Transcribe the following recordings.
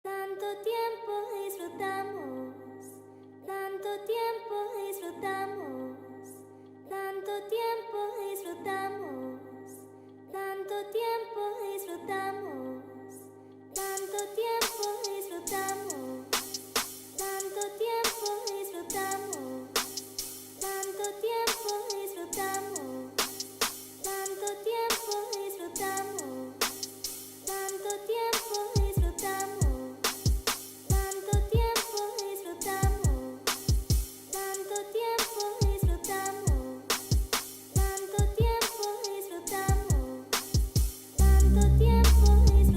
Tanto tiempo disfrutamos, tanto tiempo disfrutamos, tanto tiempo disfrutamos, tanto tiempo disfrutamos, tanto tiempo disfrutamos, tanto tiempo disfrutamos, tanto tiempo disfrutamos, tanto tiempo disfrutamos, tanto tiempo disfrutamos, tanto tiempo disfrutamos, tanto tiempo disfrutamos, tanto tiempo disfrutamos, tanto tiempo disfrutamos.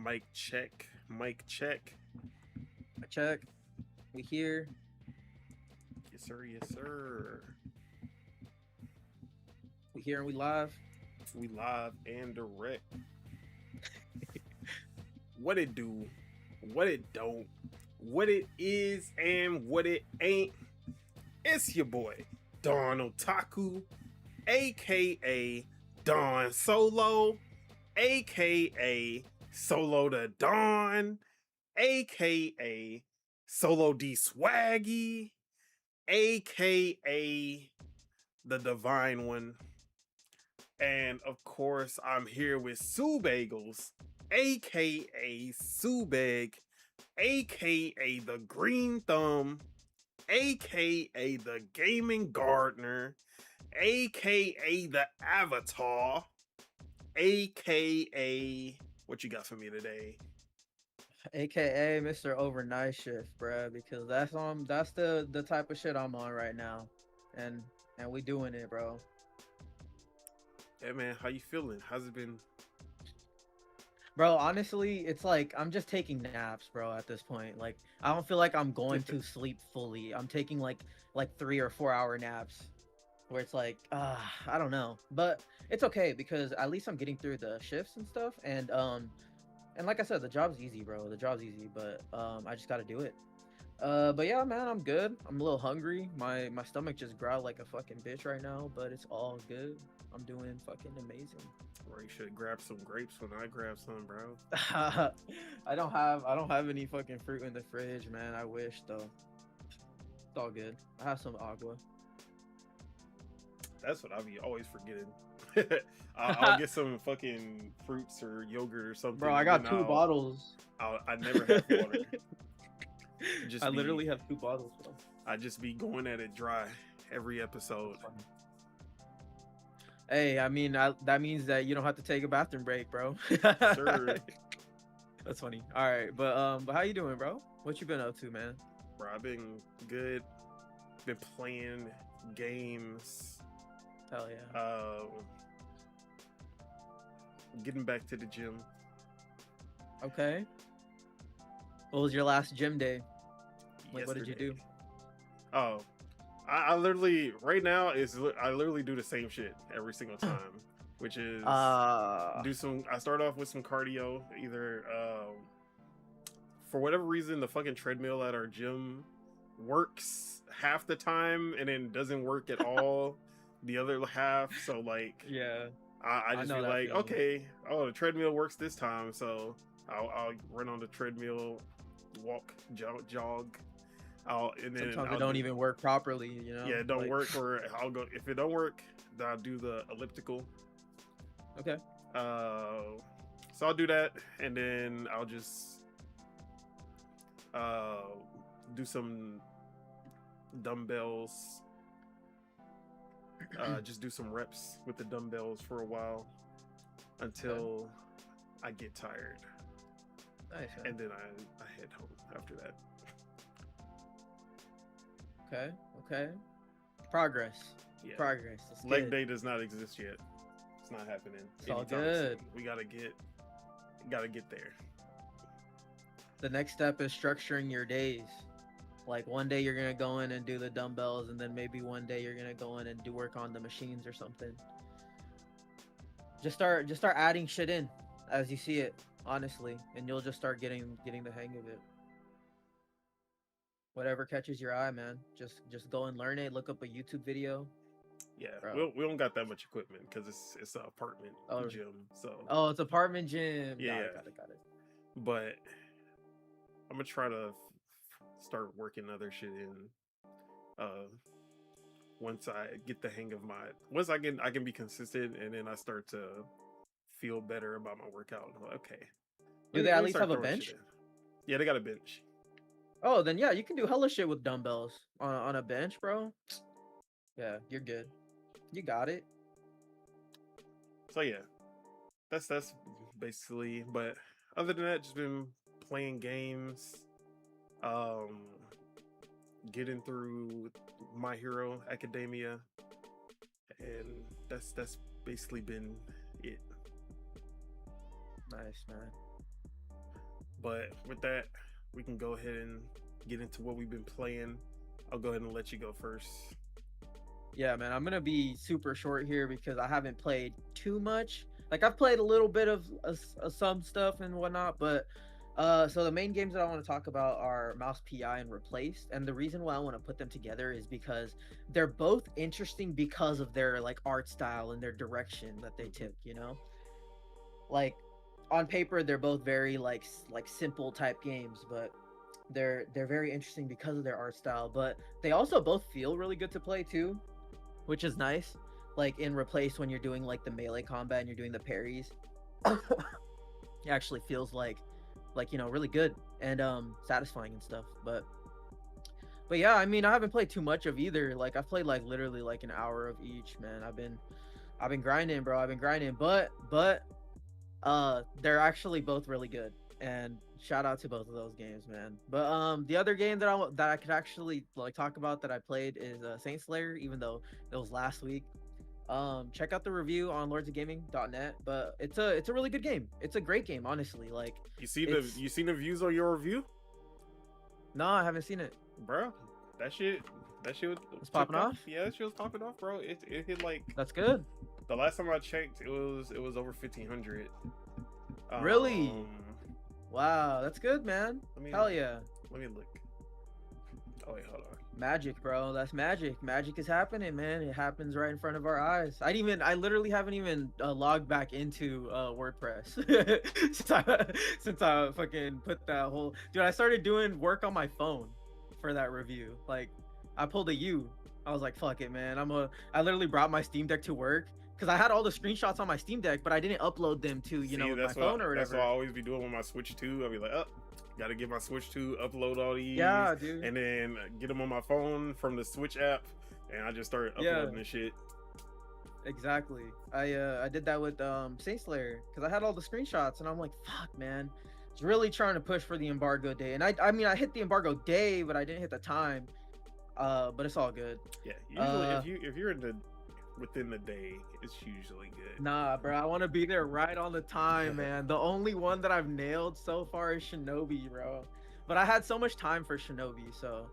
Mic check. Mic check. I check. We here. Yes, sir. Yes, sir. We here and we live. We live and direct. What it do, what it don't, what it is and what it ain't. It's your boy, Don Otaku, aka Don Solo, aka Solo the Don, aka Solo D Swaggy, aka the Divine One. And of course, I'm here with Subegels, aka Subeg, aka the Green Thumb, aka the Gaming Gardener, aka the Avatar, aka what you got for me today? AKA Mr. Overnight Shift, bruh, because that's the type of shit I'm on right now. And we doing it, bro. Hey man, how you feeling? How's it been? Bro, honestly, it's like I'm just taking naps, bro, at this point. Like I don't feel like I'm going to sleep fully. I'm taking like 3 or 4 hour naps where it's like I don't know. But it's okay because at least I'm getting through the shifts and stuff and like I said, the job's easy, bro. The job's easy, but I just got to do it. But yeah, man, I'm good. I'm a little hungry. My stomach just growled like a fucking bitch right now, but it's all good. I'm doing fucking amazing. Or you should grab some grapes when I grab some, bro. I don't have any fucking fruit in the fridge, man. I wish though. It's all good. I have some agua. That's what I'll be always forgetting. I'll get some fucking fruits or yogurt or something. Bro, I got 2 bottles. I never have water. I literally have 2 bottles, bro. I just be going at it dry every episode. Hey, I mean, that means that you don't have to take a bathroom break, bro. Sure. That's funny. All right, but how you doing, bro? What you been up to, man? Bro, I've been good. Been playing games. Hell yeah. Getting back to the gym. Okay. What was your last gym day? Like, what did you do? Oh, I literally right now I literally do the same shit every single time, which is do some. I start off with some cardio. Either for whatever reason the fucking treadmill at our gym works half the time and then doesn't work at all the other half. So like yeah, I just be like, feeling. Okay, oh the treadmill works this time, so I'll run on the treadmill, walk, jog. And then sometimes it don't even work properly, you know. Yeah, it don't work, or I'll go if it don't work, then I'll do the elliptical. Okay. So I'll do that, and then I'll just do some dumbbells. Just do some reps with the dumbbells for a while until I get tired. Nice. And then I head home after that. Okay. Progress. Yeah. Progress. Leg day does not exist yet. It's not happening. It's all good. Soon. We gotta get there. The next step is structuring your days. Like one day you're gonna go in and do the dumbbells, and then maybe one day you're gonna go in and do work on the machines or something. Just start adding shit in as you see it, honestly, and you'll just start getting the hang of it. Whatever catches your eye, man. Just go and learn it. Look up a YouTube video. Yeah, we don't got that much equipment because it's an apartment gym. So it's apartment gym. Yeah, got it. But I'm gonna try to start working other shit in. Once I get the hang of once I can be consistent, and then I start to feel better about my workout. I'm like, okay. Do they at least have a bench? Yeah, they got a bench. Oh, then yeah, you can do hella shit with dumbbells on a bench, bro. Yeah, you're good. You got it. So yeah, that's basically. But other than that, just been playing games, getting through My Hero Academia, and that's basically been it. Nice, man. But with that, we can go ahead and get into what we've been playing. I'll go ahead and let you go first. Yeah, man, I'm gonna be super short here because I haven't played too much. Like I've played a little bit of some stuff and whatnot, but so the main games that I want to talk about are Mouse PI and Replaced, and the reason why I want to put them together is because they're both interesting because of their like art style and their direction that they took. You know, like on paper they're both very like simple type games, but they're very interesting because of their art style. But they also both feel really good to play too, which is nice. Like in Replace, when you're doing like the melee combat and you're doing the parries, it actually feels like you know, really good and satisfying and stuff. But yeah, I mean, I haven't played too much of either. Like I've played like literally like an hour of each, man. I've been grinding, bro. I've been grinding, but they're actually both really good, and shout out to both of those games, man. But the other game that I could actually like talk about that I played is Saint Slayer, even though it was last week. Check out the review on lordsofgaming.net, but it's a really good game. It's a great game, honestly. Like you seen the views on your review? No, I haven't seen it, bro. That shit was popping off. Yeah, that shit was popping off, bro. It hit like, that's good. The last time I checked, it was over 1,500. Really? Wow, that's good, man. Hell yeah. Let me look. Oh wait, hold on. Magic, bro. That's magic. Magic is happening, man. It happens right in front of our eyes. I literally haven't even logged back into WordPress since I fucking put that whole. Dude, I started doing work on my phone for that review. Like, I pulled a U. I was like, fuck it, man. I literally brought my Steam Deck to work because I had all the screenshots on my Steam Deck, but I didn't upload them to my phone or whatever. That's what I always be doing with my Switch 2. I'll be like, gotta get my Switch 2, upload all these, yeah, dude, and then get them on my phone from the Switch app, and I just started uploading this shit. Exactly. I did that with Saint Slayer because I had all the screenshots, and I'm like, fuck, man. I was really trying to push for the embargo day, and I mean I hit the embargo day, but I didn't hit the time. But it's all good. Yeah, usually if you're within the day, it's usually good. Nah, bro, I want to be there right on the time, man. The only one that I've nailed so far is Shinobi, bro. But I had so much time for Shinobi, so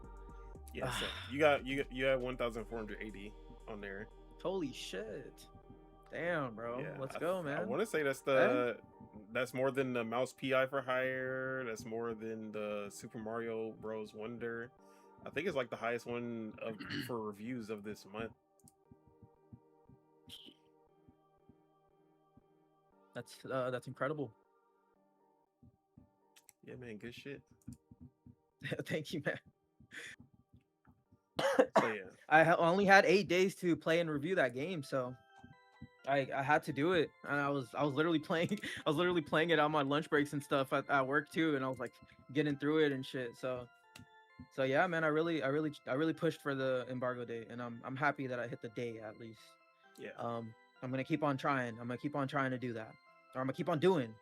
yeah. So you had 1,480 on there. Holy shit! Damn, bro. Yeah, Let's go, man. I want to say that's more than the Mouse PI for Hire. That's more than the Super Mario Bros. Wonder. I think it's like the highest one for reviews of this month. That's incredible. Yeah, man, good shit. Thank you, man. So yeah, I only had 8 days to play and review that game, so I had to do it, and I was literally playing. I was literally playing it on my lunch breaks and stuff at work too, and I was like getting through it and shit. So yeah, man, I really pushed for the embargo day, and I'm happy that I hit the day at least. Yeah. I'm gonna keep on trying. I'm gonna keep on trying to do that, or I'm gonna keep on doing,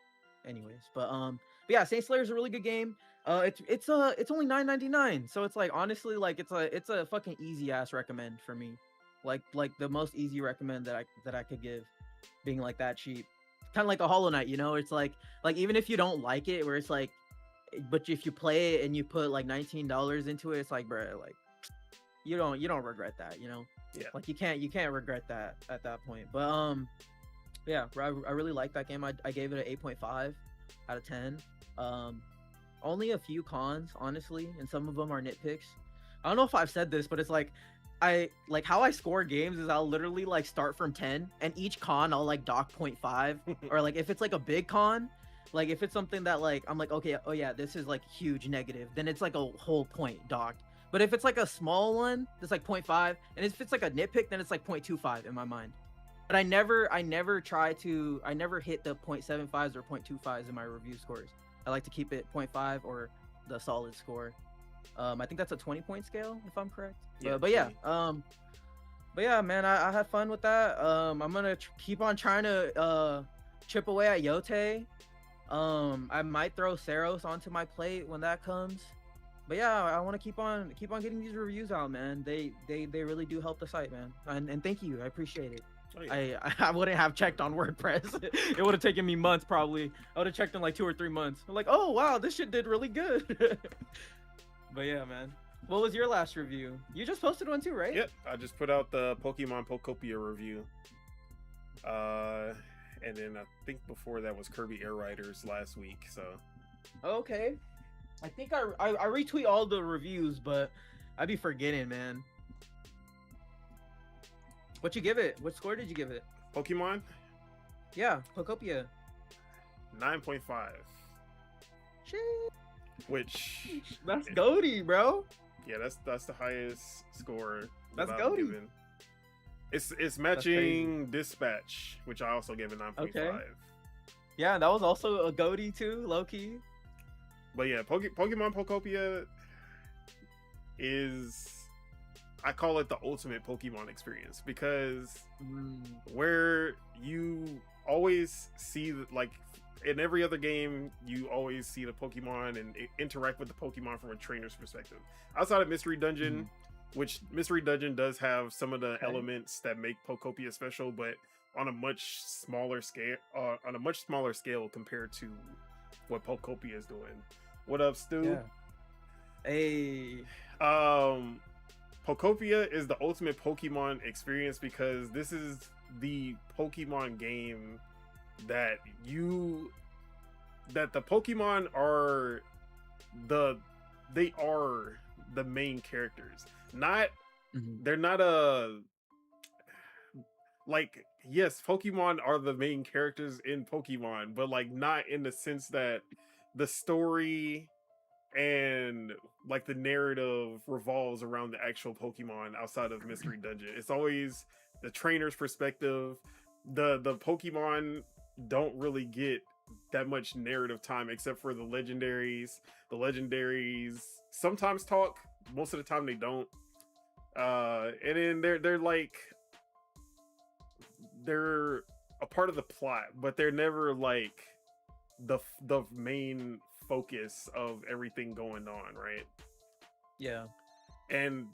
anyways. But yeah, Saint Slayer is a really good game. It's only $9.99, so it's like honestly like it's a fucking easy ass recommend for me, like the most easy recommend that I could give, being like that cheap, kind of like a Hollow Knight, you know? It's like even if you don't like it, where it's like, but if you play it and you put like $19 into it, it's like, bro, like you don't regret that, you know? Yeah. Like you can't regret that at that point. But yeah, I really like that game. I gave it an 8.5 out of 10. Only a few cons, honestly, and some of them are nitpicks. I don't know if I've said this, but it's like how I score games is I'll literally like start from 10, and each con I'll like dock 0.5, or like if it's like a big con, like if it's something that like I'm like, okay, oh yeah, this is like huge negative, then it's like a whole point docked. But if it's like a small one, it's like 0.5, and if it's like a nitpick, then it's like 0.25 in my mind. But I never hit the 0.75s or 0.25s in my review scores. I like to keep it 0.5 or the solid score. I think that's a 20-point scale, if I'm correct. Yeah, but yeah, man, I had fun with that. I'm gonna keep on trying to chip away at Yote. I might throw Saros onto my plate when that comes. But yeah, I want to keep on getting these reviews out, man. They really do help the site, man. And thank you, I appreciate it. Oh, yeah. I wouldn't have checked on WordPress. It would have taken me months probably. I would have checked in like 2 or 3 months. I'm like, oh wow, this shit did really good. But yeah, man. What was your last review? You just posted one too, right? Yep, I just put out the Pokemon Pokopia review. And then I think before that was Kirby Air Riders last week. So. Okay. I think I retweet all the reviews, but I be forgetting, man. What you give it? What score did you give it? Pokemon? Yeah, Pokopia. 9.5. Shit. Which that's goaty, bro. Yeah, that's the highest score. That's I've goaty. given. It's matching Dispatch, which I also gave a 9.5. Okay. Yeah, that was also a goaty too, low key. But yeah, Pokemon Pokopia is, I call it the ultimate Pokemon experience, because where you always see, like in every other game, you always see the Pokemon and interact with the Pokemon from a trainer's perspective. Outside of Mystery Dungeon, which Mystery Dungeon does have some of the elements that make Pokopia special, but on a much smaller scale, compared to what Pokopia is doing. What up, Stu? Yeah. Hey. Pokopia is the ultimate Pokemon experience, because this is the Pokemon game that the Pokemon are the main characters. They're not like, yes, Pokemon are the main characters in Pokemon, but like not in the sense that the story and like the narrative revolves around the actual Pokemon outside of Mystery Dungeon. It's always the trainer's perspective. The Pokemon don't really get that much narrative time, except for the legendaries. The legendaries sometimes talk, most of the time they don't. And then they're a part of the plot, but they're never like the main focus of everything going on, right? Yeah. And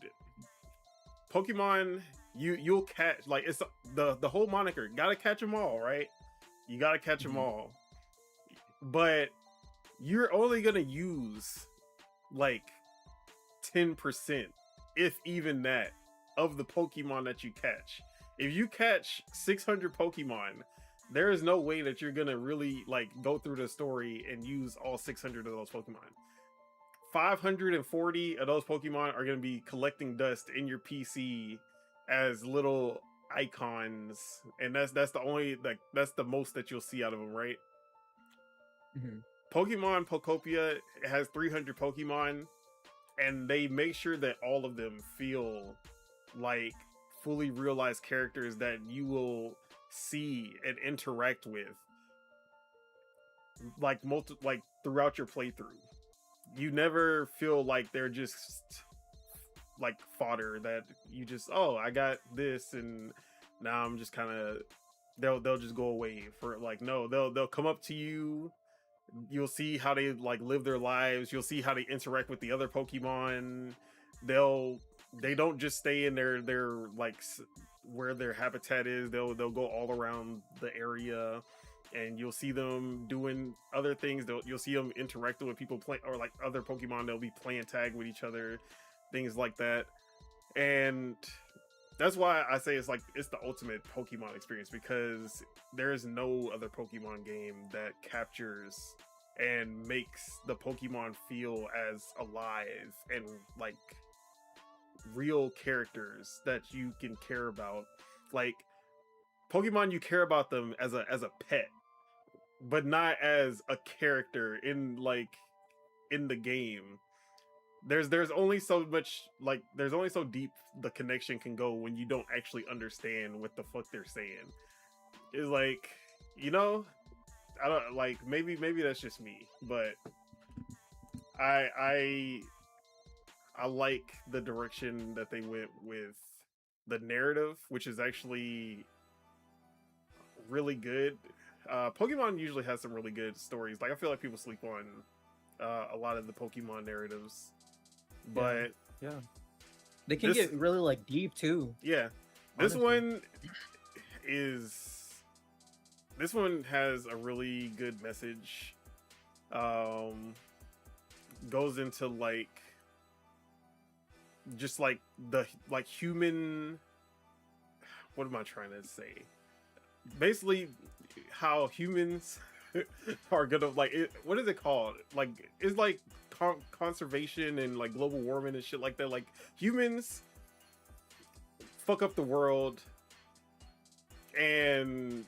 Pokemon, you'll catch, like, it's the whole moniker, gotta catch them all, right? You gotta catch them all, but you're only gonna use like 10%, if even that, of the Pokemon that you catch. If you catch 600 Pokemon, there is no way that you're gonna really like go through the story and use all 600 of those Pokemon. 540 of those Pokemon are gonna be collecting dust in your PC as little icons, and that's the only, like, that's the most that you'll see out of them, right? Pokemon Pokopia has 300 Pokemon, and they make sure that all of them feel like fully realized characters that you will see and interact with, like throughout your playthrough. You never feel like they're just like fodder that you just, oh, I got this and now I'm just kind of, they'll just go away for, like, no, they'll come up to you. You'll see how they like live their lives. You'll see how they interact with the other Pokemon. They don't just stay in their like where their habitat is. They'll go all around the area, and you'll see them doing other things. You'll see them interacting with people, or like other Pokemon. They'll be playing tag with each other, things like that. And that's why I say it's the ultimate Pokemon experience, because there is no other Pokemon game that captures and makes the Pokemon feel as alive and like real characters that you can care about. Like Pokemon, you care about them as a pet, but not as a character in the game. There's only so much, like, there's only so deep the connection can go when you don't actually understand what the fuck they're saying. It's like, you know, I don't, like, maybe that's just me, but I like the direction that they went with the narrative, which is actually really good. Pokemon usually has some really good stories. Like, I feel like people sleep on a lot of the Pokemon narratives, but they can get really like deep too. Yeah, this one, this one has a really good message. Goes into like just like the like human, what am I trying to say? Basically how humans are gonna like what is it called? Like it's like conservation and like global warming and shit like that. Like humans fuck up the world, and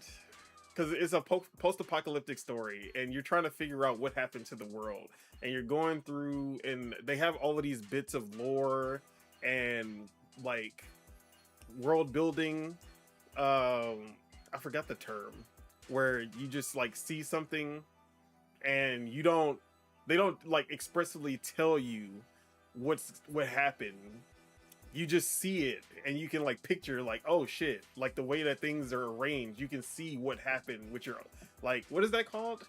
because it's a post-apocalyptic story, and you're trying to figure out what happened to the world, and you're going through, and they have all of these bits of lore and like world building. I forgot the term, where you just like see something, and they don't like expressly tell you what happened. You just see it, and you can like picture like, oh shit, like the way that things are arranged, you can see what happened with your, like, what is that called?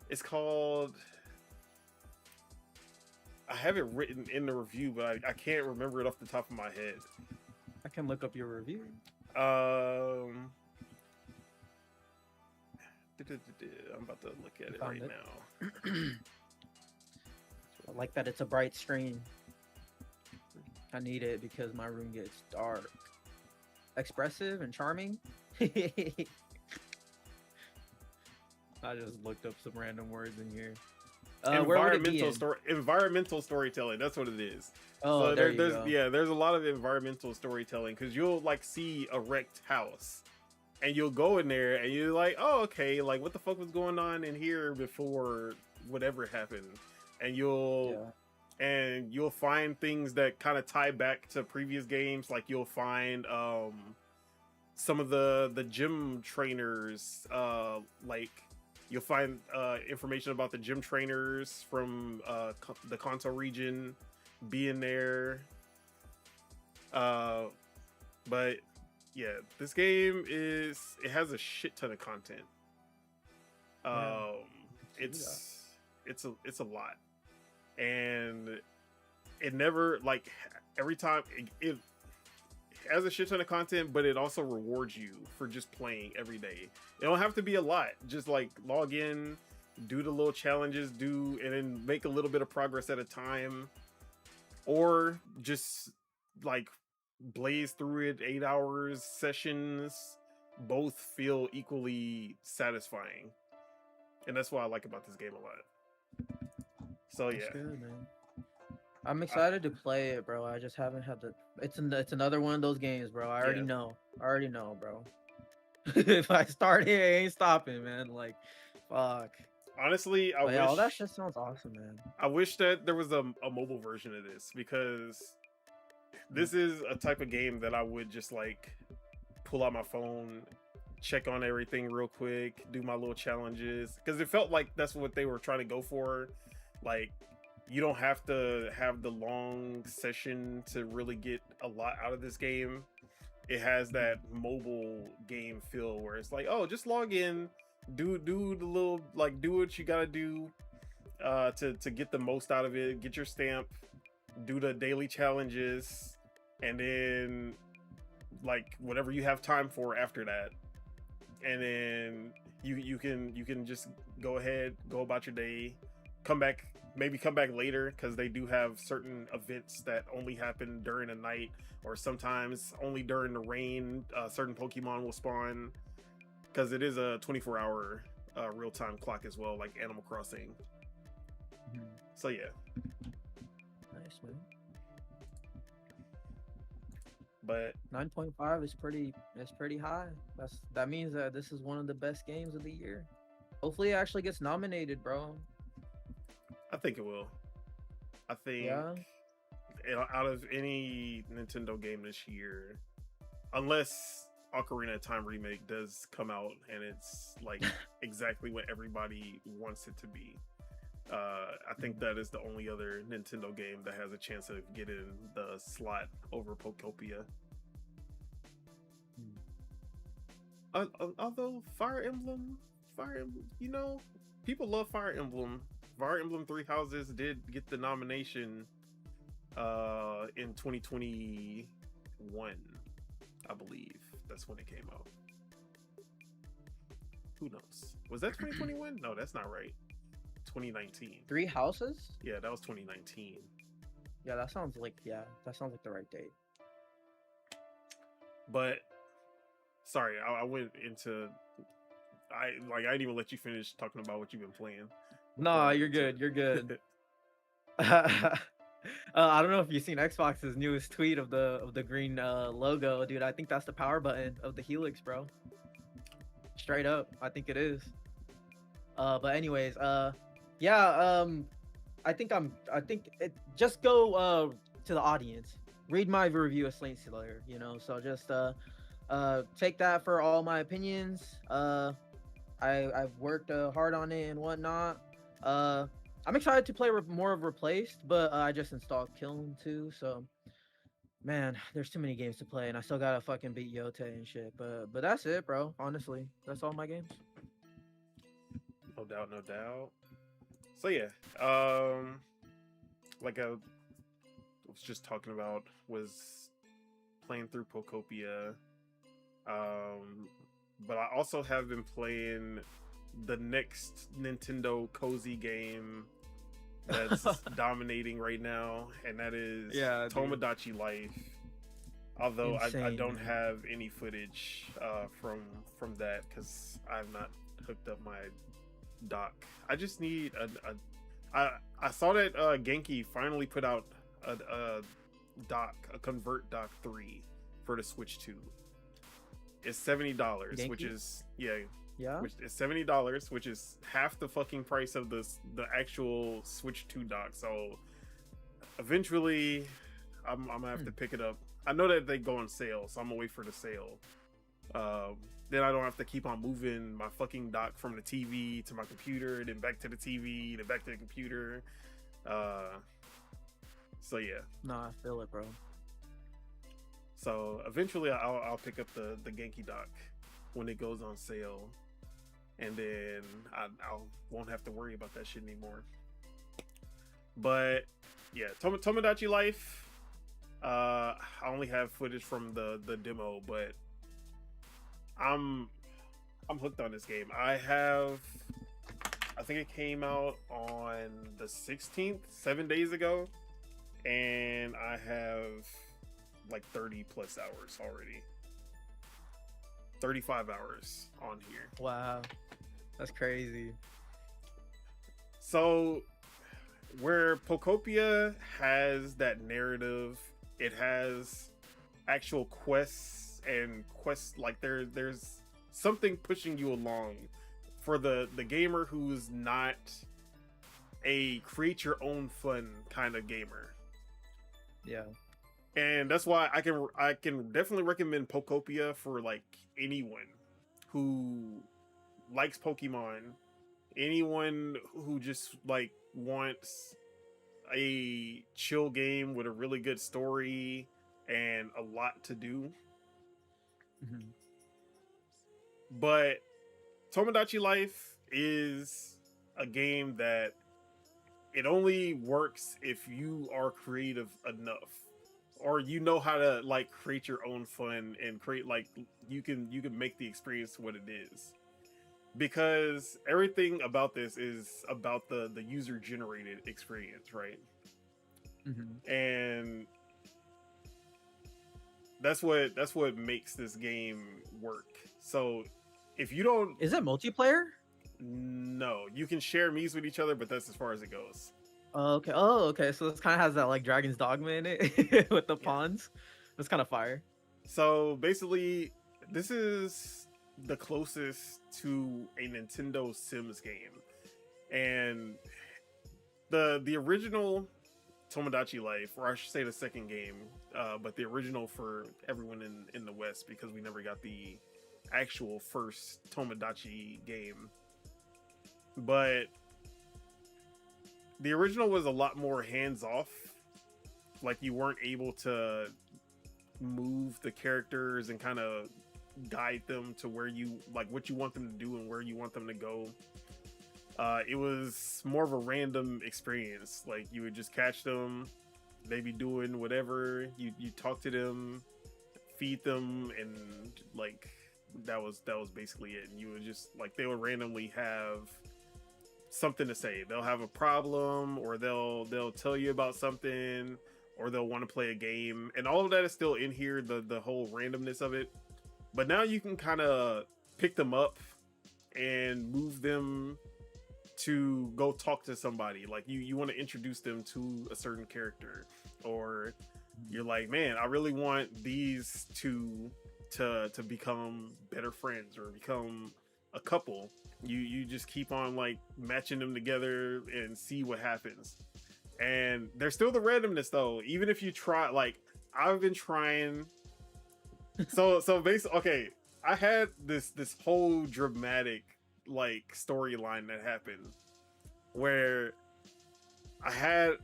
It's called, I have it written in the review, but I can't remember it off the top of my head. I can look up your review. I'm about to look at it right now. I like that it's a bright screen. I need it because my room gets dark. Expressive and charming. I just looked up some random words in here. Environmental storytelling. That's what it is. Oh, so there's a lot of environmental storytelling, because you'll like see a wrecked house, and you'll go in there and you're like, oh, okay, like what the fuck was going on in here before whatever happened, and you'll find things that kind of tie back to previous games. Like you'll find some of the gym trainers, like you'll find information about the gym trainers from the Kanto region being there. But yeah, this game it has a shit ton of content. It's a lot. And it never, like, every time it has a shit ton of content, but it also rewards you for just playing every day. It don't have to be a lot. Just like log in, do the little challenges, and then make a little bit of progress at a time, or just like blaze through it 8 hours sessions. Both feel equally satisfying, and that's what I like about this game a lot. So yeah, good, man. I'm excited to play it, bro. I just haven't had the. It's another one of those games, bro. I already know, bro. If I start here, I ain't stopping, man. Like, fuck. Honestly, I wish. All that shit sounds awesome, man. I wish that there was a mobile version of this, because this is a type of game that I would just like pull out my phone, check on everything real quick, do my little challenges, because it felt like that's what they were trying to go for. Like, you don't have to have the long session to really get a lot out of this game. It has that mobile game feel where it's like, oh, just log in, do the little, like, do what you gotta do to get the most out of it, get your stamp, do the daily challenges, and then like whatever you have time for after that, and then you can just go ahead, go about your day, come back later, because they do have certain events that only happen during the night, or sometimes only during the rain. Certain Pokemon will spawn, because it is a 24-hour real-time clock as well, like Animal Crossing. So yeah, nice, man. But 9.5 is pretty high. That means that this is one of the best games of the year. Hopefully it actually gets nominated, bro. I think it will. I think out of any Nintendo game this year, unless Ocarina of Time Remake does come out and it's like exactly what everybody wants it to be, I think that is the only other Nintendo game that has a chance of getting the slot over Pokopia. Although Fire Emblem, you know, people love Fire Emblem. Fire Emblem Three Houses did get the nomination in 2021, I believe. That's when it came out. Who knows? Was that 2021? No, that's not right. 2019. 3 houses? Yeah, that was 2019. Yeah, that sounds like the right date. But sorry, I went into I didn't even let you finish talking about what you've been playing. No, you're good. You're good. I don't know if you've seen Xbox's newest tweet of the green logo, dude. I think that's the power button of the Helix, bro. Straight up, I think it is. But anyways, yeah, just go to the audience, read my review of Slate Slayer, you know. So just take that for all my opinions. I've worked hard on it and whatnot. I'm excited to play more of Replaced, but I just installed Kiln too, so man, there's too many games to play, and I still gotta fucking beat Yote and shit. But that's it, bro. Honestly, that's all my games. No doubt, no doubt. So yeah, like I was just talking about, was playing through Pokopia, but I also have been playing the next Nintendo cozy game that's dominating right now, and that is Tomodachi Life. Although insane, I don't have any footage from that because I've not hooked up my dock. I just need I saw that Genki finally put out a convert dock 3 for the Switch 2. It's $70, which is which is $70, which is half the fucking price of the actual Switch 2 dock. So eventually I'm gonna have to pick it up. I know that they go on sale, so I'm gonna wait for the sale. Then I don't have to keep on moving my fucking dock from the TV to my computer, then back to the TV, then back to the computer. So yeah. Nah, I feel it, bro. So eventually I'll pick up the Genki dock when it goes on sale, and then I won't have to worry about that shit anymore. But yeah, Tomodachi Life. I only have footage from the demo, but I'm hooked on this game. I think it came out on the 16th, 7 days ago, and I have like 30 plus hours already. 35 hours on here. Wow, that's crazy. So where Pokopia has that narrative, it has actual quests like there's something pushing you along for the gamer who's not a create your own fun kind of gamer. Yeah. And that's why I can definitely recommend Pokopia for like anyone who likes Pokemon, anyone who just like wants a chill game with a really good story and a lot to do. Mm-hmm. But Tomodachi Life is a game that it only works if you are creative enough, or you know how to like create your own fun and create like you can make the experience what it is, because everything about this is about the user generated experience, right? Mm-hmm. And that's what makes this game work. So if you don't, is it multiplayer? No, you can share Miis with each other, but that's as far as it goes. Okay. Oh, okay. So this kind of has that like Dragon's Dogma in it with the pawns. It's kind of fire. So basically, this is the closest to a Nintendo Sims game, and the original Tomodachi Life, or I should say the second game, but the original for everyone in the West, because we never got the actual first Tomodachi game. But the original was a lot more hands-off. Like, you weren't able to move the characters and kind of guide them to where you, like, what you want them to do and where you want them to go. It was more of a random experience. Like, you would just catch them, they'd be doing whatever, you talk to them, feed them, and like that was basically it. And you would just like, they would randomly have something to say. They'll have a problem, or they'll tell you about something, or they'll want to play a game, and all of that is still in here, the whole randomness of it. But now you can kind of pick them up and move them to go talk to somebody. Like you want to introduce them to a certain character, or you're like, man, I really want these two to become better friends or become a couple. You just keep on like matching them together and see what happens. And there's still the randomness though, even if you try. Like, I've been trying. So basically, okay, I had this whole dramatic like storyline that happened where I had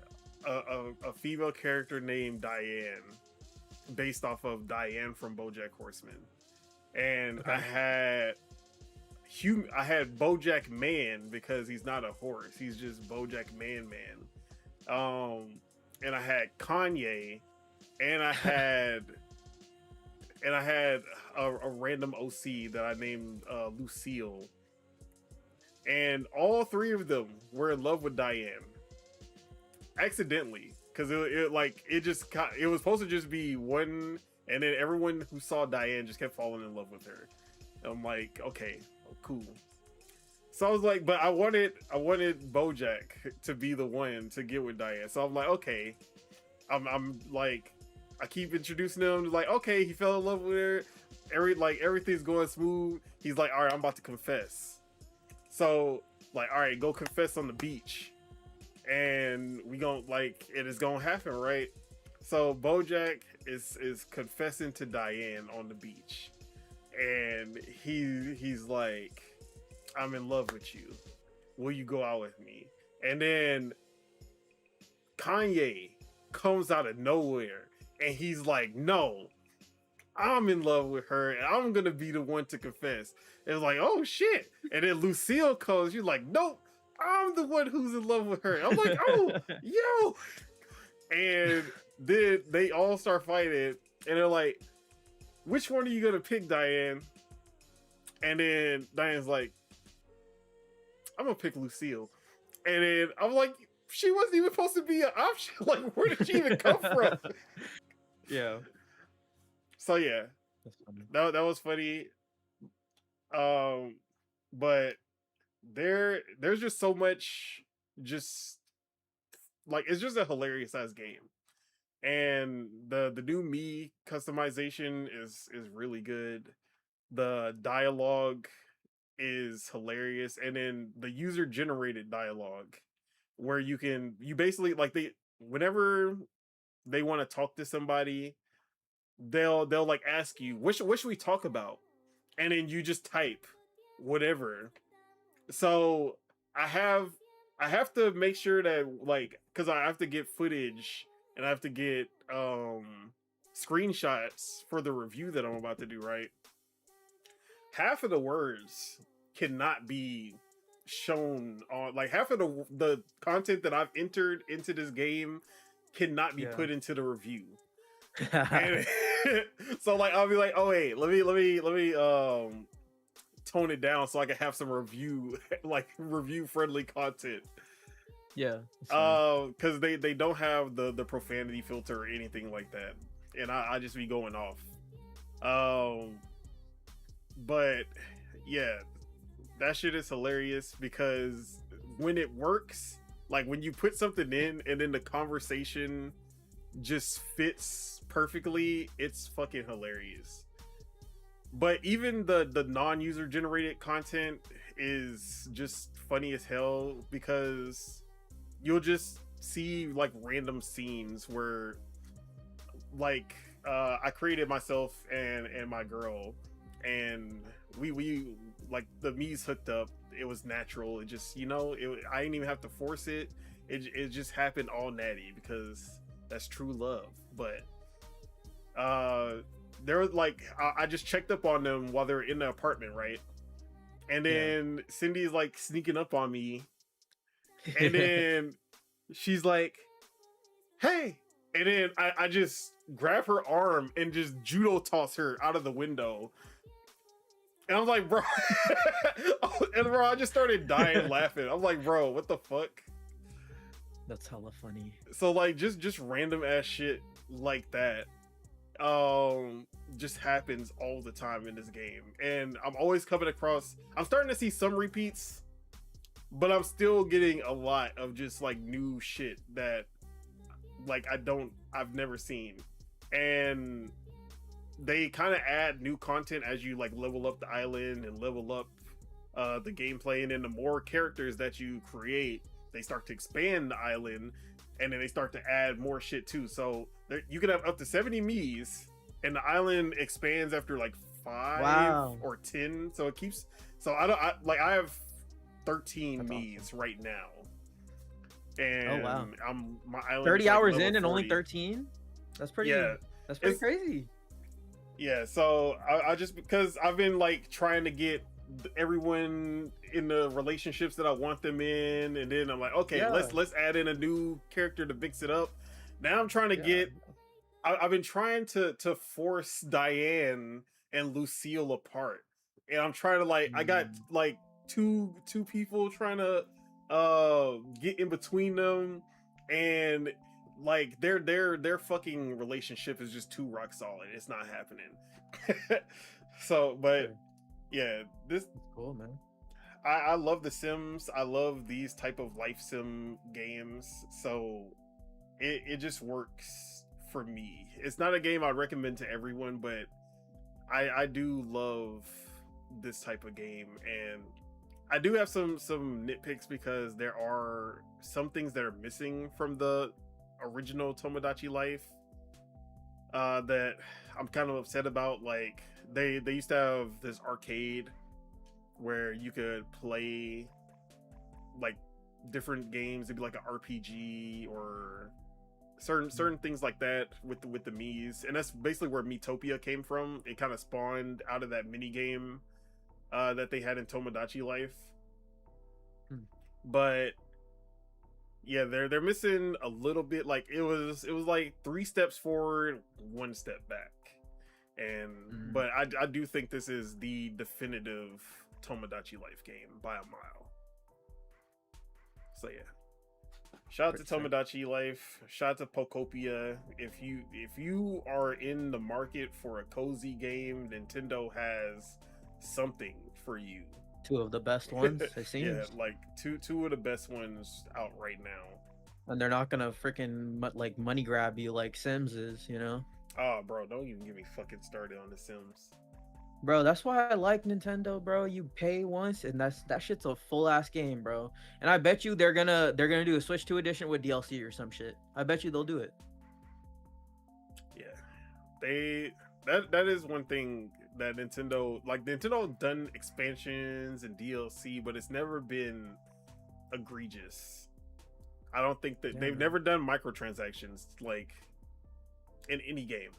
a female character named Diane, based off of Diane from BoJack Horseman, and okay. I had BoJack Man, because he's not a horse, he's just BoJack Man. And I had Kanye, and I had a random OC that I named Lucille, and all three of them were in love with Diane accidentally, because it was supposed to just be one, and then everyone who saw Diane just kept falling in love with her. And I'm like, okay, cool. So I was like, but I wanted BoJack to be the one to get with Diane. So I'm like, okay, I'm like, I keep introducing him to, like, okay, he fell in love with her. Everything's going smooth. He's like, all right, I'm about to confess. So like, all right, go confess on the beach, and we gon' like, it is gonna happen, right? So BoJack is confessing to Diane on the beach, and he's like, I'm in love with you. Will you go out with me? And then Kanye comes out of nowhere, and he's like, no, I'm in love with her, and I'm gonna be the one to confess. It's like, oh shit. And then Lucille comes, you're like, nope, I'm the one who's in love with her. I'm like, oh, yo. And then they all start fighting, and they're like, which one are you gonna pick, Diane? And then Diane's like, I'm gonna pick Lucille. And then I'm like, she wasn't even supposed to be an option. Like, where did she even come from? Yeah. So yeah, that was funny. But there's just so much, just like, it's just a hilarious ass game. And the new me customization is really good. The dialogue is hilarious, and then the user generated dialogue, where you basically, like, whenever they want to talk to somebody, they'll like ask you, what should we talk about, and then you just type whatever. So I have to make sure that, like, because I have to get footage and I have to get screenshots for the review that I'm about to do, right? Half of the words cannot be shown on, like, half of the content that I've entered into this game cannot be put into the review. And, so like, I'll be like, oh wait, let me tone it down so I can have some review friendly content. Yeah. Because they don't have the profanity filter or anything like that, and I just be going off. But yeah, that shit is hilarious, because when it works, like when you put something in and then the conversation just fits perfectly, it's fucking hilarious. But even the non-user generated content is just funny as hell, because you'll just see like random scenes where, like, I created myself and my girl, and we like, the me's hooked up. It was natural. It just, I didn't even have to force it. It just happened all natty, because that's true love. But there was like, I just checked up on them while they were in the apartment, right? And then Cindy's like sneaking up on me, and then she's like, hey, and then I just grab her arm and just judo toss her out of the window. And I'm like, bro, and bro, I just started dying laughing. I'm like, bro, what the fuck? That's hella funny. So like, just random ass shit like that, just happens all the time in this game, and I'm always coming across. I'm starting to see some repeats, but I'm still getting a lot of just like new shit that, like, I've never seen, and they kind of add new content as you like level up the island and level up the gameplay, and then the more characters that you create, they start to expand the island, and then they start to add more shit too. So you can have up to 70 Miis, and the island expands after like 5 or 10. So it keeps. So I have 13 That's Miis awesome. right now, and my island 30 is, like, hours level in and 40. only 13. That's pretty. Yeah, that's pretty crazy. Yeah, so I just, because I've been like trying to get everyone in the relationships that I want them in, and then I'm like, okay, let's add in a new character to mix it up. Now I'm trying to get. I've been trying to force Diane and Lucille apart, and I'm trying to like I got like two people trying to get in between them, and like their fucking relationship is just too rock solid. It's not happening. So, but yeah, this That's cool, man. I love The Sims. I love these type of life sim games. So it just works for me. It's not a game I'd recommend to everyone, but I do love this type of game, and I do have some nitpicks because there are some things that are missing from the original Tomodachi Life that I'm kind of upset about. Like they used to have this arcade where you could play like different games. It'd be like an RPG or certain things like that with the Miis, and that's basically where Miitopia came from. It kind of spawned out of that mini game that they had in Tomodachi Life. But yeah, they're missing a little bit. Like it was like 3 steps forward, 1 step back. And but I do think this is the definitive Tomodachi Life game by a mile. So yeah. Shout out to Tomodachi Life. Shout out to Pokopia. If you are in the market for a cozy game, Nintendo has something for you. 2 of the best ones, it seems. Yeah, like two of the best ones out right now. And they're not gonna freaking like money grab you like Sims is, you know? Oh, bro, don't even get me fucking started on The Sims. Bro, that's why I like Nintendo, bro. You pay once, and that shit's a full ass game, bro. And I bet you they're gonna do a Switch 2 edition with DLC or some shit. I bet you they'll do it. Yeah, that is one thing that Nintendo done expansions and DLC, but it's never been egregious. I don't think that they've never done microtransactions like in any game.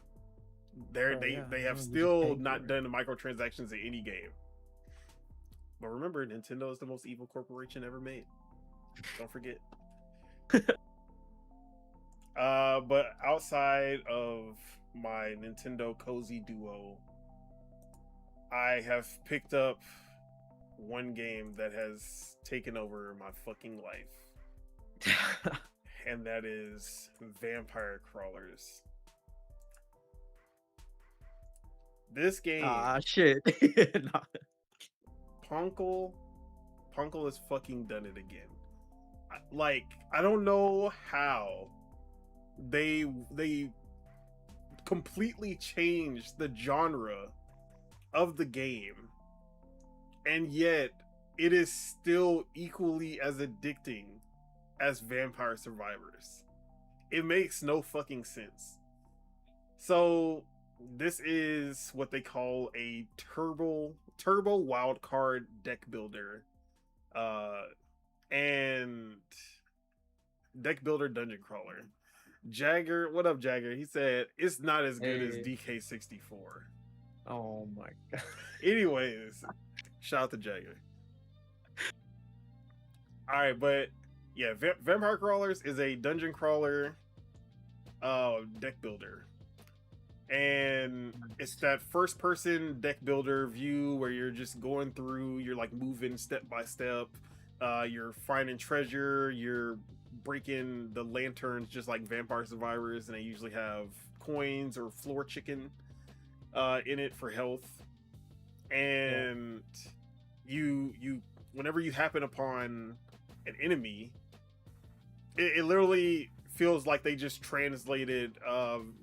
They have still not done the microtransactions in any game. But remember, Nintendo is the most evil corporation ever made. Don't forget. But outside of my Nintendo Cozy Duo, I have picked up one game that has taken over my fucking life. And that is Vampire Crawlers. This game. Shit. Punkle has fucking done it again. I don't know how they completely changed the genre of the game, and yet it is still equally as addicting as Vampire Survivors. It makes no fucking sense. So this is what they call a turbo wildcard deck builder, and deck builder dungeon crawler. Jagger, what up, Jagger? He said it's not as good as DK64. Oh my god. Anyways, shout out to Jagger. All right, but yeah, Vampire Crawlers is a dungeon crawler deck builder. And it's that first person deck builder view where you're just going through, you're like moving step by step, you're finding treasure, you're breaking the lanterns just like Vampire Survivors, and they usually have coins or floor chicken in it for health. And you whenever you happen upon an enemy, it literally feels like they just translated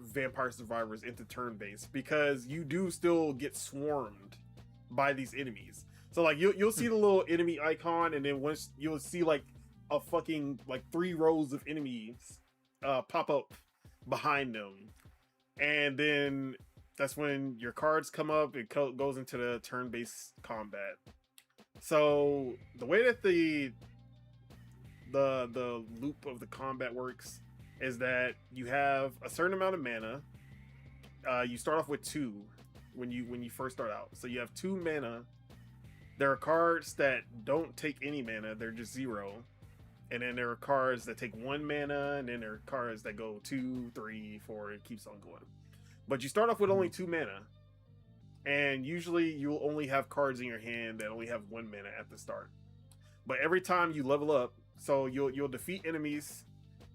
Vampire Survivors into turn-based, because you do still get swarmed by these enemies. So like you'll see the little enemy icon, and then once you'll see like a fucking like 3 rows of enemies pop up behind them, and then that's when your cards come up. It goes into the turn-based combat. So the way that the loop of the combat works is that you have a certain amount of mana. You start off with 2 when you first start out. So you have 2 mana. There are cards that don't take any mana, they're just 0. And then there are cards that take 1 mana, and then there are cards that go 2, 3, 4, it keeps on going. But you start off with only 2 mana. And usually you'll only have cards in your hand that only have 1 mana at the start. But every time you level up, so you'll defeat enemies,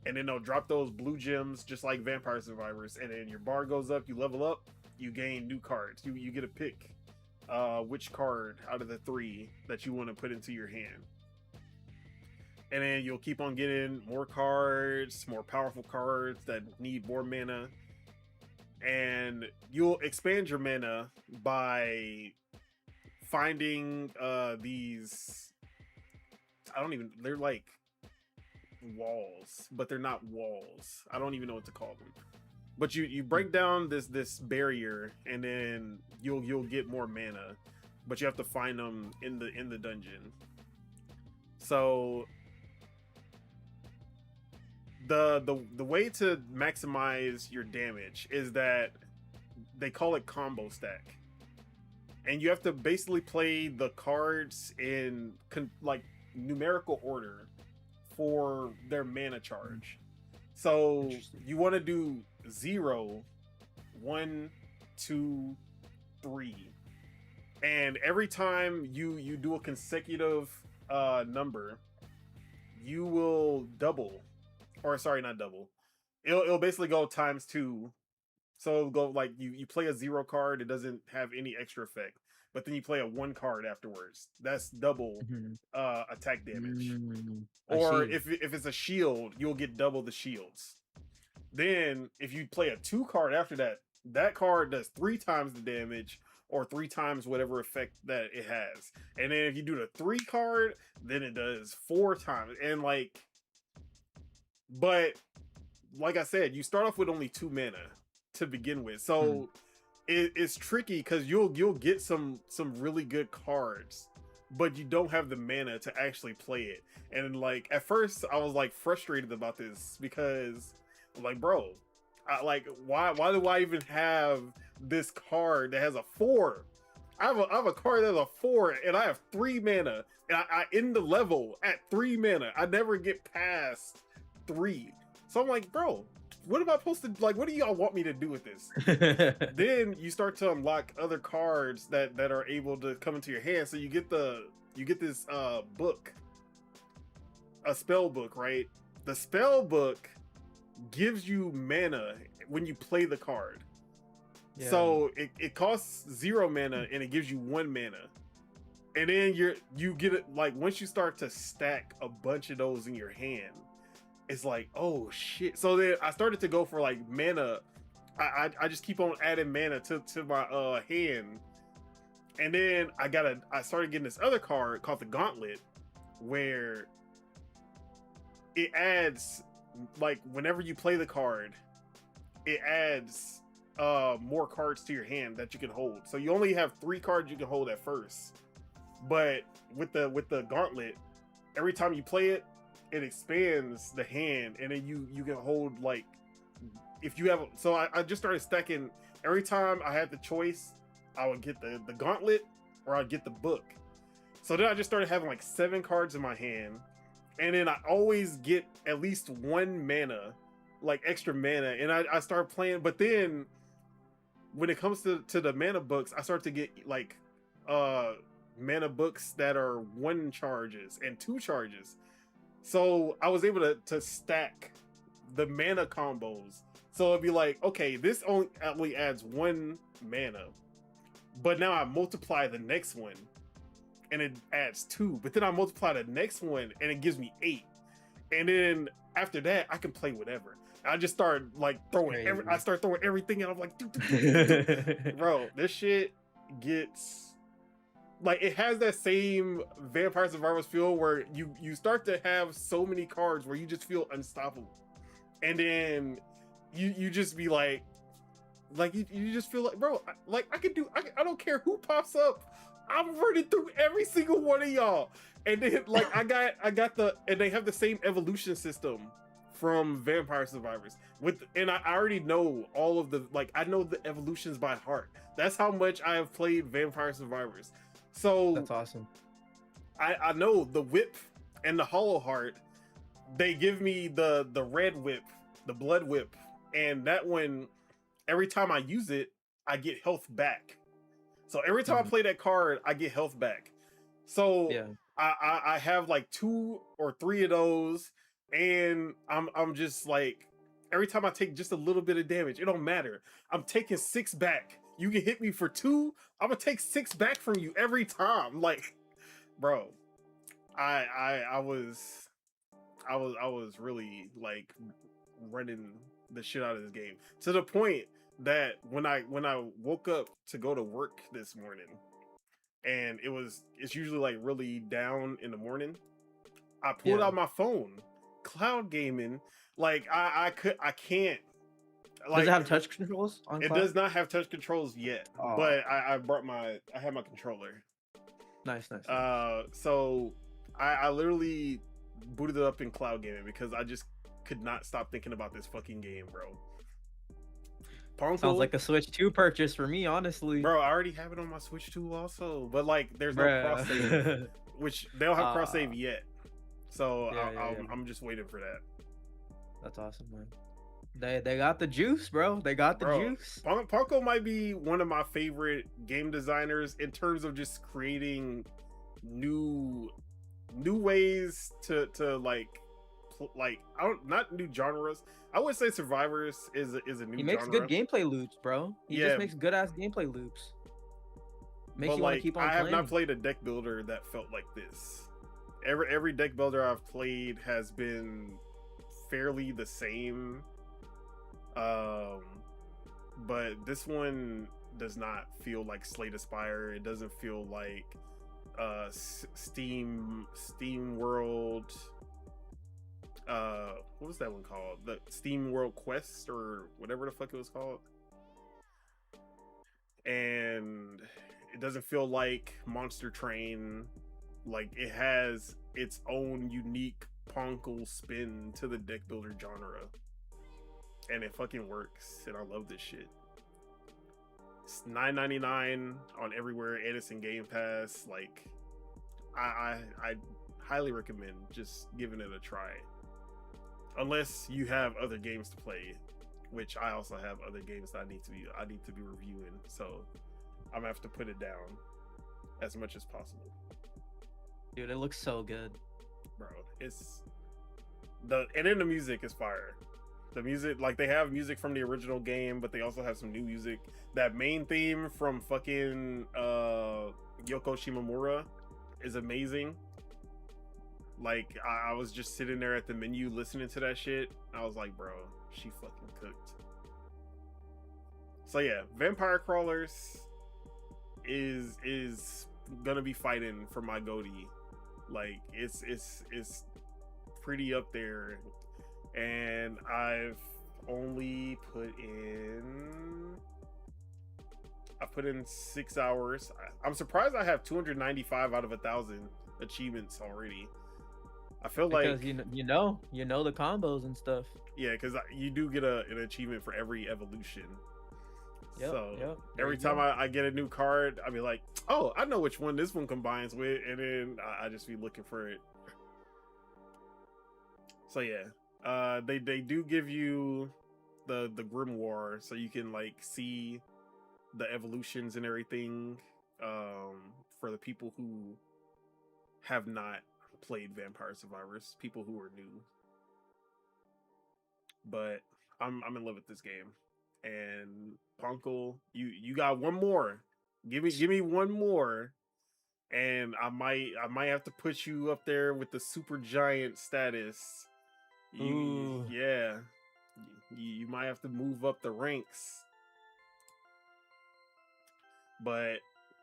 and then they'll drop those blue gems just like Vampire Survivors, and then your bar goes up, you level up, you gain new cards. You get to pick which card out of the 3 that you want to put into your hand. And then you'll keep on getting more cards, more powerful cards that need more mana. And you'll expand your mana by finding these, they're like walls, but they're not walls. I don't even know what to call them. But you break down this barrier, and then you'll get more mana, but you have to find them in the dungeon. So the way to maximize your damage is that they call it combo stack, and you have to basically play the cards in like numerical order for their mana charge. So you want to do 0, 1, 2, 3, and every time you do a consecutive number, you will double. Or sorry, not double. It'll basically go times 2. So it'll go like you play a 0 card, it doesn't have any extra effect. But then you play a 1 card afterwards. That's double attack damage. Or if it's a shield, you'll get double the shields. Then if you play a 2 card after that, that card does 3 times the damage, or 3 times whatever effect that it has. And then if you do the 3 card, then it does 4 times. And like, but like I said, you start off with only 2 mana to begin with, so it's tricky because you'll get some really good cards, but you don't have the mana to actually play it. And like at first I was like frustrated about this, because I'm like, bro, why do I even have this card that has a 4? I have a card that has a 4, and I have 3 mana, and I end the level at 3 mana. I never get past 3. So I'm like, bro, what am I supposed to, like, what do y'all want me to do with this? Then you start to unlock other cards that are able to come into your hand. So you get this book, a spell book, right? The spell book gives you mana when you play the card. Yeah. So it costs 0 mana, and it gives you 1 mana. And then you get it, like, once you start to stack a bunch of those in your hand, it's like, oh shit. So then I started to go for like mana. I just keep on adding mana to my hand. And then I started getting this other card called the Gauntlet, where it adds, like, whenever you play the card, it adds more cards to your hand that you can hold. So you only have 3 cards you can hold at first. But with the Gauntlet, every time you play it, it expands the hand, and then you can hold, like, if you have. So I just started stacking. Every time I had the choice, I would get the Gauntlet, or I'd get the book. So then I just started having like 7 cards in my hand, and then I always get at least 1 mana, like extra mana, and I start playing. But then when it comes to the mana books, I start to get like mana books that are 1 charges and 2 charges. So I was able to stack the mana combos. So it'd be like, okay, this only adds 1 mana, but now I multiply the next one and it adds 2, but then I multiply the next one and it gives me 8. And then after that, I can play whatever. I just start like throwing everything, and I'm like, bro, this shit gets like, it has that same Vampire Survivors feel where you start to have so many cards where you just feel unstoppable, and then you just be like you just feel like, bro, I don't care who pops up, I'm running through every single one of y'all. And then like I got and they have the same evolution system from Vampire Survivors and I already know all of the, like, I know the evolutions by heart. That's how much I have played Vampire Survivors. So that's awesome. I know the whip and the hollow heart. They give me the red whip, the blood whip, and that one, every time I use it, I get health back. So every time I play that card, I get health back. So yeah. I have like 2 or 3 of those, and I'm just like, every time I take just a little bit of damage, it don't matter. I'm taking 6 back. You can hit me for 2, I'm gonna take 6 back from you every time. Like, bro, I was really like running the shit out of this game, to the point that when I woke up to go to work this morning, and it's usually like really down in the morning, I pulled out my phone, cloud gaming. Like I can't. Like, does it have touch controls on it cloud? Does not have touch controls yet, but I had my controller. Nice. So I literally booted it up in cloud gaming because I just could not stop thinking about this fucking game, bro. Ponko, sounds like a Switch 2 purchase for me, honestly. Bro, I already have it on my Switch 2 also, but like there's no cross save, which they don't have cross save yet. So I'm just waiting for that. That's awesome, man. They got the juice, bro. They got the juice. Ponko might be one of my favorite game designers in terms of just creating new ways to like not new genres. I would say Survivors is a new genre. He makes good gameplay loops, bro. He just makes good ass gameplay loops. Makes you want to keep on playing. I have not played a deck builder that felt like this. Every deck builder I've played has been fairly the same. But this one does not feel like Slay the Spire. It doesn't feel like Steam World. What was that one called? The Steam World Quest or whatever the fuck it was called. And it doesn't feel like Monster Train. Like, it has its own unique Ponko spin to the deck builder genre. And it fucking works. And I love this shit. It's $9.99 on everywhere, and it's in Game Pass. Like, I highly recommend just giving it a try. Unless you have other games to play, which I also have other games that I need to be reviewing. So I'm gonna have to put it down as much as possible. Dude, it looks so good, bro. And then the music is fire. The music, like, they have music from the original game, but they also have some new music. That main theme from fucking Yoko Shimomura is amazing. Like, I was just sitting there at the menu listening to that shit. I was like, bro, she fucking cooked. So yeah, Vampire Crawlers is gonna be fighting for my goatee. Like, it's pretty up there. And I've only put in 6 hours. I'm surprised I have 295 out of 1,000 achievements already. I feel because like you know the combos and stuff. Yeah, because you do get an achievement for every evolution. So every time I get a new card, I'll be like, oh, I know which one this one combines with, and then I just be looking for it. So yeah, they do give you the grimoire, so you can like see the evolutions and everything, for the people who have not played Vampire Survivors, people who are new. But I'm in love with this game. And Punkle, you got one more. Give me one more, and I might have to put you up there with the super giant status. Yeah, you might have to move up the ranks. But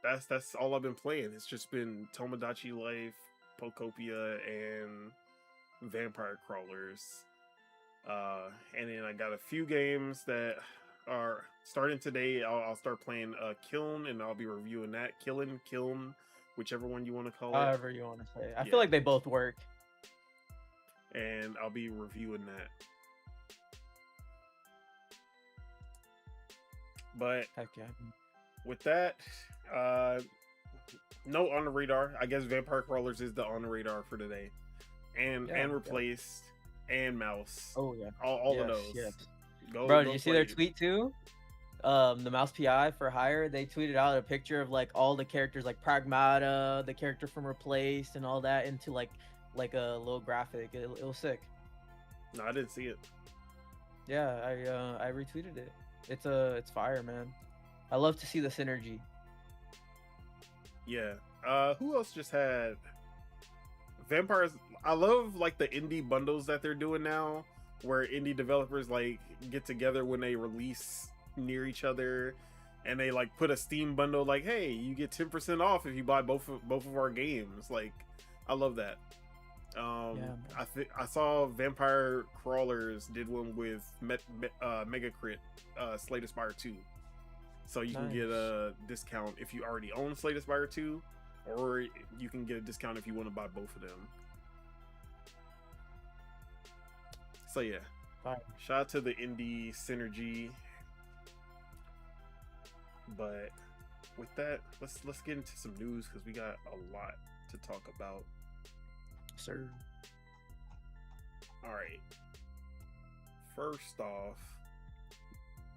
that's all I've been playing. It's just been Tomodachi Life, Pokopia, and Vampire Crawlers. And then I got a few games that are starting today. I'll start playing Kiln, and I'll be reviewing that. Kiln, whichever one you want to call it. However you want to say it. I feel like they both work. And I'll be reviewing that. But Heck yeah. with that, no on the radar. I guess Vampire Crawlers is the on the radar for today. And Replaced and Mouse. Oh yeah. All of those. Yes. Go did you see their tweet too? The Mouse PI for Hire, they tweeted out a picture of like all the characters, like Pragmata, the character from Replaced, and all that into like a little graphic. It was sick. No, I didn't see it. Yeah, I retweeted it. It's fire, man. I love to see the synergy. Yeah. Who else just had Vampires? I love like the indie bundles that they're doing now, where indie developers like get together when they release near each other, and they like put a Steam bundle like, hey, you get 10% off if you buy both of our games. Like, I love that. I saw Vampire Crawlers did one with Mega Crit, Slay Spire 2, so you can get a discount if you already own Slay Spire 2, or you can get a discount if you want to buy both of them. So yeah, shout out to the indie synergy. But with that, let's get into some news, because we got a lot to talk about. Sir. All right. First off,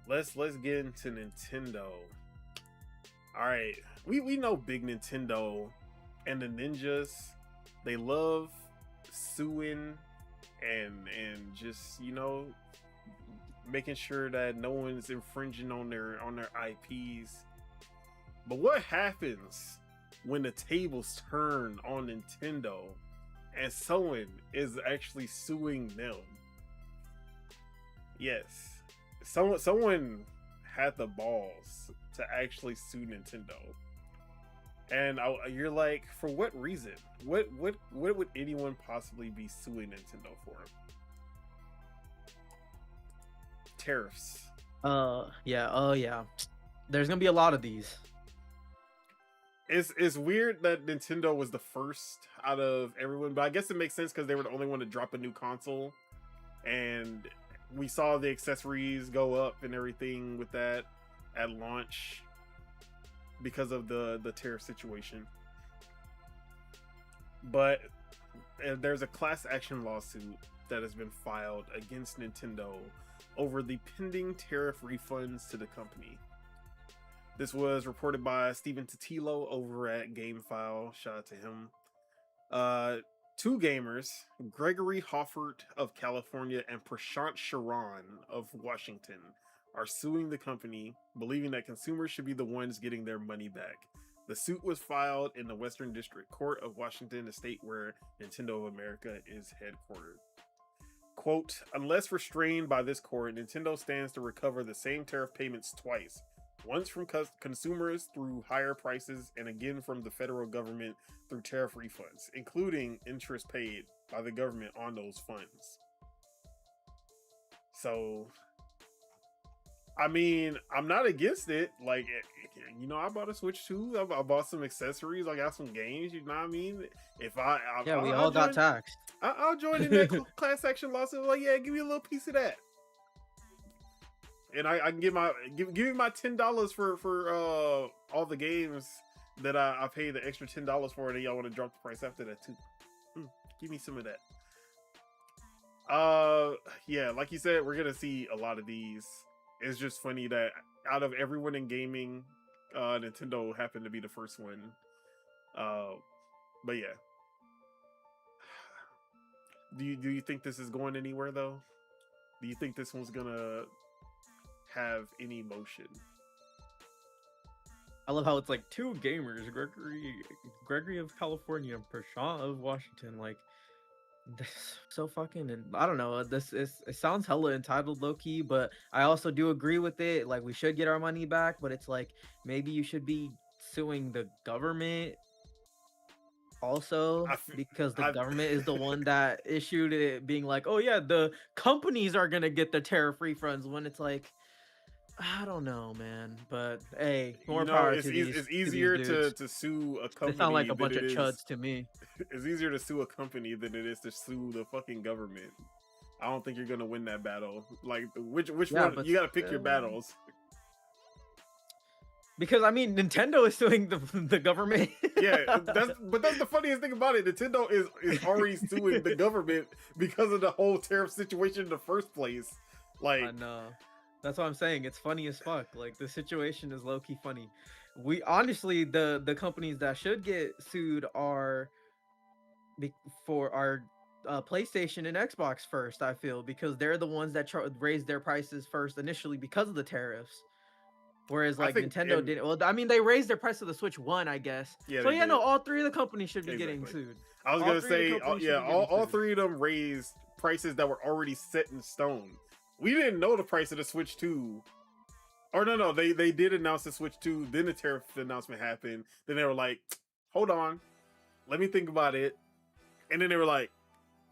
let's get into Nintendo. All right, we know Big Nintendo and the ninjas. They love suing and just, you know, making sure that no one's infringing on their IPs. But what happens when the tables turn on Nintendo and someone is actually suing them? Yes, someone had the balls to actually sue Nintendo. And you're like, for what reason? What would anyone possibly be suing Nintendo for? Tariffs. Yeah. There's gonna be a lot of these. It's weird that Nintendo was the first out of everyone, but I guess it makes sense because they were the only one to drop a new console, and we saw the accessories go up and everything with that at launch because of the tariff situation. But there's a class action lawsuit that has been filed against Nintendo over the pending tariff refunds to the company. This was reported by Steven Totilo over at GameFile. Shout out to him. Two gamers, Gregory Hoffert of California and Prashant Sharan of Washington, are suing the company, believing that consumers should be the ones getting their money back. The suit was filed in the Western District Court of Washington, the state where Nintendo of America is headquartered. Quote, unless restrained by this court, Nintendo stands to recover the same tariff payments twice. Once from consumers through higher prices, and again from the federal government through tariff refunds, including interest paid by the government on those funds. So, I mean, I'm not against it. Like, you know, I bought a Switch too. I bought some accessories. I got some games. You know what I mean? If we all got taxed. I'll join in that class action lawsuit. Like, yeah, give me a little piece of that. And I can give me my $10 for all the games that I paid the extra $10 for, and y'all want to drop the price after that too. Give me some of that. Yeah, like you said, we're gonna see a lot of these. it's just funny that out of everyone in gaming, Nintendo happened to be the first one. But yeah. Do you think this is going anywhere though? Do you think this one's gonna have any motion? I love how it's like two gamers, Gregory of California and Prashant of Washington. Like, this so fucking, and I don't know. It sounds hella entitled, low key, but I also do agree with it. Like, we should get our money back, but it's like maybe you should be suing the government also, because the government is the one that issued it, being like, oh yeah, the companies are gonna get the tariff refunds, when it's like, I don't know, man. But hey, more power to these. It's easier to sue a company. They sound like a bunch of chuds to me. It's easier to sue a company than it is to sue the fucking government. I don't think you're gonna win that battle. Like, which one? You gotta pick your battles. Because I mean, Nintendo is suing the government. Yeah, that's the funniest thing about it. Nintendo is already suing the government because of the whole tariff situation in the first place. Like, I know. That's what I'm saying. It's funny as fuck. Like, the situation is low key funny. We honestly, the companies that should get sued are for our PlayStation and Xbox first. I feel, because they're the ones that raised their prices first initially because of the tariffs. Whereas like Nintendo didn't. Well, I mean, they raised their price of the Switch 1, I guess. Yeah, so yeah, no, all three of the companies should be getting sued. I was gonna say, all three of them raised prices that were already set in stone. We didn't know the price of the Switch 2. Or no, they did announce the Switch 2, then the tariff announcement happened. Then they were like, hold on, let me think about it. And then they were like,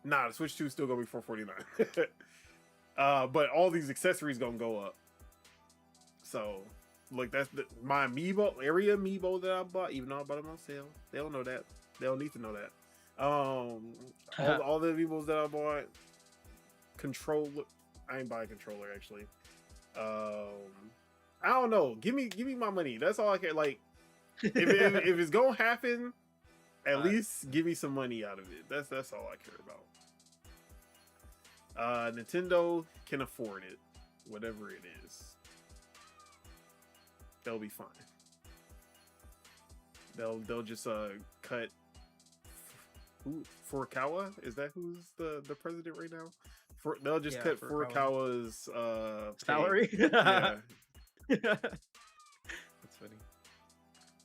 nah, the Switch 2 is still gonna be $449. But all these accessories gonna go up. So, look, that's my area amiibo that I bought, even though I bought them on sale. They don't know that. They don't need to know that. All the amiibos that I bought, controller. I ain't buying a controller actually. I don't know. Give me my money. That's all I care. Like, if it's gonna happen, at least give me some money out of it. That's all I care about. Nintendo can afford it, whatever it is. They'll be fine. They'll just cut. Who, Furukawa? Is that who's the president right now? They'll just cut Furukawa's salary. Yeah. That's funny.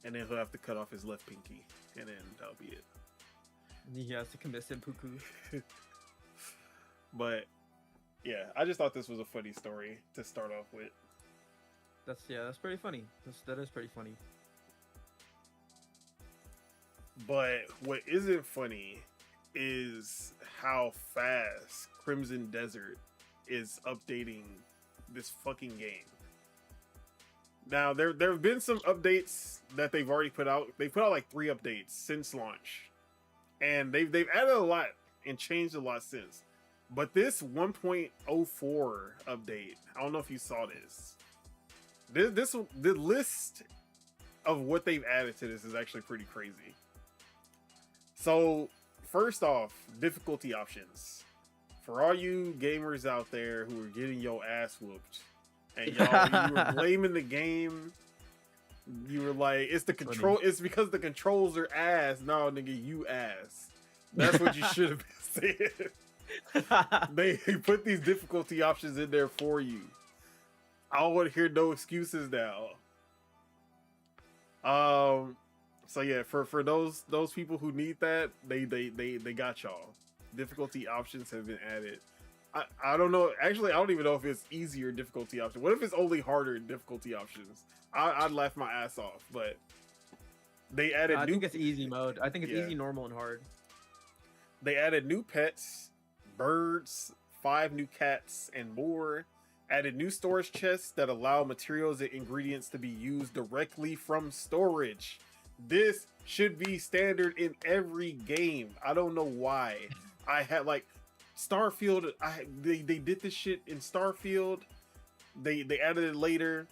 And then he'll have to cut off his left pinky, and then that'll be it. He has to commit seppuku. But yeah, I just thought this was a funny story to start off with. That's pretty funny. That is pretty funny. But what isn't funny is how fast Crimson Desert is updating this fucking game. Now there have been some updates that they've already put out. They put out like 3 updates since launch, and they've added a lot and changed a lot since. But this 1.04 update, I don't know if you saw this. The list of what they've added to this is actually pretty crazy. So first off, difficulty options. For all you gamers out there who are getting your ass whooped, and you were blaming the game, you were like, it's the control. Funny. It's because the controls are ass. No, nigga, you ass. That's what you should have been saying. They put these difficulty options in there for you. I don't want to hear no excuses now. So yeah, for those people who need that, they got y'all. Difficulty options have been added. I don't know. Actually, I don't even know if it's easier difficulty option. What if it's only harder difficulty options? I'd laugh my ass off. But they added. I think it's easy mode. I think it's easy, normal, and hard. They added new pets, birds, 5 new cats, and more. Added new storage chests that allow materials and ingredients to be used directly from storage. This should be standard in every game. I don't know why. I had like Starfield. They did this shit in Starfield. They added it later.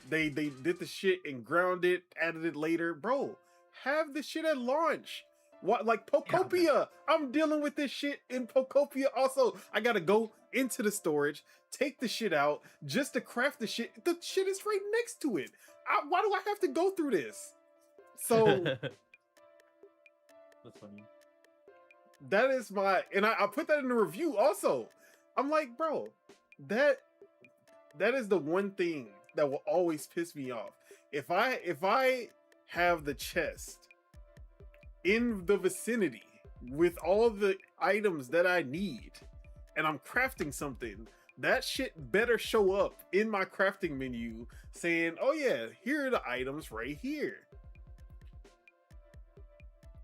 They did the shit in Grounded. Added it later. Bro, have this shit at launch. What, like Pokopia? Yeah. I'm dealing with this shit in Pokopia. Also, I gotta go into the storage, take the shit out just to craft the shit. The shit is right next to it. Why do I have to go through this? So that's funny. That is my, and I put that in the review also. I'm like, bro, that is the one thing that will always piss me off. If I have the chest in the vicinity with all the items that I need and I'm crafting something, that shit better show up in my crafting menu saying, oh yeah, here are the items right here.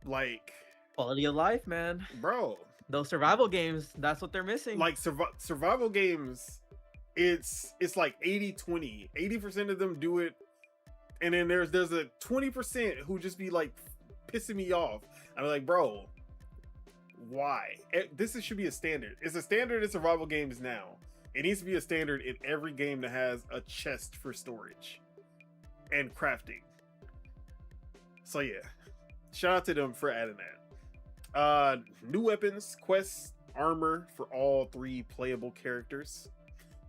Like, quality of life, man. Bro. Those survival games, that's what they're missing. Like survival games, it's like 80-20. 80% of them do it, and then there's a 20% who just be like pissing me off. I'm like, bro, why? This should be a standard. It's a standard in survival games now. It needs to be a standard in every game that has a chest for storage and crafting. So yeah, shout out to them for adding that. New weapons, quests, armor for all 3 playable characters,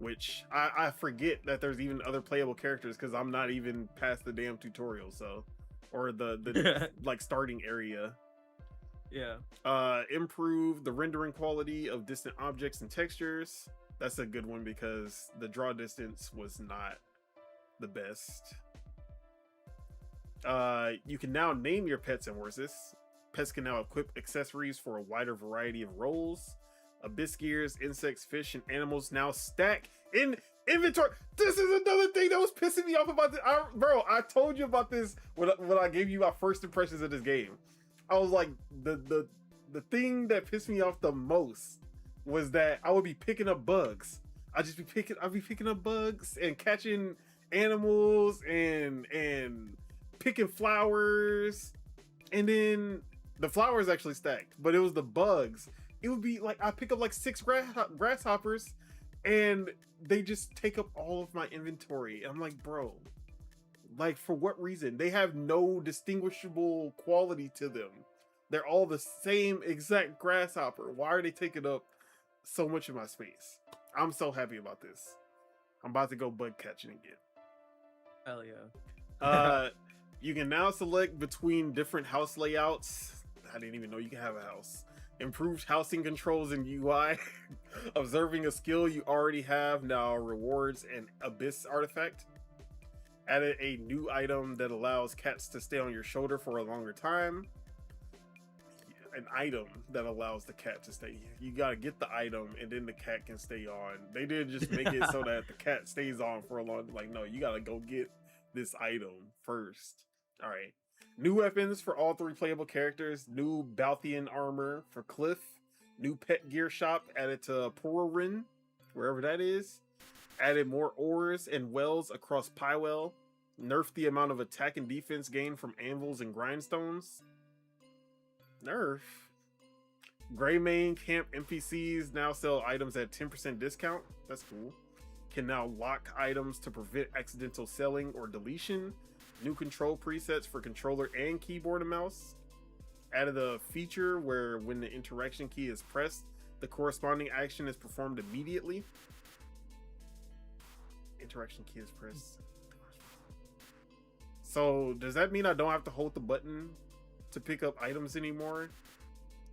which I forget that there's even other playable characters because I'm not even past the damn tutorial, so, or the like starting area. Yeah. Improve the rendering quality of distant objects and textures. That's a good one because the draw distance was not the best. You can now name your pets and horses. Pets can now equip accessories for a wider variety of roles. Abyss gears, insects, fish, and animals now stack in inventory. This is another thing that was pissing me off about this. Bro, I told you about this when I gave you my first impressions of this game. I was like, the thing that pissed me off the most was that I would be picking up bugs. I'd be picking up bugs and catching animals and picking flowers, and then the flowers actually stacked, but it was the bugs. It would be like I pick up like 6 grasshoppers and they just take up all of my inventory. I'm like, bro, like for what reason? They have no distinguishable quality to them. They're all the same exact grasshopper. Why are they taking up so much of my space? I'm so happy about this. I'm about to go bug catching again. Hell yeah. You can now select between different house layouts. I didn't even know you can have a house. Improved housing controls and UI. Observing a skill you already have now rewards an Abyss artifact. Added a new item that allows cats to stay on your shoulder for a longer time. An item that allows the cat to stay. You gotta get the item and then the cat can stay on. They didn't just make it so that the cat stays on for a long, like, no, you gotta go get this item first. All right. New weapons for all 3 playable characters. New Balthian armor for Cliff. New pet gear shop added to Pororin, wherever that is. Added more ores and wells across Pywell. Nerfed the amount of attack and defense gained from anvils and grindstones. Nerf. Greymane camp NPCs now sell items at 10% discount. That's cool. Can now lock items to prevent accidental selling or deletion. New control presets for controller and keyboard and mouse. Added a feature where when the interaction key is pressed, the corresponding action is performed immediately. Interaction key is pressed. So does that mean I don't have to hold the button to pick up items anymore?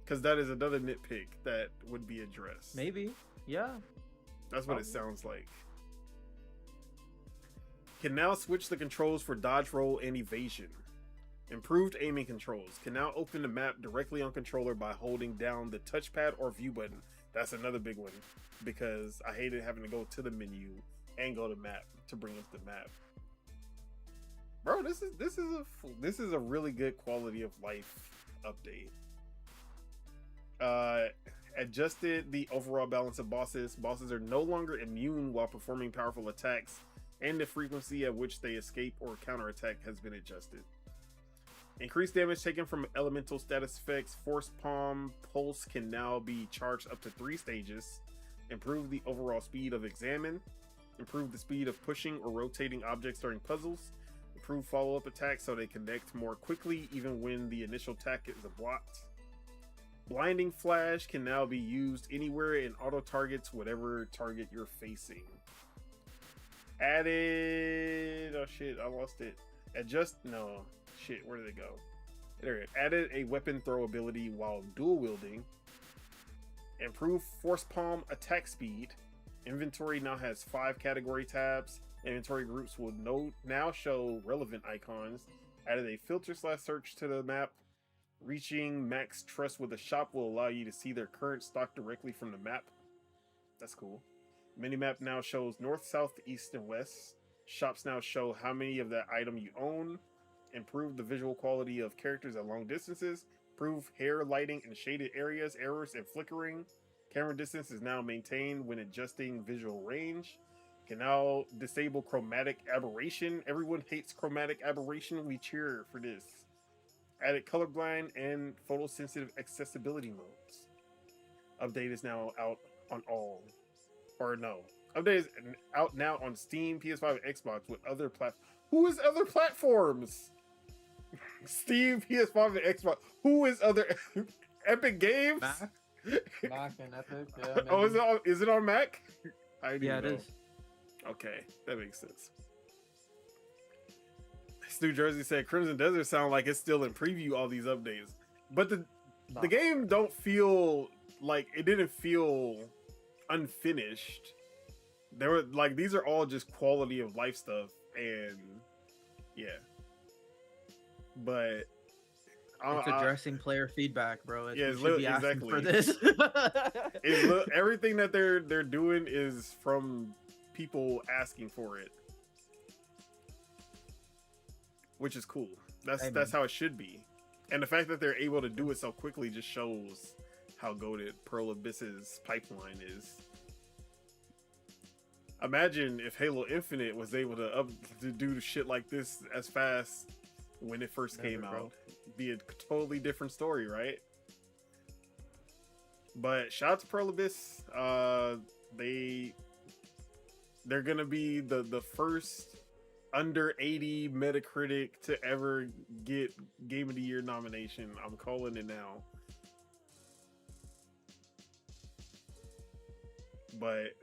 Because that is another nitpick that would be addressed. Maybe. Yeah. That's what it sounds like. Can now switch the controls for dodge roll and evasion. Improved aiming controls. Can now open the map directly on controller by holding down the touchpad or view button. That's another big one because I hated having to go to the menu and go to map to bring up the map. Bro, this is a really good quality of life update. Adjusted the overall balance of bosses. Bosses are no longer immune while performing powerful attacks, and the frequency at which they escape or counterattack has been adjusted. Increased damage taken from elemental status effects. Force Palm Pulse can now be charged up to 3 stages. Improve the overall speed of Examine. Improve the speed of pushing or rotating objects during puzzles. Improve follow-up attacks so they connect more quickly even when the initial attack is blocked. Blinding Flash can now be used anywhere and auto targets whatever target you're facing. Added, oh shit, I lost it. Where did it go? There it added a weapon throw ability while dual wielding. Improved force palm attack speed. Inventory now has 5 category tabs. Inventory groups will now show relevant icons. Added a filter/search to the map. Reaching max trust with a shop will allow you to see their current stock directly from the map. That's cool. Minimap now shows north, south, east, and west. Shops now show how many of that item you own. Improve the visual quality of characters at long distances. Improve hair lighting in shaded areas, errors, and flickering. Camera distance is now maintained when adjusting visual range. Can now disable chromatic aberration. Everyone hates chromatic aberration. We cheer for this. Added colorblind and photosensitive accessibility modes. Update is now out on all. Or no. Update is out now on Steam, PS5, and Xbox with other platforms. Who is other platforms? Steam, PS5, and Xbox. Who is other Epic Games? Mac and Epic, yeah. Maybe. Oh, is it on Mac? Yeah, it is. Okay, that makes sense. New Jersey said Crimson Desert sound like it's still in preview, all these updates. But the game don't feel like it didn't feel unfinished. There were like these are all just quality of life stuff, and yeah. But it's addressing player feedback, bro. It's exactly for this. Everything that they're doing is from people asking for it, which is cool. That's how it should be. And the fact that they're able to do it so quickly just shows how goated Pearl Abyss's pipeline is. Imagine if Halo Infinite was able to do shit like this as fast when it first came out. Be a totally different story, right? But shout out to Pearl Abyss. They're gonna be the first under 80 Metacritic to ever get Game of the Year nomination. I'm calling it now. But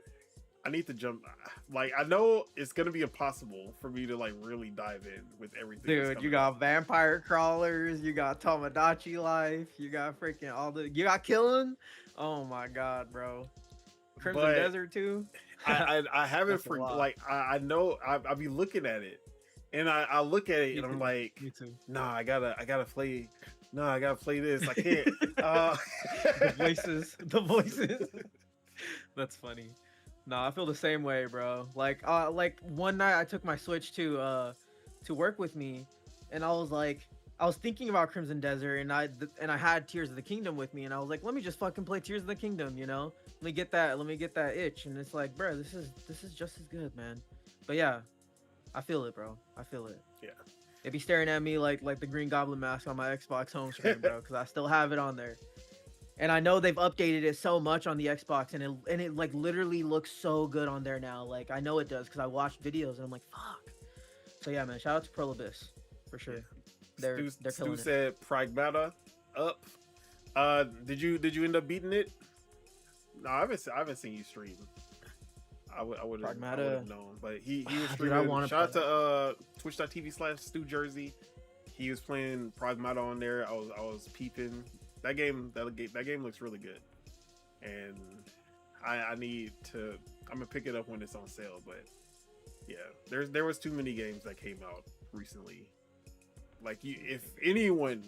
I need to jump. Like, I know it's gonna be impossible for me to like really dive in with everything. Dude, you got vampire crawlers, you got Tomodachi Life, you got freaking you got Killing. Oh my god, bro! Crimson Desert too. I haven't I know I'll be looking at it, and I look at it and I'm like, me too. Nah, I gotta play. No, I gotta play this. I can't. The voices. That's funny. No, I feel the same way, bro. Like one night I took my Switch to work with me, and I was thinking about Crimson Desert, and I had Tears of the Kingdom with me, and I was like, let me just fucking play Tears of the Kingdom, you know? Let me get that itch, and it's like, bro, this is just as good, man. But yeah, I feel it, bro. I feel it. Yeah. They be staring at me like the Green Goblin mask on my Xbox home screen, bro, because I still have it on there. And I know they've updated it so much on the Xbox, and it like literally looks so good on there now. Like, I know it does because I watched videos and I'm like, fuck. So yeah, man, shout out to Pearl Abyss for sure. They're killing it. Stu said Pragmata up. Did you end up beating it? No, I haven't seen you stream. I would have known, but he was streaming. Dude, shout out to twitch.tv/Stu Jersey. He was playing Pragmata on there. I was peeping. That game looks really good, and I'm gonna pick it up when it's on sale. But yeah, there was too many games that came out recently. Like, if anyone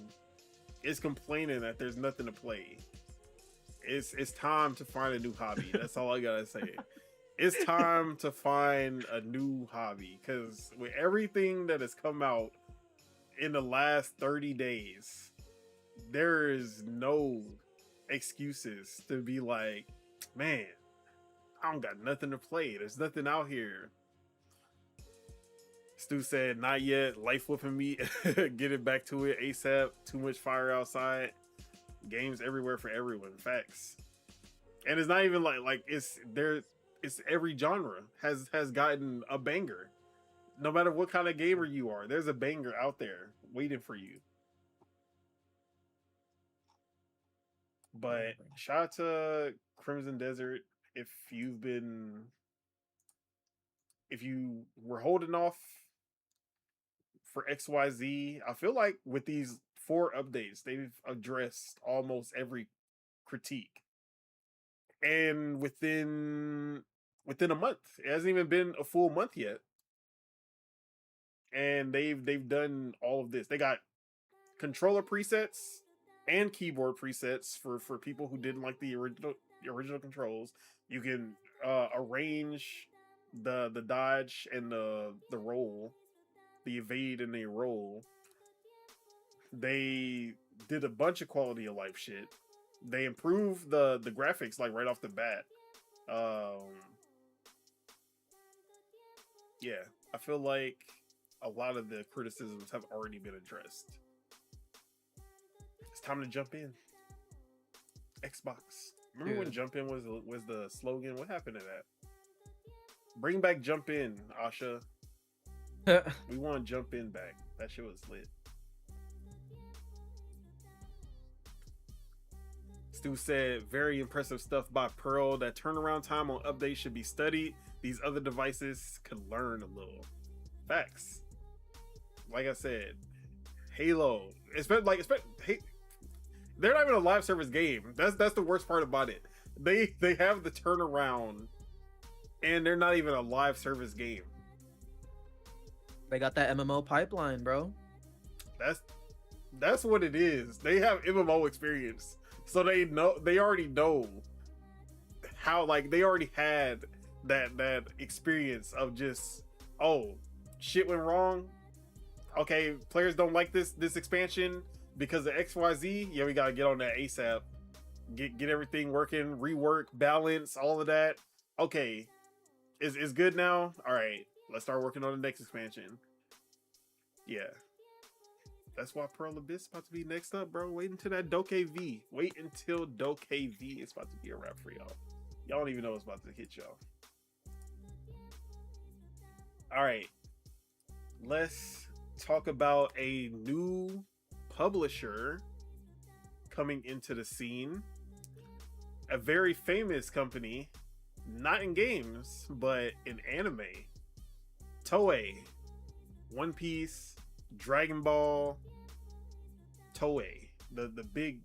is complaining that there's nothing to play, it's time to find a new hobby. That's all I gotta say. It's time to find a new hobby, because with everything that has come out in the last 30 days, there is no excuses to be like, man, I don't got nothing to play. There's nothing out here. Stu said, not yet. Life whipping me. Get it back to it ASAP. Too much fire outside. Games everywhere for everyone. Facts. And it's not even like it's every genre has gotten a banger. No matter what kind of gamer you are, there's a banger out there waiting for you. But shout out to Crimson Desert if you were holding off for XYZ. I feel like with these 4 updates, they've addressed almost every critique. And within a month, it hasn't even been a full month yet. And they've done all of this. They got controller presets and keyboard presets for people who didn't like the original controls. You can arrange the dodge and the roll, the evade and the roll. They did a bunch of quality of life shit. They improved the graphics like right off the bat. Yeah, I feel like a lot of the criticisms have already been addressed. It's time to jump in. Xbox. Remember when jump in was the slogan? What happened to that? Bring back jump in, Asha. We want jump in back. That shit was lit. Stu said, very impressive stuff by Pearl. That turnaround time on updates should be studied. These other devices could learn a little. Facts. Like I said, Halo. They're not even a live service game. That's the worst part about it. They have the turnaround, and they're not even a live service game. They got that MMO pipeline, bro. That's what it is. They have MMO experience. So they already know how, like, they already had that experience of just, oh, shit went wrong. Okay, players don't like this expansion because of XYZ. Yeah, we gotta get on that ASAP. Get everything working, rework, balance, all of that. Okay, is good now. All right, let's start working on the next expansion. Yeah. That's why Pearl Abyss is about to be next up, bro. Wait until that Doke V. Wait until Doke V is about to be a wrap for y'all. Y'all don't even know what's about to hit y'all. All right. Let's talk about a new publisher coming into the scene. A very famous company, not in games, but in anime. Toei. One Piece, Dragon Ball, Toei, the big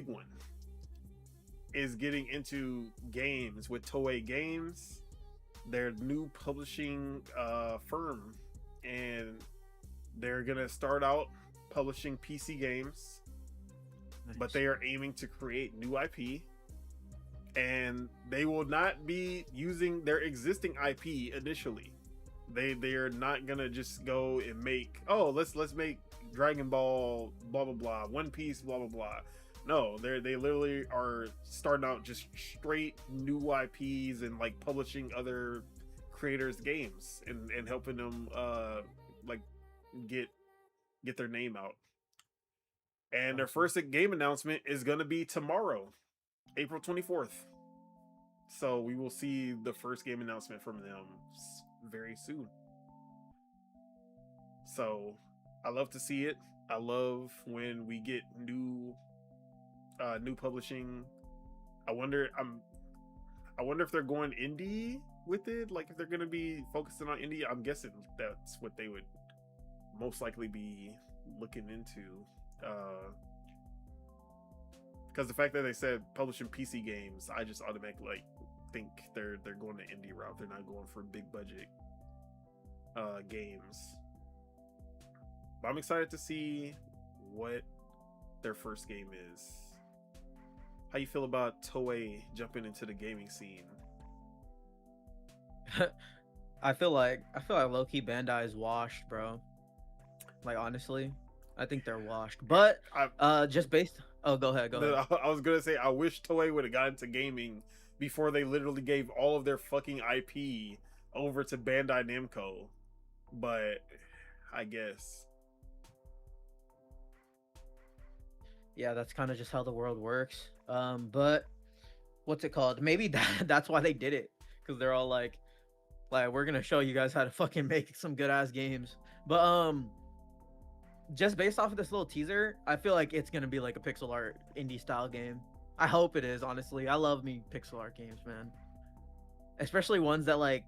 one, is getting into games with Toei Games, their new publishing firm, and they're gonna start out publishing PC games. Nice. But they are aiming to create new IP, and they will not be using their existing IP initially. They are not gonna just go and make, oh, let's make Dragon Ball blah blah blah, One Piece blah blah blah. No, they literally are starting out just straight new IPs and like publishing other creators' games and helping them like get their name out. And their first game announcement is gonna be tomorrow, April 24th. So we will see the first game announcement from them very soon. So I love to see it. I love when we get new publishing. I wonder if they're going indie with it, like if they're going to be focusing on indie. I'm guessing that's what they would most likely be looking into, because the fact that they said publishing PC games, I just automatically think they're going the indie route. They're not going for big budget games. But I'm excited to see what their first game is. How you feel about Toei jumping into the gaming scene? I feel like low-key Bandai is washed, bro. Like, honestly, I think they're washed. But just based, oh, go ahead. I was gonna say, I wish Toei would have got into gaming before they literally gave all of their fucking IP over to Bandai Namco. But I guess. Yeah, that's kind of just how the world works. But what's it called? Maybe that's why they did it, because they're all like we're gonna show you guys how to fucking make some good ass games. But just based off of this little teaser, I feel like it's gonna be like a pixel art indie style game. I hope it is. Honestly, I love me pixel art games, man. Especially ones that like,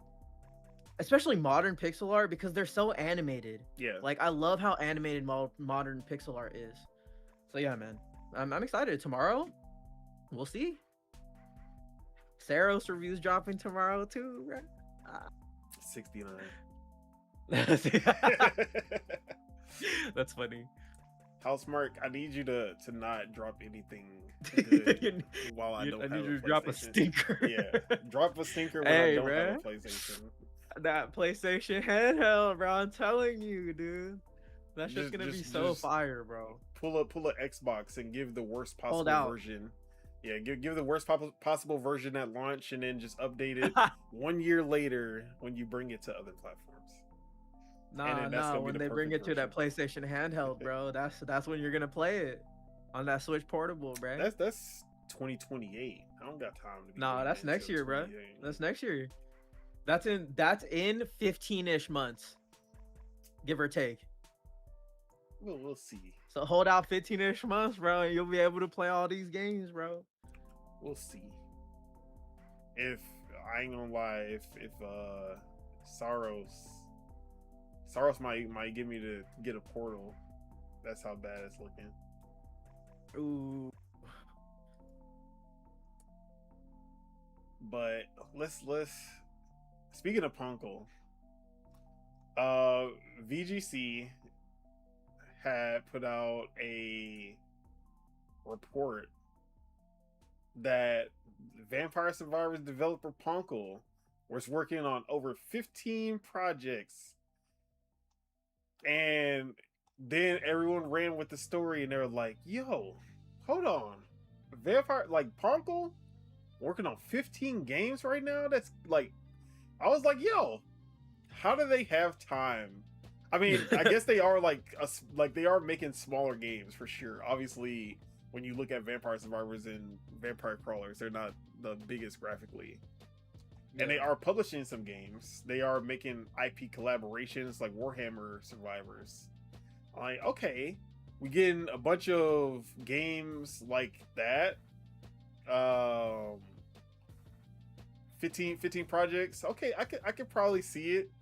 especially modern pixel art because they're so animated. Yeah. Like I love how animated modern pixel art is. So yeah, man, I'm excited. Tomorrow, we'll see. Saros reviews dropping tomorrow too, right? 69. That's funny. Housemark, I need you to not drop anything good while I don't have a PlayStation. I need you to drop a stinker. Yeah, drop a stinker when I don't have a PlayStation. That PlayStation handheld, bro. I'm telling you, dude. That's just gonna be so fire, bro. Pull an Xbox and give the worst possible version. Yeah, give the worst possible version at launch, and then just update it 1 year later when you bring it to other platforms. Nah. When they bring it to that PlayStation handheld, bro, that's when you're gonna play it on that Switch portable, bro. That's 2028. I don't got time to be. Nah, that's next year, bro. That's next year. That's in 15-ish months, give or take. We'll see. So hold out 15-ish months, bro, and you'll be able to play all these games, bro. We'll see. If I ain't gonna lie, if Saros might get me to get a Portal. That's how bad it's looking. Ooh. But let's speaking of Punkle, VGC had put out a report that Vampire Survivors developer Punkle was working on over 15 projects, and then everyone ran with the story and they were like, yo, hold on, Vampire, like, Punkle working on 15 games right now? That's like, I was like, yo, how do they have time? I mean, I guess they are like they are making smaller games for sure. Obviously, when you look at Vampire Survivors and Vampire Crawlers, they're not the biggest graphically. Yeah. And they are publishing some games. They are making IP collaborations like Warhammer Survivors. I'm like, okay, we getting a bunch of games like that. 15 projects. Okay, I could probably see it.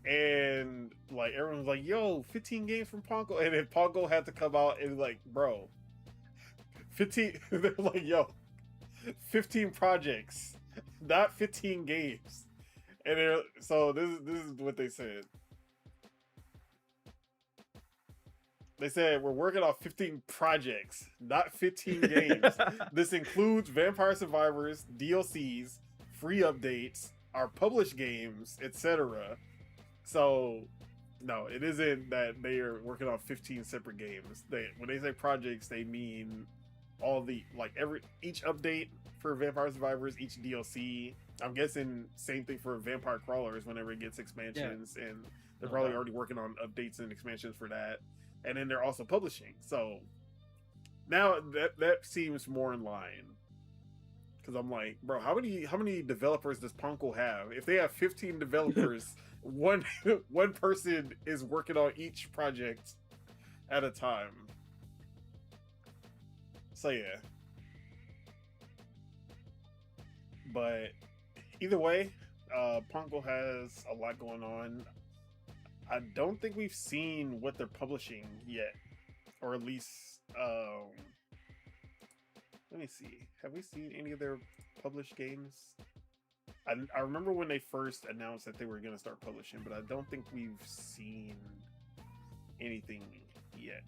And like everyone's like, yo, 15 games from Ponko. And then Ponko had to come out and like, bro, 15. They're like, yo, 15 projects, not 15 games. And so this is what they said. They said, we're working on 15 projects, not 15 games. This includes Vampire Survivors, DLCs, free updates, our published games, etc. So, no, it isn't that they are working on 15 separate games. When they say projects, they mean all the, like, each update for Vampire Survivors, each DLC. I'm guessing same thing for Vampire Crawlers whenever it gets expansions, and they're probably already working on updates and expansions for that. And then they're also publishing. So now that seems more in line. Because I'm like, bro, how many developers does Ponko have? If they have 15 developers, one person is working on each project at a time. So yeah. But either way, Ponko has a lot going on. I don't think we've seen what they're publishing yet, or at least, let me see. Have we seen any of their published games? I remember when they first announced that they were going to start publishing, but I don't think we've seen anything yet.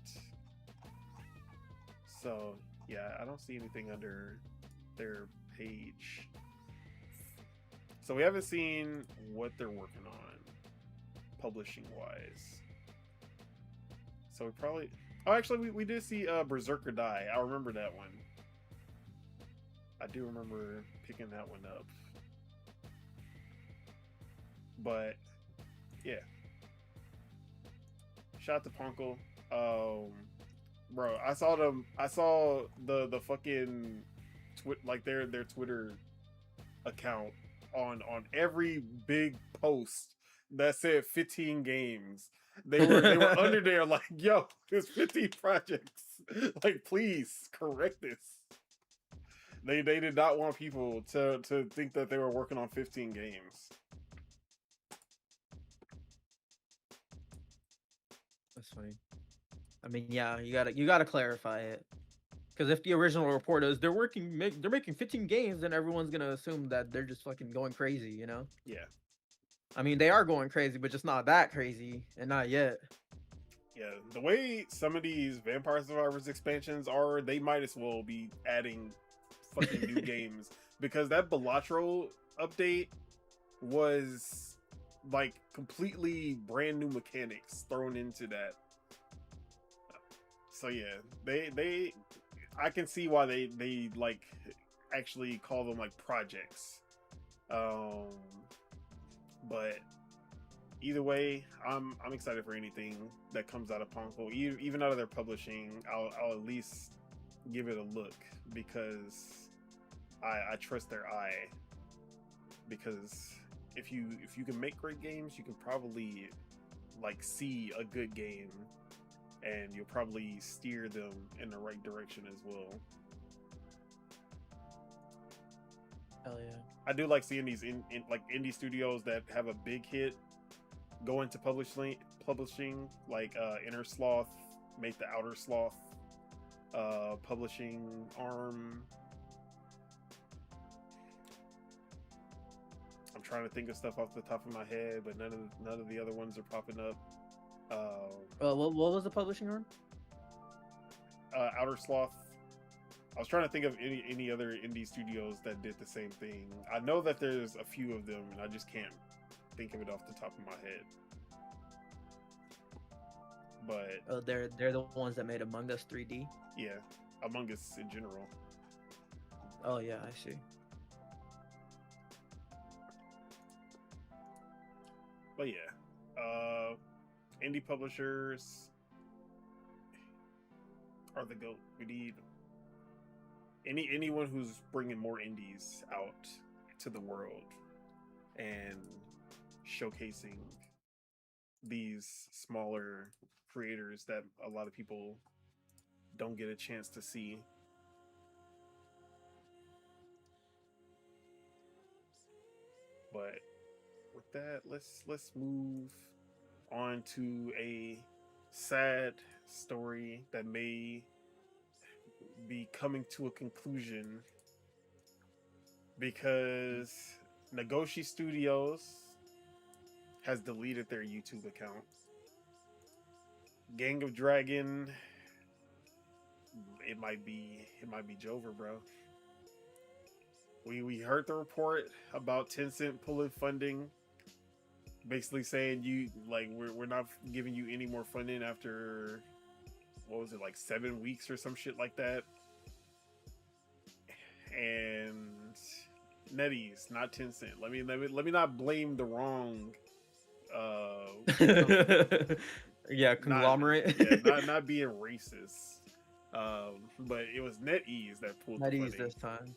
So, yeah, I don't see anything under their page. So we haven't seen what they're working on publishing wise. So we probably, oh, actually we did see Berserker Die. I remember that one. I do remember picking that one up. But yeah, shout out to Ponko. Bro, I saw the fucking like their Twitter account on every big post that said 15 games. They were under there like, yo, there's 15 projects. Like, please correct this. They did not want people to think that they were working on 15 games. That's funny. I mean, yeah, you gotta clarify it. Because if the original report is they're making 15 games, then everyone's gonna assume that they're just fucking going crazy, you know? Yeah. I mean, they are going crazy, but just not that crazy, and not yet. Yeah, the way some of these Vampire Survivors expansions are, they might as well be adding fucking new games, because that Balatro update was like completely brand new mechanics thrown into that. So yeah, they I can see why they like actually call them like projects. But either way, I'm excited for anything that comes out of Ponko, even out of their publishing. I'll at least give it a look, because I trust their eye. Because if you can make great games, you can probably like see a good game, and you'll probably steer them in the right direction as well. Hell yeah. I do like seeing these in like indie studios that have a big hit go into publishing, like Inner Sloth, Make the Outer Sloth, publishing arm. I'm trying to think of stuff off the top of my head, but none of the other ones are popping up. What was the publishing arm? Outer Sloth. I was trying to think of any other indie studios that did the same thing. I know that there's a few of them, and I just can't think of it off the top of my head. But they're the ones that made Among Us 3D. Yeah, Among Us in general. Oh yeah, I see. But yeah, indie publishers are the GOAT. We need anyone who's bringing more indies out to the world and showcasing these smaller creators that a lot of people don't get a chance to see. But with that, let's move on to a sad story that may be coming to a conclusion, because Nagoshi Studios has deleted their YouTube account. Gang of Dragon, it might be Jover, bro. We heard the report about Tencent pulling funding, basically saying we're not giving you any more funding after, what was it, like 7 weeks or some shit like that. And NetEase, not Tencent. Let me not blame the wrong yeah, conglomerate. not being racist. But it was NetEase that pulled the NetEase funding this time.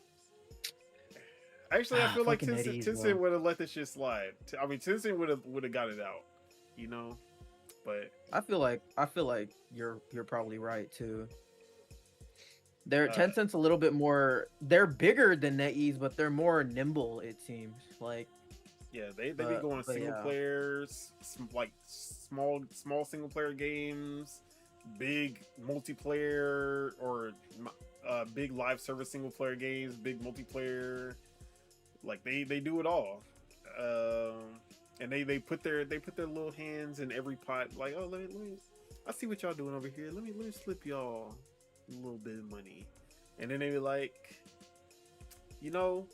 Actually, I feel like fucking Tencent would have let this shit slide. I mean, Tencent would have got it out, you know. But I feel like you're probably right too. Tencent's a little bit more. They're bigger than NetEase, but they're more nimble. It seems like. Yeah, they be going single players, like small single player games, big multiplayer, or big live service single player games, big multiplayer. Like they do it all. And they put their little hands in every pot. Like, oh, let me I see what y'all doing over here. Let me slip y'all a little bit of money. And then they be like, you know,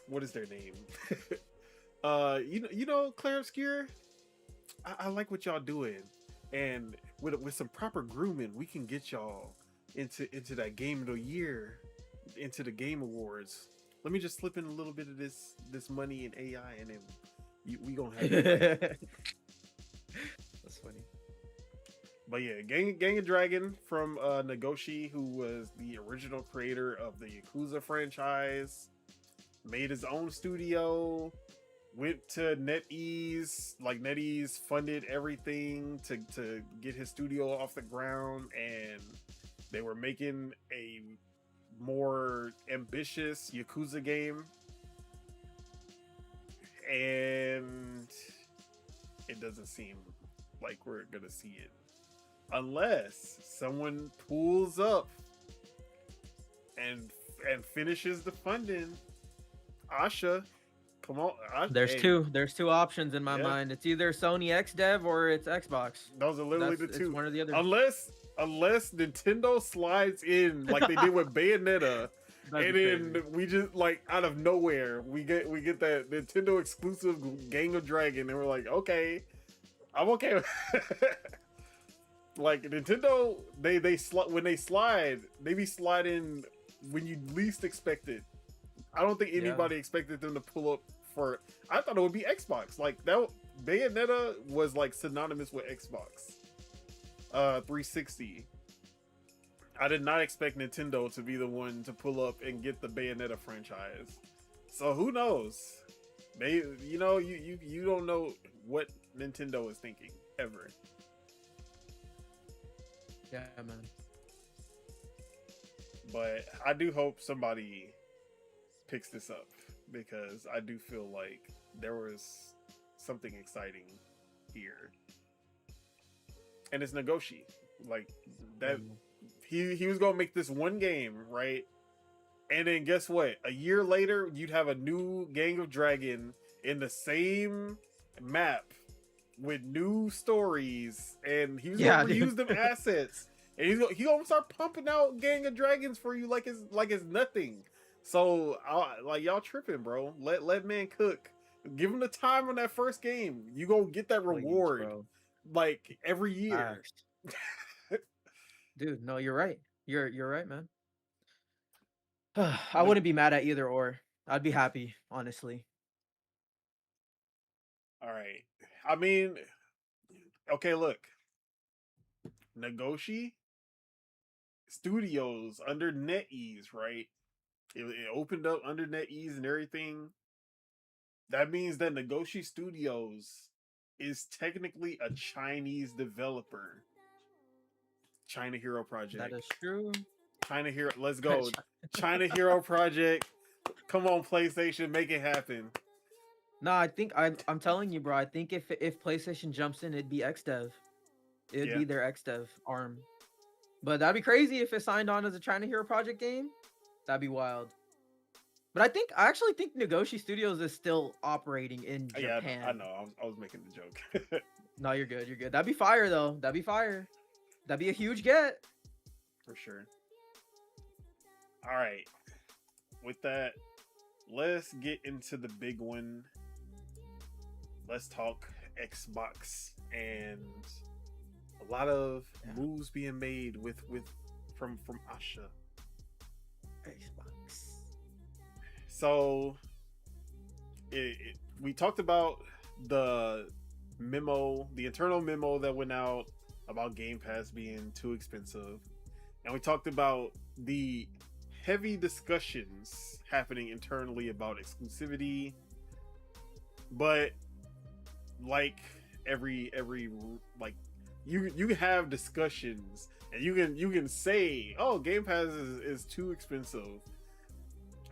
what is their name? you know, Claire Obscure. I like what y'all doing, and with some proper grooming, we can get y'all into that game of the year, into the game awards. Let me just slip in a little bit of this money and AI, and then we gonna have it. That's funny. But yeah, Gang of Dragon from Nagoshi, who was the original creator of the Yakuza franchise, made his own studio, went to NetEase. Like NetEase funded everything to get his studio off the ground, and they were making a more ambitious Yakuza game, and it doesn't seem like we're gonna see it unless someone pulls up and finishes the funding. Asha, come on. There's two options in my mind. It's either Sony XDev or it's Xbox. Those are literally the two. It's one or the other. Unless Nintendo slides in like they did with Bayonetta, and then we just like out of nowhere we get that Nintendo exclusive Gang of Dragon, and we're like, okay, I'm okay with like Nintendo, when they slide, they be sliding when you least expect it. I don't think anybody expected them to pull up for. I thought it would be Xbox. Like that, Bayonetta was like synonymous with Xbox 360. I did not expect Nintendo to be the one to pull up and get the Bayonetta franchise. So who knows? They, you don't know what Nintendo is thinking ever. Yeah, man. But I do hope somebody picks this up, because I do feel like there was something exciting here. And it's Nagoshi. Like that he was gonna make this one game, right? And then guess what? A year later, you'd have a new Gang of Dragon in the same map with new stories, and he was gonna reuse them assets, and he's gonna start pumping out Gang of Dragons for you like it's nothing. So like y'all tripping, bro. Let man cook. Give him the time on that first game. You gonna get that reward like every year. Dude, no, you're right. You're right, man. I wouldn't be mad at either or. I'd be happy, honestly. All right. I mean, okay, look. Nagoshi Studios under NetEase, right? It opened up under NetEase and everything. That means that Nagoshi Studios is technically a Chinese developer. China Hero Project. That is true. China Hero, let's go. China Hero Project. Come on, PlayStation, make it happen. No, I think I'm telling you, bro. I think if PlayStation jumps in, it'd be XDev. It'd be their XDev arm. But that'd be crazy if it signed on as a China Hero Project game. That'd be wild. But I actually think Nagoshi Studios is still operating in Japan. Yeah, I know. I was making the joke. No, you're good. You're good. That'd be fire, though. That'd be fire. That'd be a huge get. For sure. All right. With that, let's get into the big one. Let's talk Xbox and a lot of moves being made from Asha. Xbox. So we talked about the memo, the internal memo that went out about Game Pass being too expensive, and we talked about the heavy discussions happening internally about exclusivity. But like every like you have discussions, and you can say, oh, Game Pass is too expensive,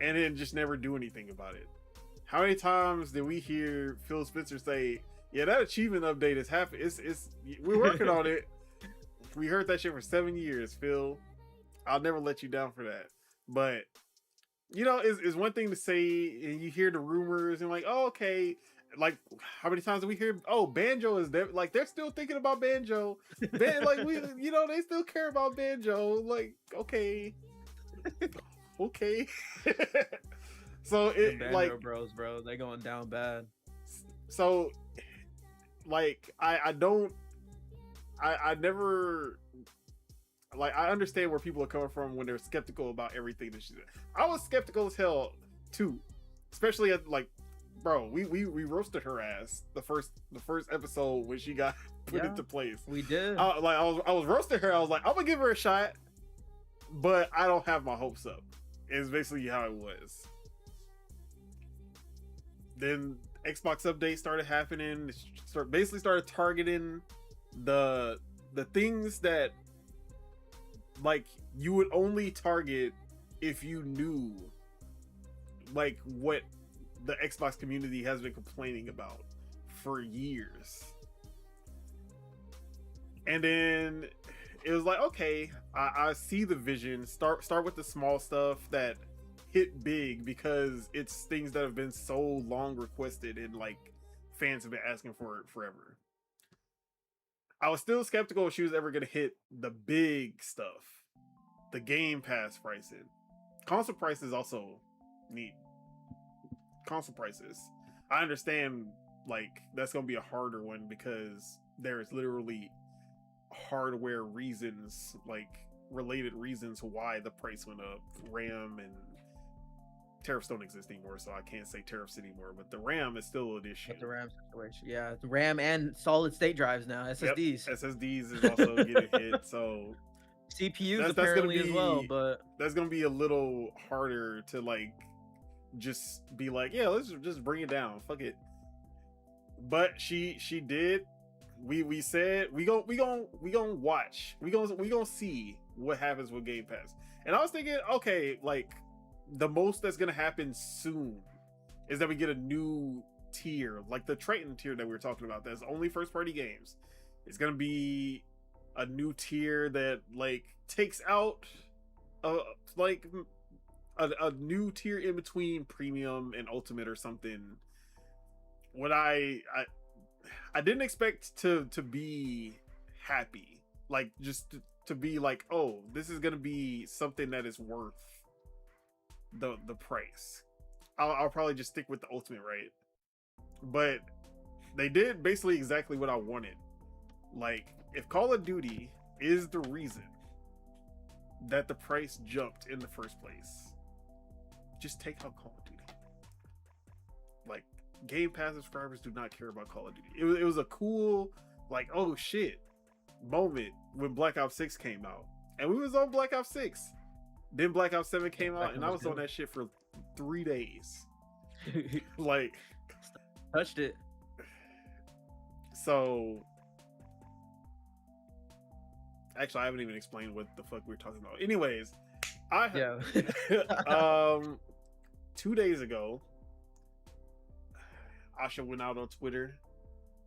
and then just never do anything about it. How many times did we hear Phil Spencer say, yeah, that achievement update is happening. It's we're working on it. We heard that shit for 7 years, Phil. I'll never let you down for that. But it's one thing to say, and you hear the rumors and like, oh, okay. Like, how many times do we hear, oh, Banjo is there? Like, they're still thinking about Banjo. Like, they still care about Banjo. Like, okay. Okay. So it Banjo like bros, bro, they going down bad. So like I never like, I understand where people are coming from when they're skeptical about everything that she did. I was skeptical as hell too, especially at like, bro, we roasted her ass the first episode when she got put into place. We did. I was roasting her. I was like, I'm gonna give her a shot, but I don't have my hopes up. Is basically how it was. Then Xbox update started happening. Basically started targeting the things that like you would only target if you knew like what the Xbox community has been complaining about for years. And then it was like, okay, I see the vision. Start with the small stuff that hit big because it's things that have been so long requested and like fans have been asking for it forever. I was still skeptical if she was ever gonna hit the big stuff, the Game Pass pricing. Console prices also neat. Console prices. I understand like that's gonna be a harder one because there's literally hardware reasons, like related reasons why the price went up. RAM and tariffs don't exist anymore, so I can't say tariffs anymore, but the RAM is still an issue. But the RAM situation, yeah, the RAM and solid state drives now, SSDs. Yep, SSDs is also getting hit, so CPUs apparently as well, but that's gonna be a little harder to like just be like, yeah, let's just bring it down, fuck it. But she did. We said we gonna watch. We gonna see what happens with Game Pass. And I was thinking, okay, like the most that's gonna happen soon is that we get a new tier, like the Triton tier that we were talking about. That's only first party games. It's gonna be a new tier that like takes out like a new tier in between premium and ultimate or something. What I didn't expect to be happy, like just to be like, oh, this is gonna be something that is worth the price. I'll probably just stick with the ultimate, right? But they did basically exactly what I wanted. Like, if Call of Duty is the reason that the price jumped in the first place, just take out Call of Duty. Like, Game Pass subscribers do not care about Call of Duty. It was a cool, like, oh shit moment when Black Ops 6 came out. And we was on Black Ops 6. Then Black Ops 7 came out, and I was on that shit for 3 days. Like, touched it. So, actually, I haven't even explained what the fuck we're talking about. Anyways, 2 days ago, Asha went out on Twitter.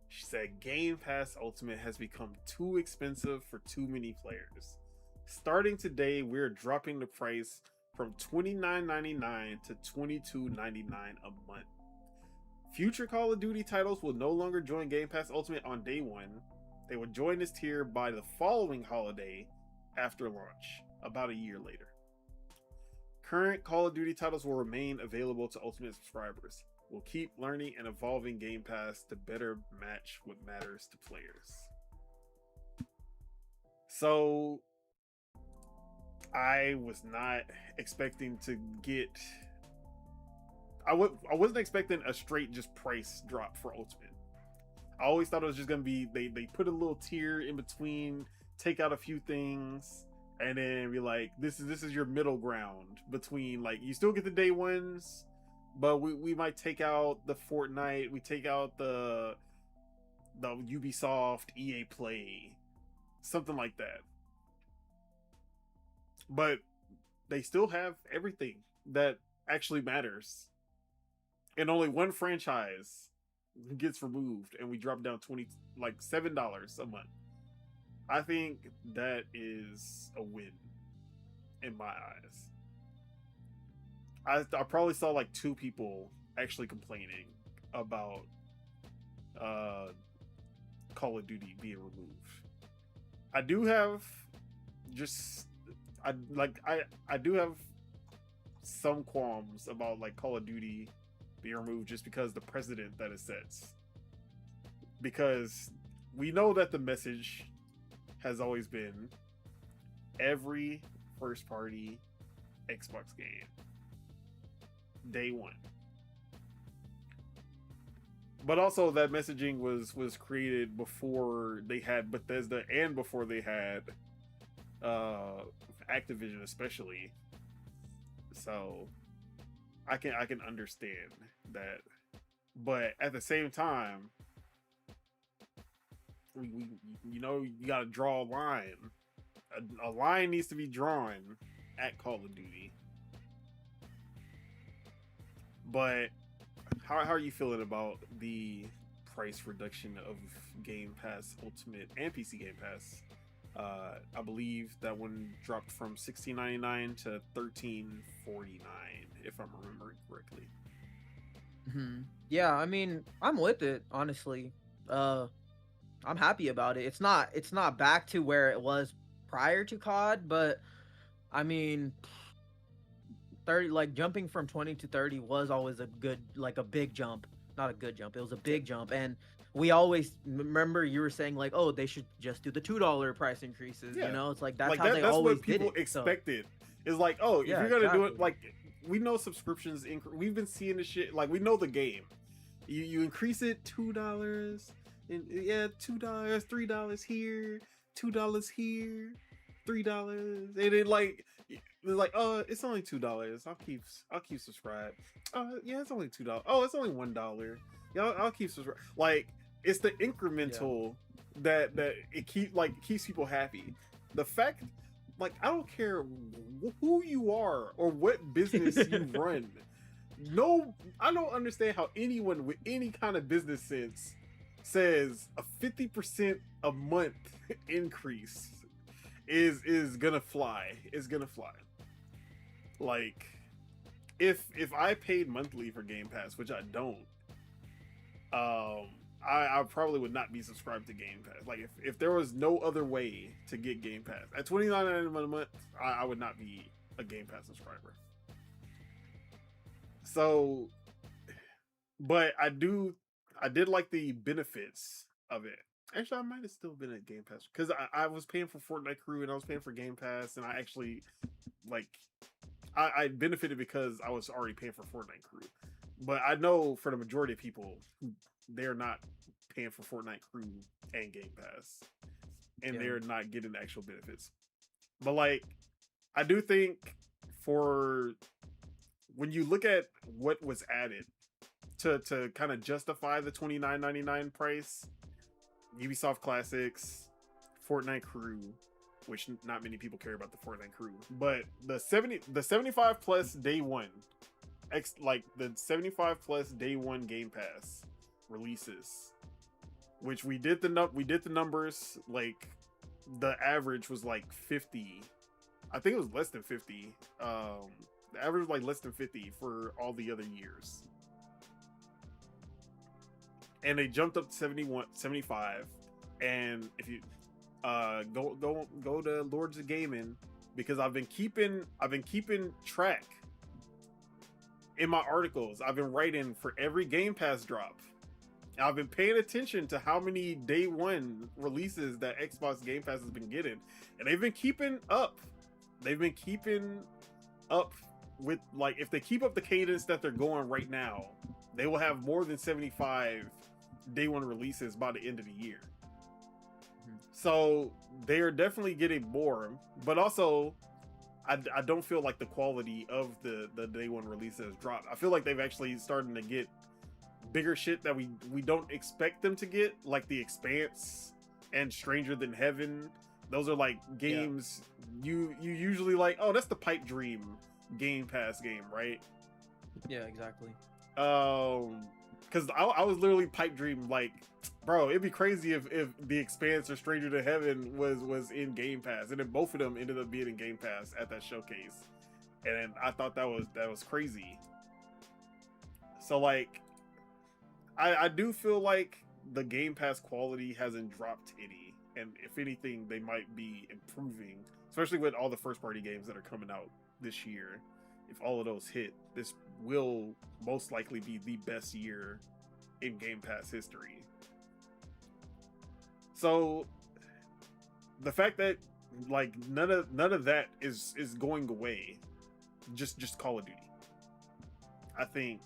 She said Game Pass Ultimate has become too expensive for too many players. Starting today, we're dropping the price from $29.99 to $22.99 a month. Future Call of Duty titles will no longer join Game Pass Ultimate on day one. They will join this tier by the following holiday after launch, about a year later. Current Call of Duty titles will remain available to Ultimate subscribers. We'll keep learning and evolving Game Pass to better match what matters to players. So, I was not expecting to get... I wasn't expecting a straight just price drop for Ultimate. I always thought it was just going to be... They put a little tier in between, take out a few things, and then be like, this is your middle ground between, like, you still get the day ones, but we might take out the Fortnite, we take out the Ubisoft EA Play, something like that. But they still have everything that actually matters. And only one franchise gets removed, and we drop down $7 a month. I think that is a win in my eyes. I probably saw like 2 people actually complaining about Call of Duty being removed. I do have I do have some qualms about like Call of Duty being removed just because the precedent that it sets. Because we know that the message has always been every first party Xbox game day one. But also that messaging was created before they had Bethesda and before they had Activision especially. So I can understand that But at the same time, we you know, you got to draw a line. A line needs to be drawn at Call of Duty. But how are you feeling about the price reduction of Game Pass Ultimate and PC Game Pass? I believe that one dropped from $16.99 to $13.49, if I'm remembering correctly. Yeah, I mean, I'm with it, honestly. I'm happy about it. It's not back to where it was prior to COD, but I mean, 30, like jumping from 20 to 30 was always a good, like a big jump. Not a good jump. It was a big jump. And we always remember you were saying like, oh, they should just do the $2 price increases. Yeah. You know, it's like that's like how they always did it. That's what people expected. So. Is like, oh, if you're gonna do it, like we know subscriptions we've been seeing this shit. Like we know the game. You increase it $2, and $2, $3 here, $2 here, $3, and then like they're like, oh, it's only $2. I'll keep subscribed. Yeah, it's only $2. Oh, it's only $1. Yeah, I'll keep subscribed. Like it's the incremental that it keeps people happy. The fact, like, I don't care who you are or what business you run. No, I don't understand how anyone with any kind of business sense says a 50% a month increase is gonna fly. It's gonna fly. Like, if I paid monthly for Game Pass, which I don't, I probably would not be subscribed to Game Pass. Like, if there was no other way to get Game Pass at $29.99 a month, I would not be a Game Pass subscriber. So, but I did like the benefits of it. Actually, I might have still been at Game Pass because I was paying for Fortnite Crew and I was paying for Game Pass, and I actually I benefited because I was already paying for Fortnite Crew. But I know for the majority of people, they're not paying for Fortnite Crew and Game Pass, and they're not getting the actual benefits. But like, I do think for when you look at what was added to kind of justify the $29.99 price, Ubisoft Classics, Fortnite Crew, which not many people care about the Fortnite Crew, but the 75 plus day one, the 75 plus day one Game Pass releases, which we did the numbers, like the average was like 50. I think it was less than 50. The average was like less than 50 for all the other years. And they jumped up to 75. And if you go to Lords of Gaming, because I've been keeping track in my articles. I've been writing for every Game Pass drop. I've been paying attention to how many day one releases that Xbox Game Pass has been getting, and they've been keeping up. They've been keeping up with, like, if they keep up the cadence that they're going right now, they will have more than 75 day one releases by the end of the year. So they are definitely getting more, but also I don't feel like the quality of the day one releases dropped. I feel like they've actually starting to get bigger shit that we don't expect them to get, like The Expanse and Stranger Than Heaven. Those are like games you usually like, oh, that's the pipe dream Game Pass game, right? Yeah, exactly. Because I was literally pipe dream like, bro, it'd be crazy if The Expanse or Stranger to Heaven was in Game Pass, and then both of them ended up being in Game Pass at that showcase, and I thought that was crazy. So like, I do feel like the Game Pass quality hasn't dropped any, and if anything, they might be improving, especially with all the first party games that are coming out this year. If all of those hit, this will most likely be the best year in Game Pass history. So the fact that like none of that is going away, just Call of Duty, I think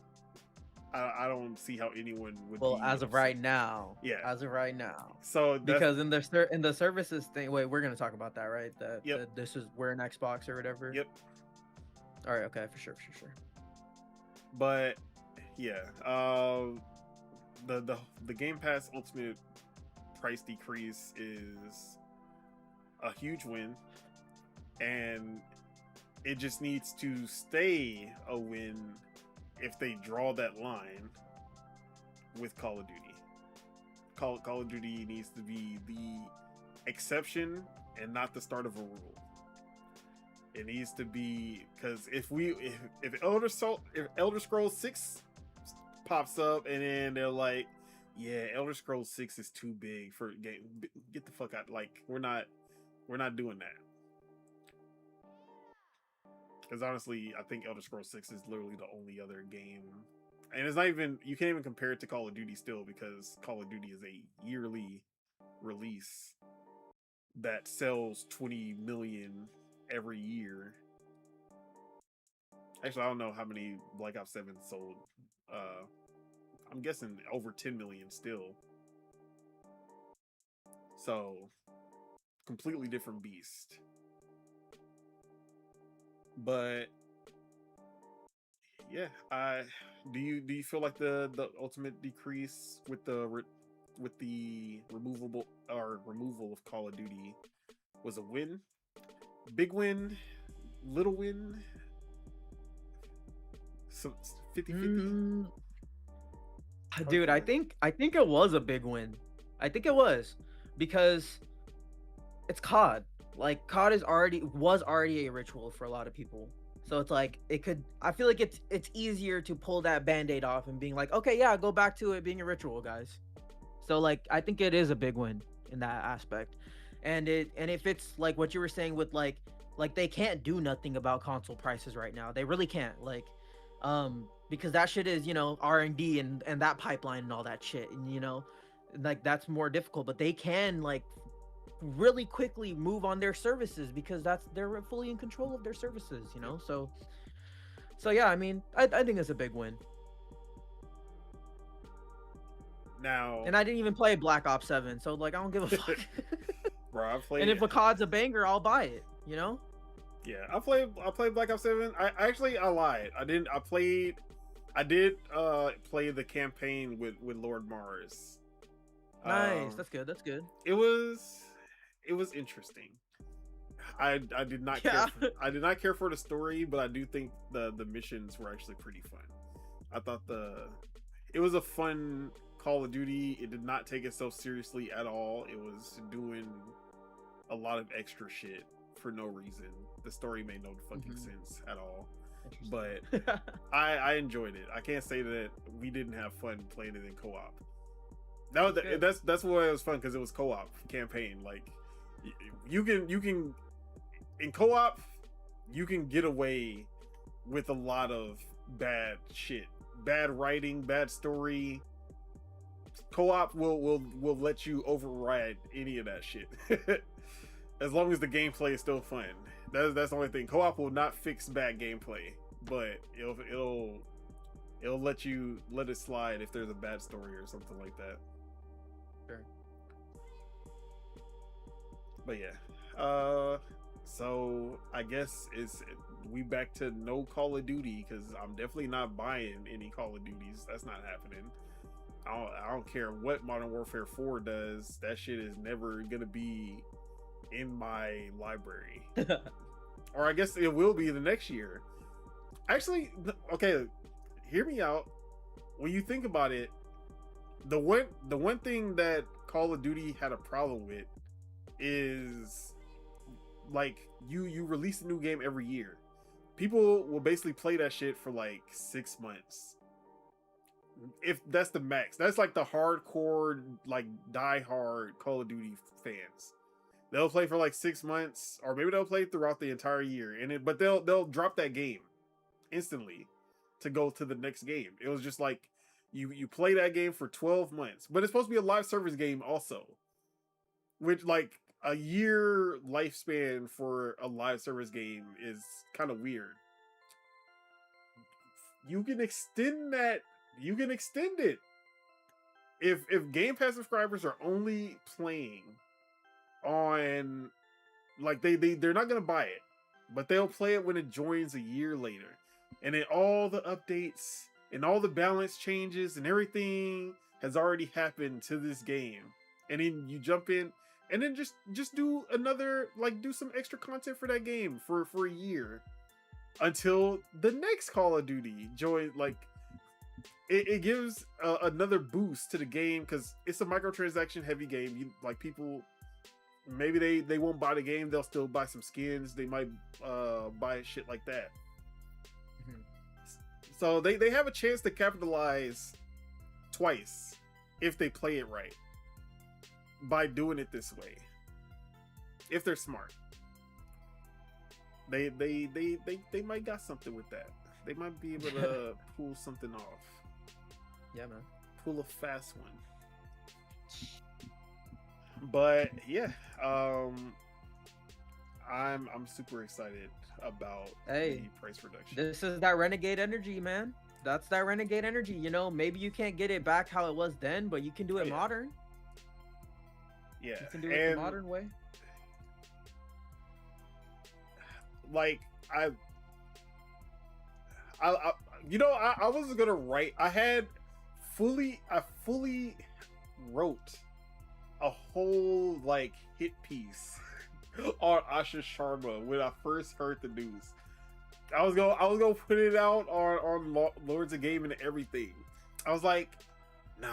I don't see how anyone would. Well, as of right now, as of right now. So because in the services thing, wait, we're gonna talk about that, right? That this is we're an Xbox or whatever. Yep. All right. Okay. For sure. But yeah, the Game Pass Ultimate price decrease is a huge win, and it just needs to stay a win if they draw that line with Call of Duty. Call of Duty needs to be the exception and not the start of a rule. It needs to be, because if Elder Scrolls 6 pops up and then they're like, yeah, Elder Scrolls 6 is too big for game, get the fuck out. Like, we're not doing that. Because honestly, I think Elder Scrolls 6 is literally the only other game, and it's not even, you can't even compare it to Call of Duty still, because Call of Duty is a yearly release that sells 20 million every year. Actually, I don't know how many Black Ops 7 sold. I'm guessing over 10 million still. So, completely different beast. But yeah, do you feel like the ultimate decrease with the removal of Call of Duty was a win? Big win? Little win? So 50-50? Dude, I think it was a big win. I think it was, because it's COD. Like, COD was already a ritual for a lot of people. So it's like, I feel like it's easier to pull that band-aid off and being like, okay, yeah, go back to it being a ritual, guys. So like, I think it is a big win in that aspect. And if it's like what you were saying with like they can't do nothing about console prices right now. They really can't. Like, because that shit is, R&D and that pipeline and all that shit, and like, that's more difficult. But they can like really quickly move on their services, because they're fully in control of their services, so yeah, I mean, I think it's a big win. Now, and I didn't even play Black Ops 7, so like, I don't give a fuck. Bro, I played, and if a COD's a banger, I'll buy it, Yeah, I played Black Ops 7. I lied. I did play the campaign with Lord Mars. Nice. That's good. It was interesting. I did not care for the story, but I do think the missions were actually pretty fun. I thought it was a fun Call of Duty. It did not take itself seriously at all. It was doing a lot of extra shit for no reason. The story made no fucking sense at all. But I enjoyed it. I can't say that we didn't have fun playing it in co-op. That's why it was fun, because it was co-op campaign. Like, you can in co-op you can get away with a lot of bad shit, bad writing, bad story. Co-op will let you override any of that shit. As long as the gameplay is still fun. That's the only thing. Co-op will not fix bad gameplay, but it'll let it slide if there's a bad story or something like that. Sure. But yeah. So I guess we back to no Call of Duty, because I'm definitely not buying any Call of Duties. That's not happening. I don't care what Modern Warfare 4 does. That shit is never gonna be in my library. Or I guess it will be the next year. Actually, okay, hear me out. When you think about it, the one thing that Call of Duty had a problem with is, like, you release a new game every year. People will basically play that shit for like 6 months. If that's the max. That's like the hardcore, like, die-hard Call of Duty fans. They'll play for like 6 months, or maybe they'll play throughout the entire year, but they'll drop that game instantly to go to the next game. It was just like, you play that game for 12 months, but it's supposed to be a live service game also, which, like, a year lifespan for a live service game is kind of weird. You can extend that. You can extend it. If Game Pass subscribers are only playing on, like, they're not gonna buy it, but they'll play it when it joins a year later, and then all the updates and all the balance changes and everything has already happened to this game, and then you jump in and then just do another, like, do some extra content for that game for a year until the next Call of Duty join. Like, it gives another boost to the game because it's a microtransaction heavy game. You, like, people, maybe they won't buy the game, they'll still buy some skins, they might buy shit like that. So they have a chance to capitalize twice if they play it right by doing it this way. If they're smart, they might got something with that. They might be able to pull something off. Yeah, man. Pull a fast one. But yeah, I'm super excited about the price reduction. This is that renegade energy, man. That's that renegade energy. You know, maybe you can't get it back how it was then, but you can do it modern. Yeah, you can do it the modern way. Like, I you know, I was gonna write. I fully wrote a whole, like, hit piece on Asha Sharma when I first heard the news. I was gonna put it out on Lords of Gaming and everything. I was like, nah.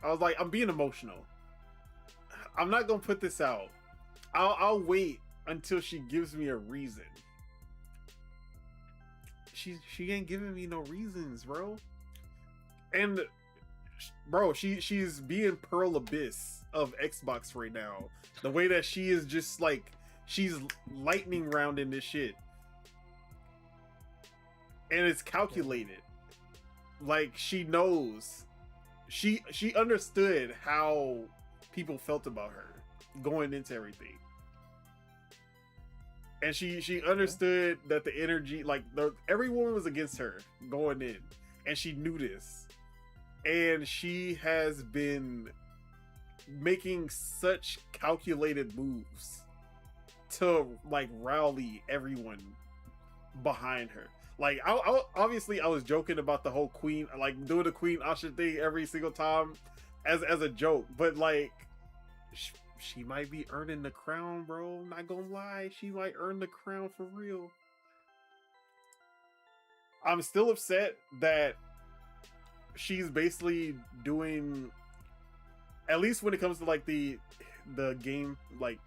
I was like, I'm being emotional. I'm not gonna put this out. I'll wait until she gives me a reason. She ain't giving me no reasons, bro. And bro, she's being Pearl Abyss of Xbox right now. The way that she is just like, she's lightning rounding this shit. And it's calculated. Like, she knows. She understood how people felt about her going into everything. And she understood that the energy, like, everyone was against her going in. And she knew this. And she has been making such calculated moves to, like, rally everyone behind her. Like, I obviously I was joking about the whole Queen, like, doing the Queen Asha thing every single time as a joke, but, like, she might be earning the crown, bro. Not gonna lie, she might earn the crown for real. I'm still upset that she's basically doing, at least when it comes to, like, the game, like,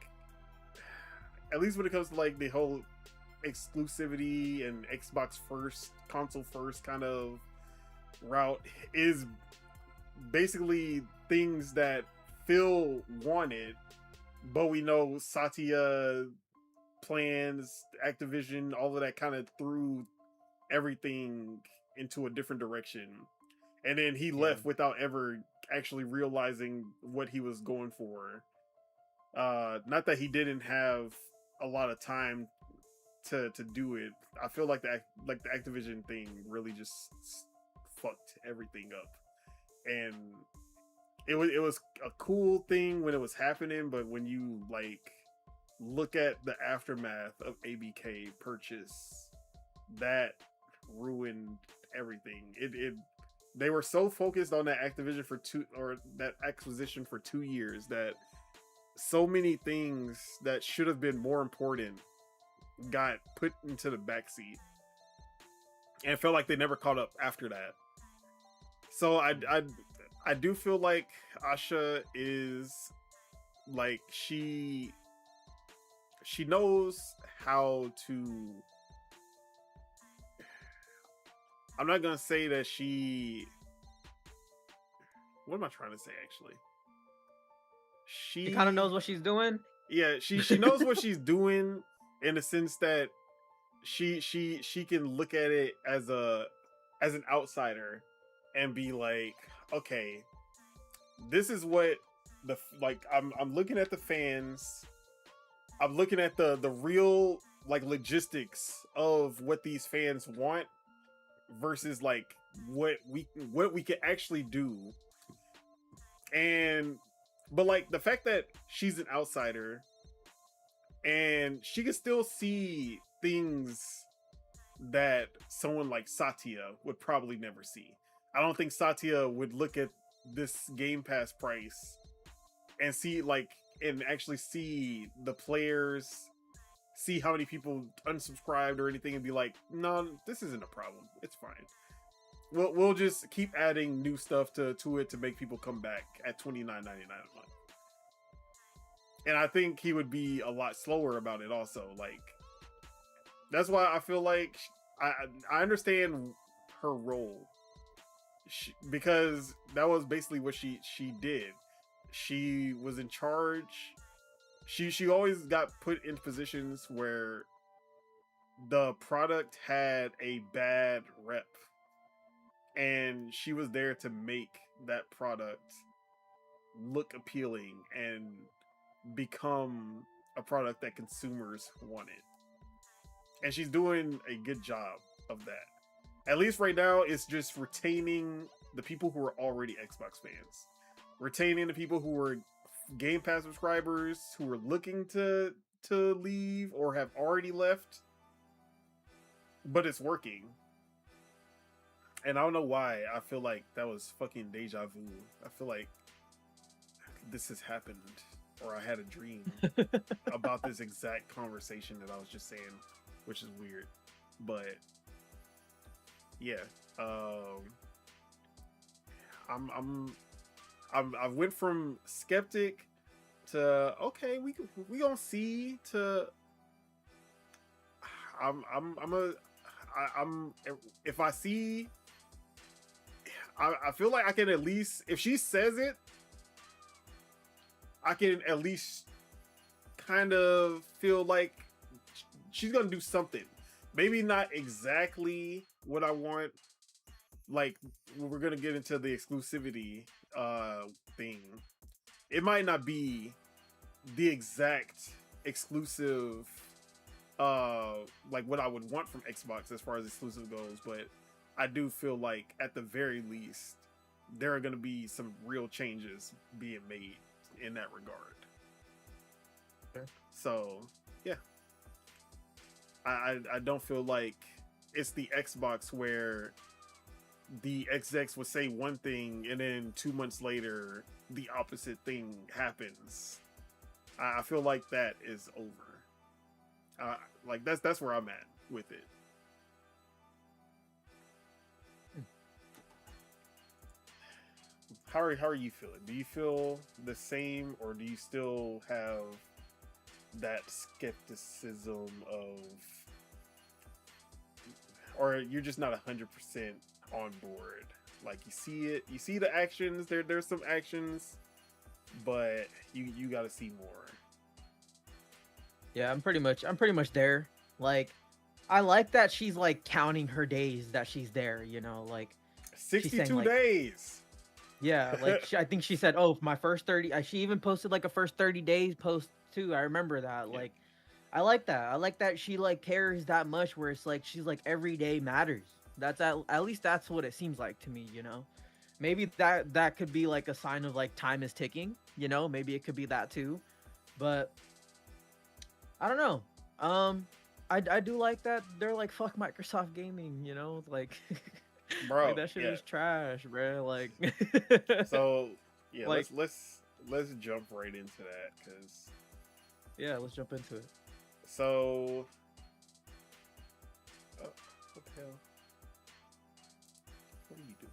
at least when it comes to, like, the whole exclusivity and Xbox first, console first kind of route, is basically things that Phil wanted, but we know Satya plans, Activision, all of that kind of threw everything into a different direction. And then he left without ever actually realizing what he was going for. Not that he didn't have a lot of time to do it. I feel like the Activision thing really just fucked everything up. And it was a cool thing when it was happening, but when you, like, look at the aftermath of ABK purchase, that ruined everything. They were so focused on that Activision that acquisition for 2 years that so many things that should have been more important got put into the backseat, and it felt like they never caught up after that. So I do feel like Asha is, like, she knows how to. I'm not gonna say that she. What am I trying to say? Actually, she kind of knows what she's doing. Yeah, she knows what she's doing, in the sense that she can look at it as an outsider and be like, okay, this is what I'm looking at the fans. I'm looking at the real, like, logistics of what these fans want versus, like, what we can actually do. But like, the fact that she's an outsider and she can still see things that someone like Satya would probably never see. I don't think Satya would look at this Game Pass price and actually see the players, see how many people unsubscribed or anything, and be like, no, this isn't a problem. It's fine. We'll just keep adding new stuff to it to make people come back at $29.99 a month. And I think he would be a lot slower about it also. Like, that's why I feel like I understand her role. Because that was basically what she did. She was in charge. She always got put in positions where the product had a bad rep. And she was there to make that product look appealing and become a product that consumers wanted. And she's doing a good job of that. At least right now, it's just retaining the people who are already Xbox fans. Retaining the people who are Game Pass subscribers, who are looking to leave or have already left. But it's working. And I don't know why. I feel like that was fucking deja vu. I feel like this has happened. Or I had a dream about this exact conversation that I was just saying. Which is weird. But yeah. I went from skeptic to okay, we gonna see to if I see, I feel like I can at least, if she says it, I can at least kind of feel like she's gonna do something. Maybe not exactly what I want. Like, we're gonna get into the exclusivity thing. It might not be the exact exclusive like what I would want from Xbox as far as exclusive goes, but I do feel like at the very least there are gonna be some real changes being made in that regard. Okay. So yeah. I don't feel like it's the Xbox where the XX would say one thing and then 2 months later the opposite thing happens. I feel like that is over. Like that's where I'm at with it. How are you feeling? Do you feel the same, or do you still have that skepticism of, or you're just not 100% on board? Like, you see it, you see the actions, there's some actions, but you got to see more. Yeah, I'm pretty much there. Like, I like that she's like counting her days that she's there, you know, like 62 saying, like, days. Yeah, like I think she said, "Oh, my first 30." She even posted like a first 30 days post too. I remember that. Yeah. Like, I like that. I like that she like cares that much. Where it's like she's like every day matters. That's at least that's what it seems like to me. You know, maybe that could be like a sign of like time is ticking. You know, maybe it could be that too. But I don't know. I do like that they're like, fuck Microsoft Gaming. You know, like. Bro, like, that shit is trash, bro. Like, so yeah, like, let's jump right into that, because yeah, let's jump into it. So, what the hell? What are you doing?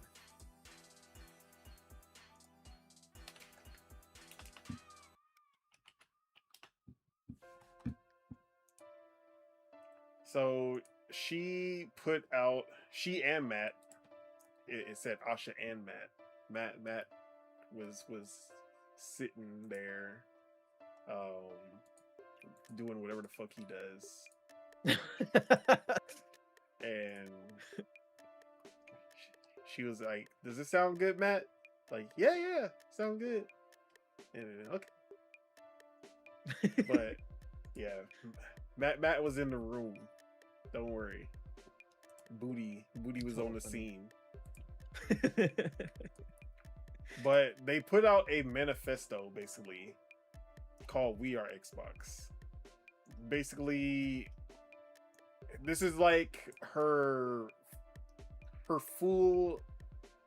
So she put out, she and Matt. It said Asha and Matt. Matt was sitting there, doing whatever the fuck he does, and she was like, "Does this sound good, Matt?" Like, yeah, sound good. And then, okay, but yeah, Matt was in the room. Don't worry. Booty was on the scene. But they put out a manifesto basically called "We Are Xbox." Basically, this is like her full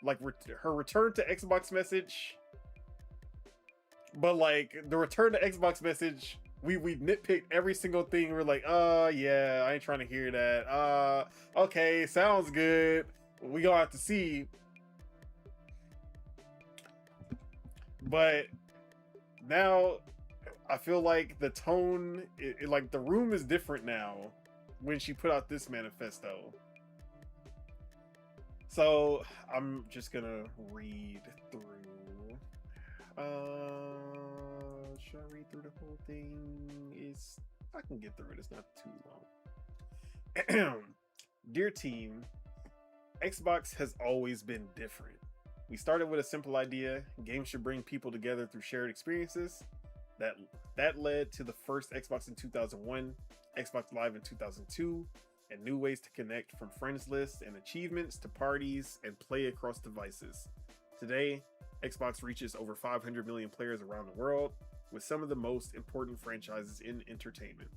like her return to Xbox message, but like the return to Xbox message, we nitpicked every single thing. We're like, yeah, I ain't trying to hear that. Okay, sounds good. We gonna have to see. But now I feel like the tone, like the room is different now when she put out this manifesto. So I'm just gonna read through. Should I read through the whole thing? I can get through it. It's not too long. Dear team, Xbox has always been different. We started with a simple idea: games should bring people together through shared experiences. That led to the first Xbox in 2001, Xbox Live in 2002, and new ways to connect, from friends lists and achievements to parties and play across devices. Today, Xbox reaches over 500 million players around the world, with some of the most important franchises in entertainment.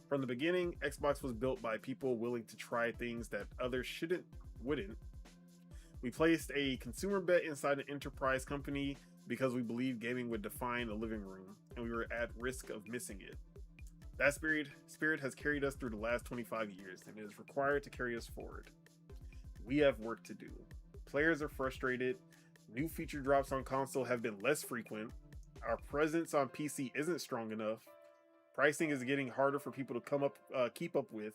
From the beginning, Xbox was built by people willing to try things that others wouldn't. We placed a consumer bet inside an enterprise company because we believed gaming would define the living room, and we were at risk of missing it. That spirit has carried us through the last 25 years, and it is required to carry us forward. We have work to do. Players are frustrated. New feature drops on console have been less frequent. Our presence on PC isn't strong enough. Pricing is getting harder for people to keep up with,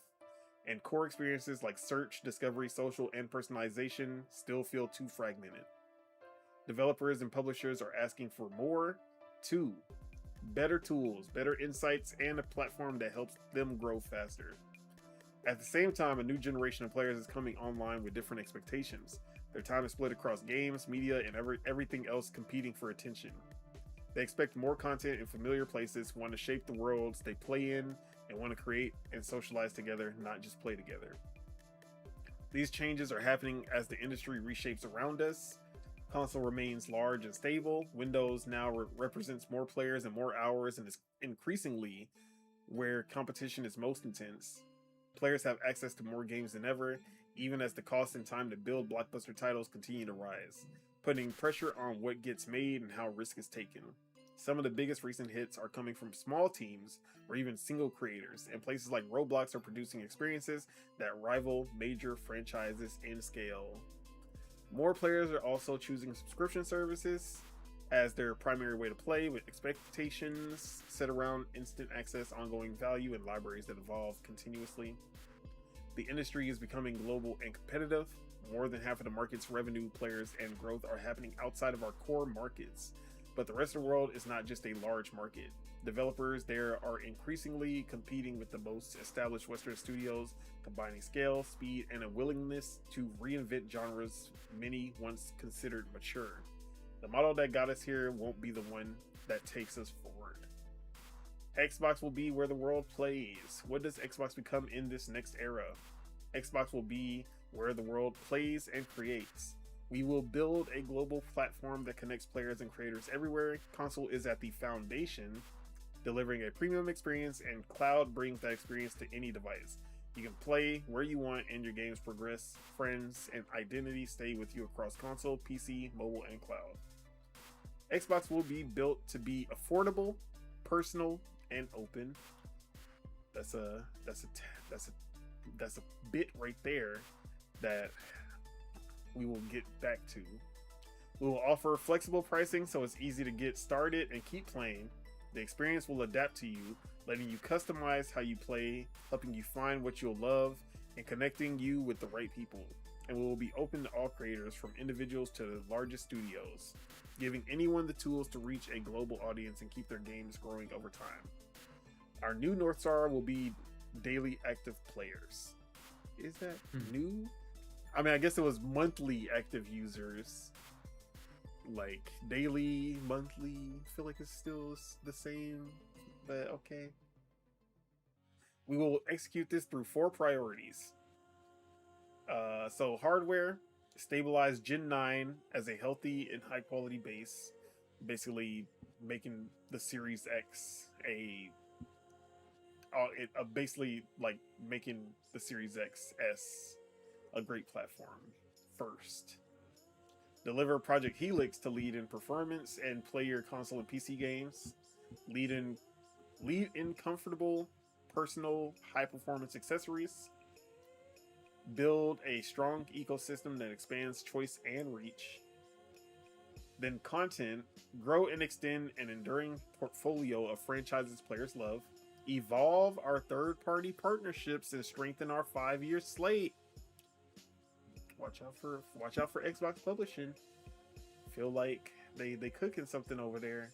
and core experiences like search, discovery, social, and personalization still feel too fragmented. Developers and publishers are asking for more, too. Better tools, better insights, and a platform that helps them grow faster. At the same time, a new generation of players is coming online with different expectations. Their time is split across games, media, and everything else competing for attention. They expect more content in familiar places, want to shape the worlds they play in, and want to create and socialize together, not just play together. These changes are happening as the industry reshapes around us. Console remains large and stable. Windows now represents more players and more hours, and is increasingly where competition is most intense. Players have access to more games than ever, even as the cost and time to build blockbuster titles continue to rise, putting pressure on what gets made and how risk is taken. Some of the biggest recent hits are coming from small teams or even single creators, and places like Roblox are producing experiences that rival major franchises in scale. More players are also choosing subscription services as their primary way to play, with expectations set around instant access, ongoing value, and libraries that evolve continuously. The industry is becoming global and competitive. More than half of the market's revenue, players, and growth are happening outside of our core markets. But the rest of the world is not just a large market. Developers there are increasingly competing with the most established Western studios, combining scale, speed, and a willingness to reinvent genres many once considered mature. The model that got us here won't be the one that takes us forward. Xbox will be where the world plays. What does Xbox become in this next era? Xbox will be where the world plays and creates. We will build a global platform that connects players and creators everywhere. Console is at the foundation, delivering a premium experience, and cloud brings that experience to any device. You can play where you want, and your games progress. Friends and identity stay with you across console, PC, mobile, and cloud. Xbox will be built to be affordable, personal, and open. That's a bit right there that we will get back to. We will offer flexible pricing so it's easy to get started and keep playing. The experience will adapt to you, letting you customize how you play, helping you find what you'll love, and connecting you with the right people. And we will be open to all creators, from individuals to the largest studios, giving anyone the tools to reach a global audience and keep their games growing over time. Our new North Star will be daily active players. Is that new? I mean, I guess it was monthly active users. Like daily, monthly, I feel like it's still the same, but okay. We will execute this through 4 priorities. So hardware, stabilize Gen 9 as a healthy and high quality base, basically making the Series X basically like making the Series XS a great platform first. Deliver Project Helix to lead in performance and play your console and PC games. Lead in comfortable, personal, high performance accessories. Build a strong ecosystem that expands choice and reach. Then content, grow and extend an enduring portfolio of franchises players love. Evolve our third-party partnerships and strengthen our 5-year slate. Watch out for Xbox Publishing. Feel like they cooking something over there.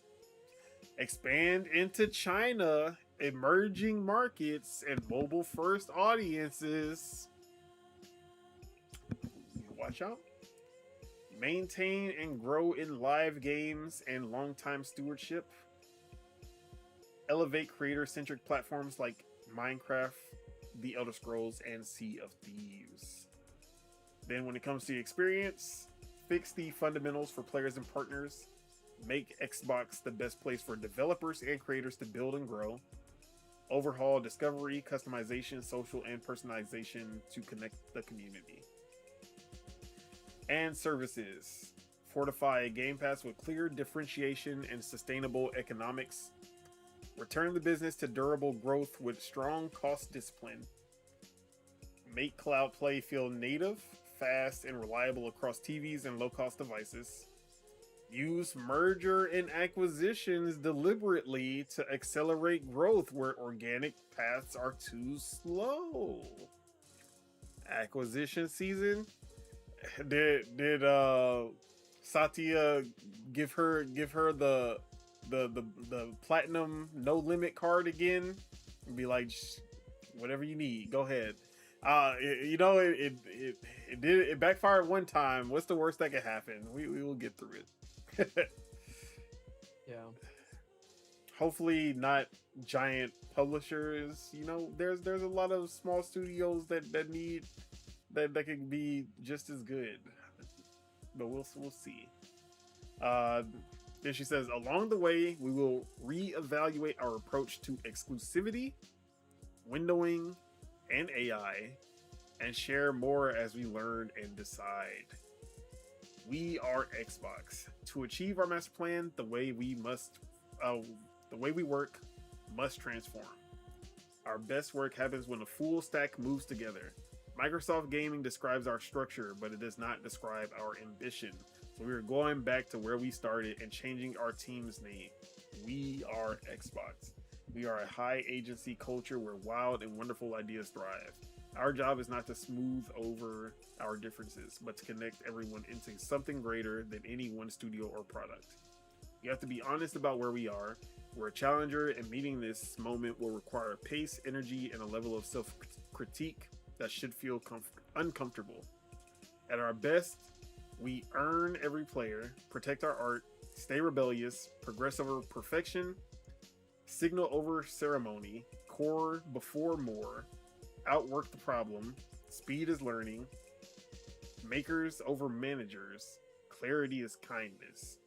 Expand into China, emerging markets, and mobile-first audiences. Watch out. Maintain and grow in live games and long-time stewardship. Elevate creator-centric platforms like Minecraft, The Elder Scrolls, and Sea of Thieves. Then when it comes to the experience, fix the fundamentals for players and partners. Make Xbox the best place for developers and creators to build and grow. Overhaul discovery, customization, social, and personalization to connect the community. And services. Fortify Game Pass with clear differentiation and sustainable economics. Return the business to durable growth with strong cost discipline. Make cloud play feel native, fast, and reliable across TVs and low-cost devices. Use merger and acquisitions deliberately to accelerate growth where organic paths are too slow. Acquisition season. Did Satya give her the platinum no limit card again? And be like, whatever you need, go ahead. It backfired one time. What's the worst that could happen? We will get through it. Yeah. Hopefully not giant publishers. There's a lot of small studios that need that can be just as good. But we'll see. Then she says, along the way, we will reevaluate our approach to exclusivity, windowing, and AI, and share more as we learn and decide. We are Xbox. To achieve our master plan, the way we work must transform. Our best work happens when a full stack moves together. Microsoft Gaming describes our structure, but it does not describe our ambition. So we are going back to where we started and changing our team's name. We are Xbox. We are a high agency culture where wild and wonderful ideas thrive. Our job is not to smooth over our differences, but to connect everyone into something greater than any one studio or product. You have to be honest about where we are. We're a challenger, and meeting this moment will require pace, energy, and a level of self-critique that should feel uncomfortable. At our best, we earn every player, protect our art, stay rebellious, progress over perfection, signal over ceremony, core before more, outwork the problem, speed is learning, makers over managers, clarity is kindness.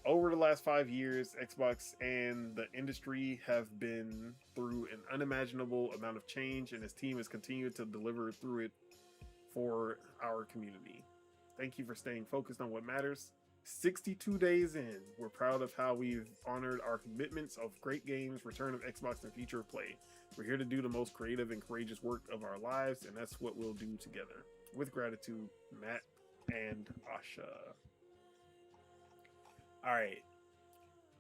Over the last 5 years, Xbox and the industry have been through an unimaginable amount of change, and his team has continued to deliver through it for our community. Thank you for staying focused on what matters. 62 days in, we're proud of how we've honored our commitments of great games, return of Xbox, and future of play. We're here to do the most creative and courageous work of our lives, and that's what we'll do together. With gratitude, Matt and Asha. All right,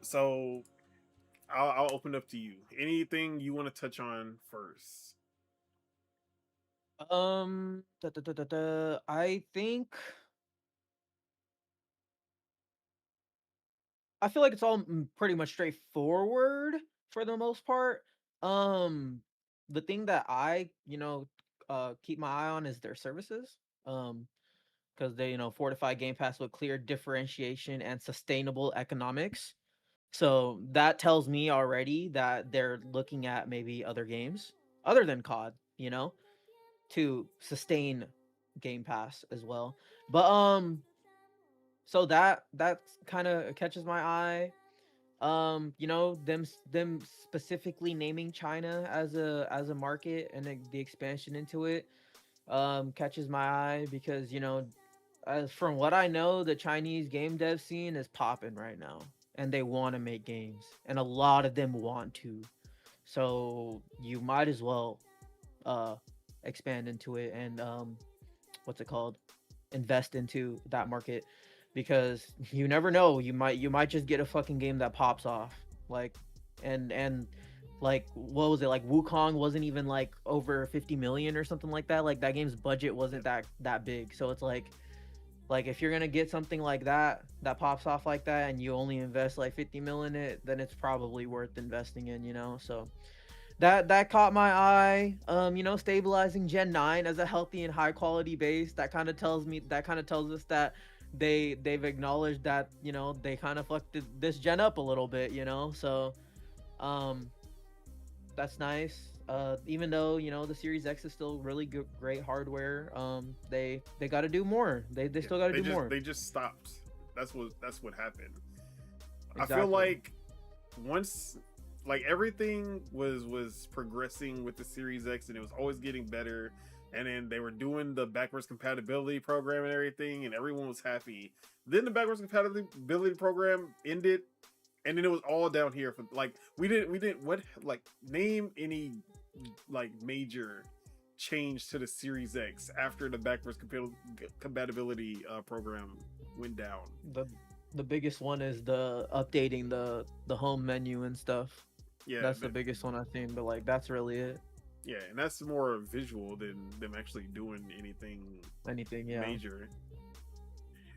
so I'll open up to you. Anything you want to touch on first? I think I feel like it's all pretty much straightforward for the most part. The thing that I keep my eye on is their services. Because they fortify Game Pass with clear differentiation and sustainable economics. So that tells me already that they're looking at maybe other games other than COD, to sustain Game Pass as well. But so that kind of catches my eye. Them specifically naming China as a market and the expansion into it catches my eye because as from what I know, the Chinese game dev scene is popping right now, and they want to make games, and a lot of them want to. So you might as well expand into it and what's it called? Invest into that market, because you never know. You might just get a fucking game that pops off. Like, and like, what was it, like Wukong wasn't even like over 50 million or something like that. Like that game's budget wasn't that big. So it's like if you're gonna get something like that pops off like that, and you only invest like 50 mil in it, then it's probably worth investing in, so that caught my eye. Stabilizing Gen 9 as a healthy and high quality base, that kind of tells us that they've acknowledged that they kind of fucked this gen up a little bit, so that's nice. Even though the Series X is still really good, great hardware, they got to do more. They still got to do more. They just stopped. That's what happened. Exactly. I feel like once, like, everything was progressing with the Series X, and it was always getting better, and then they were doing the backwards compatibility program and everything, and everyone was happy. Then the backwards compatibility program ended, and then it was all down here. For like, we didn't name any like major change to the Series X after the backwards compatibility program went down. The biggest one is the updating the home menu and stuff. Yeah, that's the biggest one I've seen, but like that's really it. Yeah, and that's more visual than them actually doing anything major.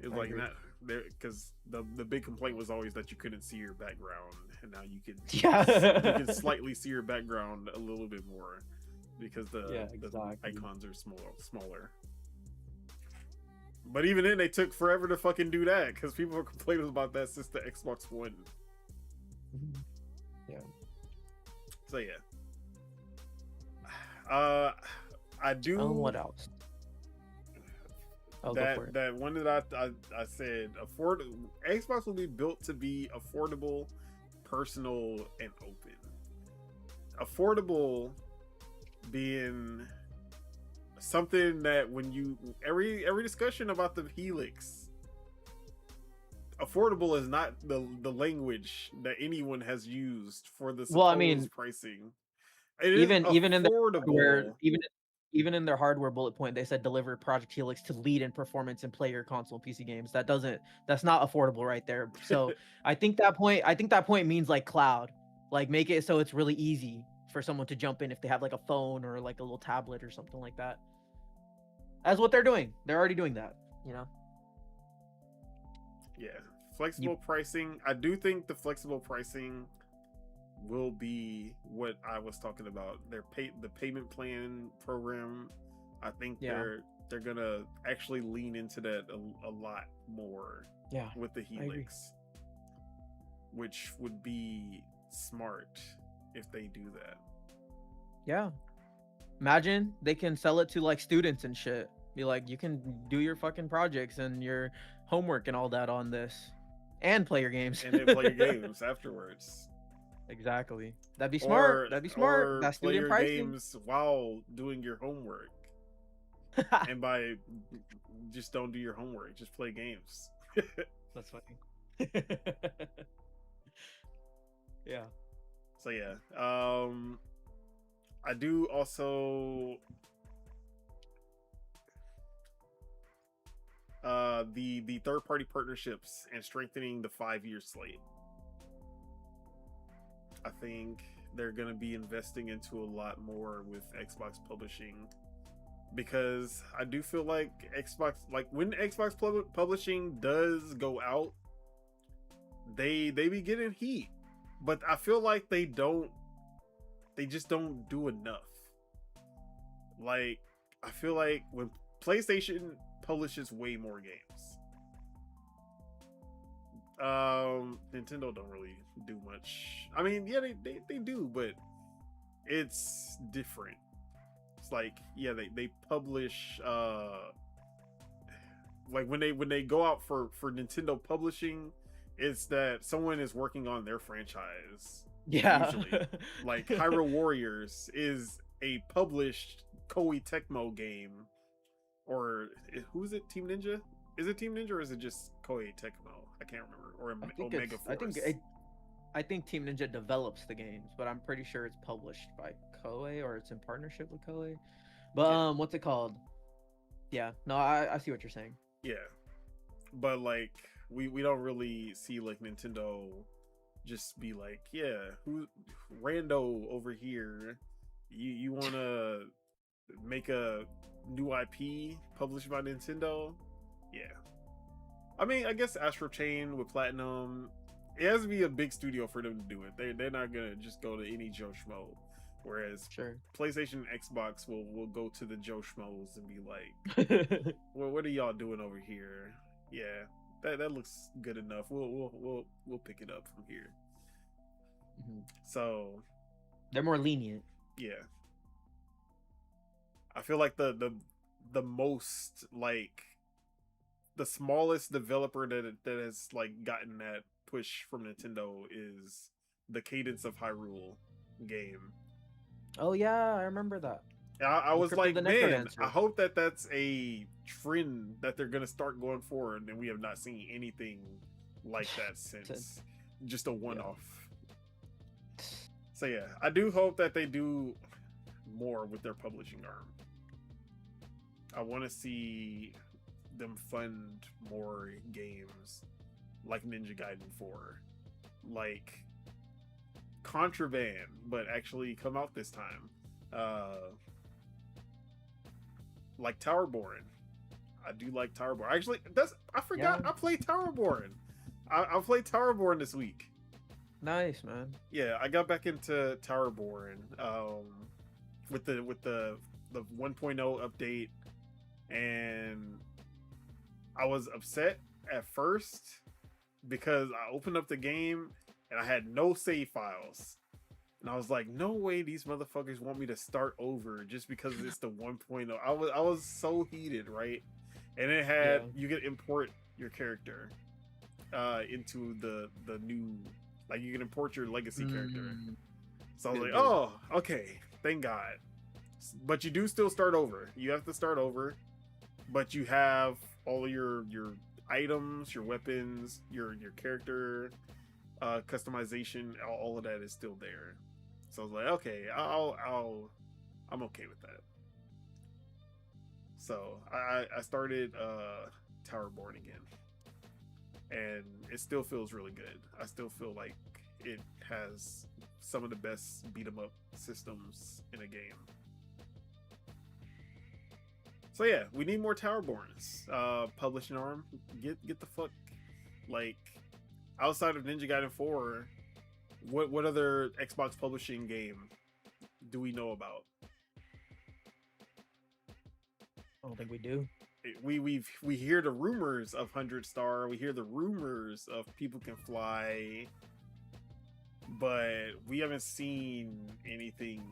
It's like not there, because the big complaint was always that you couldn't see your background, and now you can you can slightly see your background a little bit more because the icons are smaller. But even then, they took forever to fucking do that because people were complaining about that since the Xbox One. Yeah. So yeah. I do. What else? That one that I said, Xbox will be built to be affordable, personal, and open. Affordable being something that when you every discussion about the Helix, affordable is not the language that anyone has used for the supposed pricing. Even in their hardware bullet point, they said deliver Project Helix to lead in performance in player console PC games. That's not affordable right there. So I think that point means like cloud, like make it so it's really easy for someone to jump in if they have like a phone or like a little tablet or something like that. That's what they're doing. They're already doing that, Yeah, flexible pricing. I do think the flexible pricing will be what I was talking about. The payment plan program. I think they're gonna actually lean into that a lot more. Yeah, with the Helix, which would be smart if they do that. Yeah, imagine they can sell it to like students and shit. Be like, you can do your fucking projects and your homework and all that on this, and play your games, and then play your games afterwards. Exactly. That'd be smart. Or that's play student your pricing. games while doing your homework. And by just don't do your homework, just play games. That's funny. Yeah. So yeah, I do also the third-party partnerships and strengthening the 5-year slate. I think they're going to be investing into a lot more with Xbox publishing, because I do feel like Xbox, like when Xbox publishing does go out, they be getting heat, but I feel like they just don't do enough. Like, I feel like when PlayStation publishes way more games, Nintendo don't really do much. I mean, yeah, they do, but it's different. It's like, yeah, they publish like when they go out for Nintendo publishing, it's that someone is working on their franchise. Yeah. Usually. Like Hyrule Warriors is a published Koei Tecmo game. Or who is it? Team Ninja? Is it Team Ninja or is it just Koei Tecmo? I can't remember. Or Omega Force. I think Team Ninja develops the games, but I'm pretty sure it's published by Koei or it's in partnership with Koei. But what's it called? Yeah, no, I see what you're saying. Yeah, but like we don't really see like Nintendo just be like, yeah, who rando over here? You want to make a new IP published by Nintendo? Yeah. I mean, I guess Astro Chain with Platinum, it has to be a big studio for them to do it. They're not gonna just go to any Joe Schmo. Whereas PlayStation and Xbox will go to the Joe Schmoes and be like, well, what are y'all doing over here? Yeah, that looks good enough. We'll pick it up from here. Mm-hmm. So they're more lenient. Yeah. I feel like the most like the smallest developer that has like gotten that push from Nintendo is the Cadence of Hyrule game. Oh yeah, I remember that. I was like, man, I hope that's a trend that they're gonna start going forward, and we have not seen anything like that since. Just a one-off. Yeah. So yeah, I do hope that they do more with their publishing arm. I want to see them fund more games like Ninja Gaiden 4, like Contraband, but actually come out this time. Like Towerborn. I do like Towerborn. Actually, I forgot I played Towerborn. I played Towerborn this week. Nice, man. Yeah, I got back into Towerborn with the 1.0 update, and I was upset at first because I opened up the game and I had no save files. And I was like, no way these motherfuckers want me to start over just because it's the 1.0. I was so heated, right? And it had you could import your character into the new, like you can import your legacy character. So I was like, oh, okay, thank God. But you do still start over. You have to start over, but you have all of your items, your weapons, your character customization, all of that is still there. So I was like, okay, I'm okay with that. So I started Towerborn again, and it still feels really good. I still feel like it has some of the best beat 'em up systems in a game. So yeah, we need more Towerborns. Publishing arm, get the fuck, like, outside of Ninja Gaiden 4, what other Xbox publishing game do we know about? I don't think we do. We hear the rumors of 100 Star. We hear the rumors of People Can Fly, but we haven't seen anything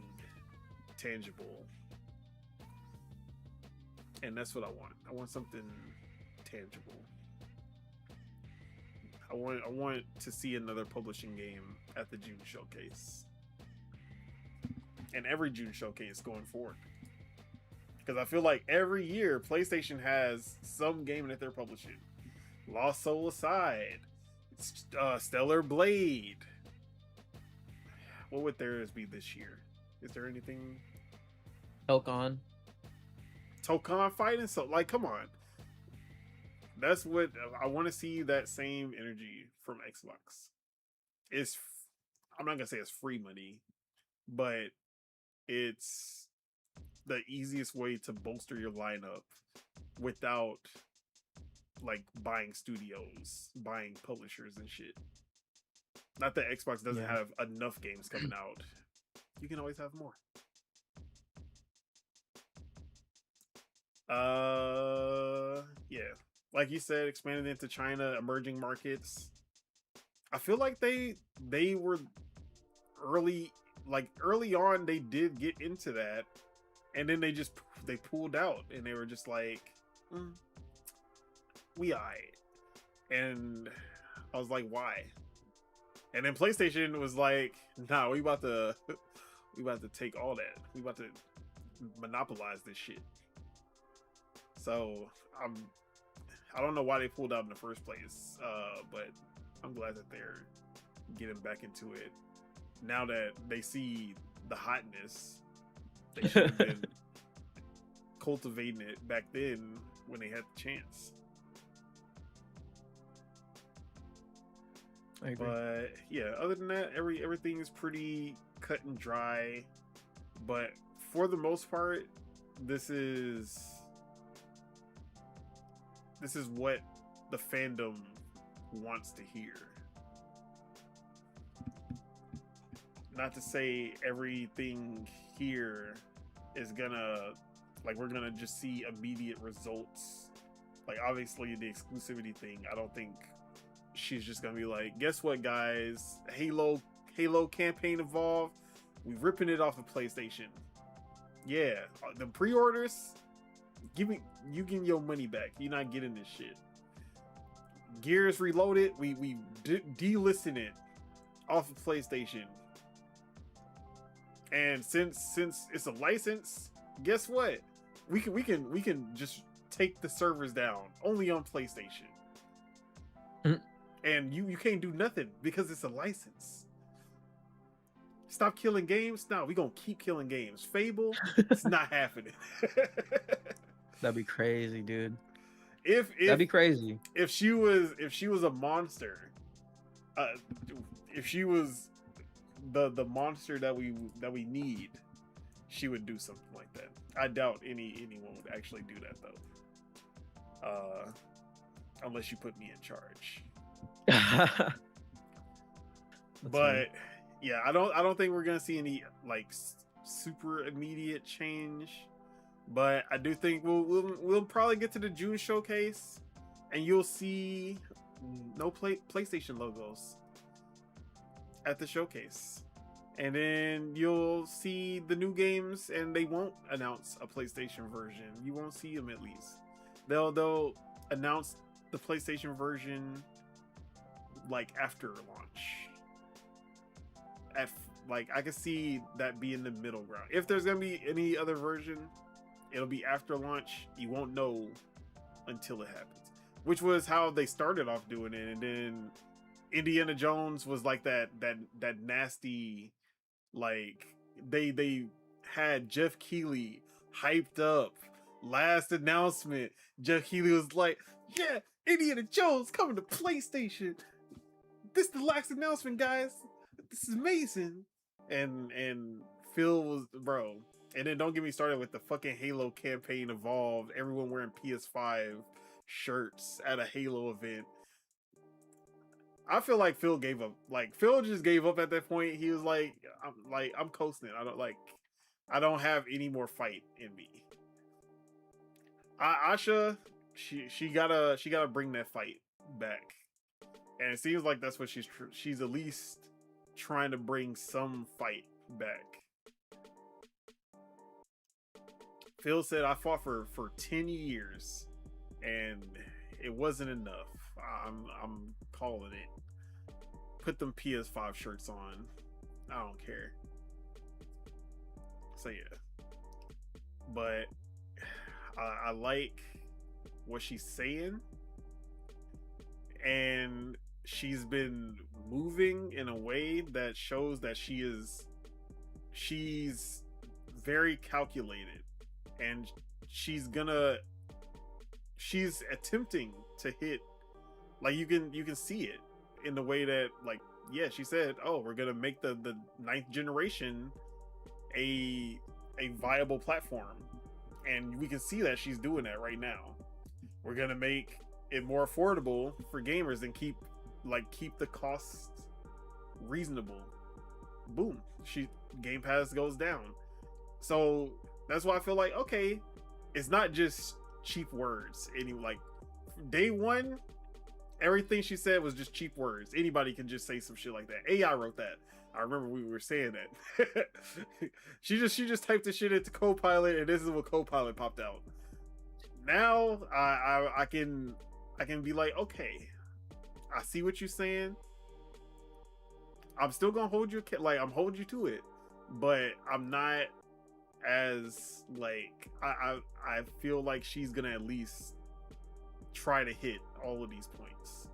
tangible. And that's what I want. I want something tangible. I want to see another publishing game at the June showcase, and every June showcase going forward. Because I feel like every year PlayStation has some game that they're publishing. Lost Soul aside, Stellar Blade. What would theirs be this year? Is there anything? Dokkan Fighting, so like, come on. That's what I want to see. That same energy from Xbox. I'm not gonna say it's free money, but it's the easiest way to bolster your lineup without like buying studios, buying publishers and shit. Not that Xbox doesn't have enough games coming out. You can always have more. Yeah, like you said, expanded into China, emerging markets. I feel like they were early on. They did get into that, and then they pulled out, and they were just like, we aight. And I was like, why? And then PlayStation was like, nah, we about to take all that. We about to monopolize this shit. So I don't know why they pulled out in the first place, but I'm glad that they're getting back into it now that they see the hotness. They should have been cultivating it back then when they had the chance. I agree. But yeah, other than that, everything is pretty cut and dry. But for the most part, this is what the fandom wants to hear. Not to say everything here is gonna, like, we're gonna just see immediate results. Like, obviously the exclusivity thing, I don't think she's just gonna be like, guess what, guys, Halo campaign evolved, we ripping it off of PlayStation. Yeah, the pre-orders, you getting your money back. You're not getting this shit. Gears Reloaded, we delisting it off of PlayStation. And since it's a license, guess what? We can just take the servers down only on PlayStation. And you can't do nothing because it's a license. Stop killing games? No, we gonna keep killing games. Fable, it's not happening. That'd be crazy, dude. That'd be crazy. If she was a monster, if she was the monster that we need, she would do something like that. I doubt anyone would actually do that though. Unless you put me in charge. But yeah, I don't think we're gonna see any like super immediate change. But I do think we'll probably get to the June showcase, and you'll see no PlayStation logos at the showcase, and then you'll see the new games, and they won't announce a PlayStation version. You won't see them at least. They'll announce the PlayStation version like after launch. I can see that being the middle ground. If there's gonna be any other version, it'll be after launch. You won't know until it happens, which was how they started off doing it. And then Indiana Jones was like that nasty, like they had Jeff Keighley hyped up. Last announcement, Jeff Keighley was like, yeah, Indiana Jones coming to PlayStation. This is the last announcement, guys. This is amazing. And Phil was, bro. And then don't get me started with the fucking Halo campaign evolved. Everyone wearing PS5 shirts at a Halo event. I feel like Phil gave up. Like, Phil just gave up at that point. He was like, I'm coasting. I don't have any more fight in me. Asha, she gotta bring that fight back. And it seems like that's what she's at least trying to bring some fight back. Phil said, I fought for 10 years and it wasn't enough. I'm calling it. Put them PS5 shirts on. I don't care. So yeah. But I like what she's saying. And she's been moving in a way that shows that she's very calculated, and she's attempting to hit, like, you can see it in the way that, like, yeah, she said, oh, we're gonna make the 9th generation a viable platform, and we can see that she's doing that right now. We're gonna make it more affordable for gamers and keep the costs reasonable. Boom, Game Pass goes down. So that's why I feel like, okay, it's not just cheap words. Like, day one, everything she said was just cheap words. Anybody can just say some shit like that. AI wrote that. I remember we were saying that. she just typed the shit into Copilot, and this is what Copilot popped out. Now I can be like, okay, I see what you're saying. I'm still gonna hold you, like, I'm holding you to it, but I'm not as, like, I feel like she's gonna at least try to hit all of these points.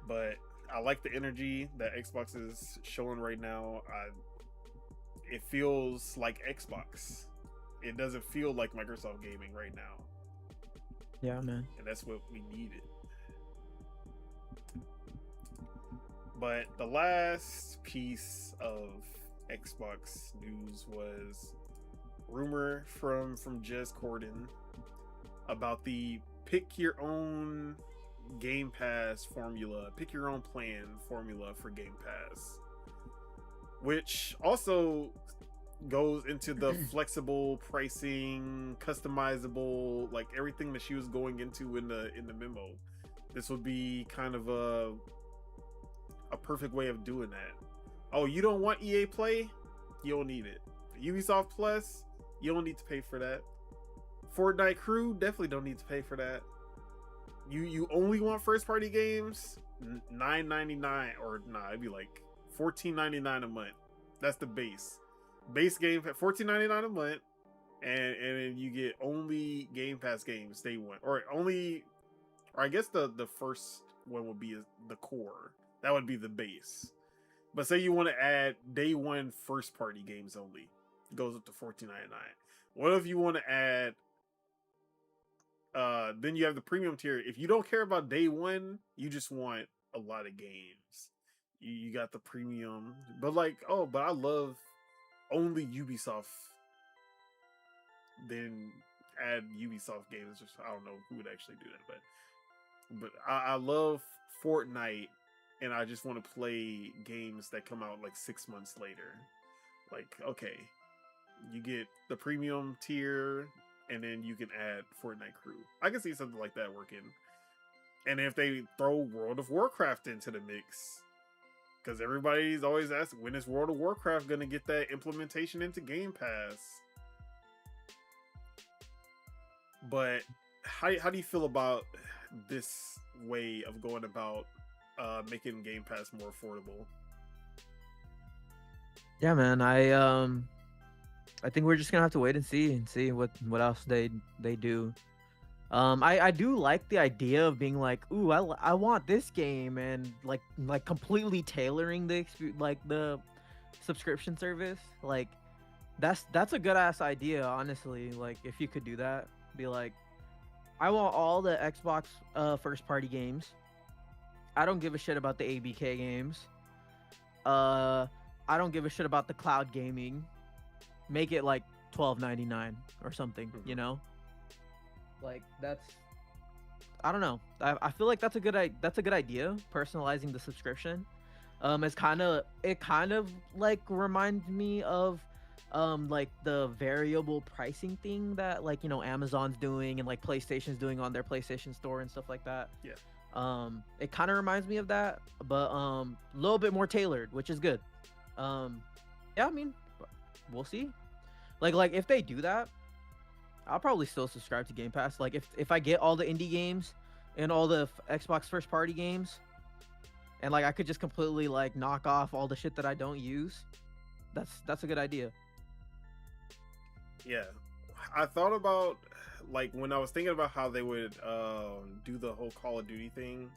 But I like the energy that Xbox is showing right now. It feels like Xbox. It doesn't feel like Microsoft gaming right now. Yeah, man. And that's what we needed. But the last piece of Xbox news was rumor from Jez Corden about the pick your own Game Pass formula, pick your own plan formula for Game Pass, which also goes into the flexible pricing, customizable, like everything that she was going into in the memo. This would be kind of a perfect way of doing that. Oh, you don't want EA Play? You don't need it. Ubisoft Plus? You don't need to pay for that. Fortnite Crew? Definitely don't need to pay for that. You only want first party games? $9.99, or nah, it'd be like $14.99 a month. That's the base game, $14.99 a month, and then you get only Game Pass games day one, or I guess the first one would be the core. That would be the base. But say you want to add day one first party games only, it goes up to $14.99. What if you want to add? Then you have the premium tier. If you don't care about day one, you just want a lot of games. You got the premium, but but I love only Ubisoft. Then add Ubisoft games. Just I don't know who would actually do that, but I love Fortnite, and I just want to play games that come out like 6 months later. Like, okay, you get the premium tier, and then you can add Fortnite Crew. I can see something like that working. And if they throw World of Warcraft into the mix, because everybody's always asking, when is World of Warcraft going to get that implementation into Game Pass? But how do you feel about this way of going about making Game Pass more affordable? Yeah, man. I think we're just gonna have to wait and see what else they do. I do like the idea of being like, ooh, I want this game, and like completely tailoring the the subscription service. Like that's a good ass idea, honestly. Like if you could do that, be like, I want all the Xbox first party games. I don't give a shit about the ABK games. I don't give a shit about the cloud gaming. Make it like $12.99 or something, you know? Like that's, I don't know. I feel like that's a good idea. Personalizing the subscription, it kind of like reminds me of like the variable pricing thing that Amazon's doing and like PlayStation's doing on their PlayStation Store and stuff like that. Yeah. It kind of reminds me of that, but a little bit more tailored, which is good. Yeah, I mean, we'll see. Like if they do that, I'll probably still subscribe to Game Pass. Like if I get all the indie games and all the Xbox first party games, and like I could just completely like knock off all the shit that I don't use, that's a good idea. Yeah, I thought about like when I was thinking about how they would do the whole Call of Duty thing.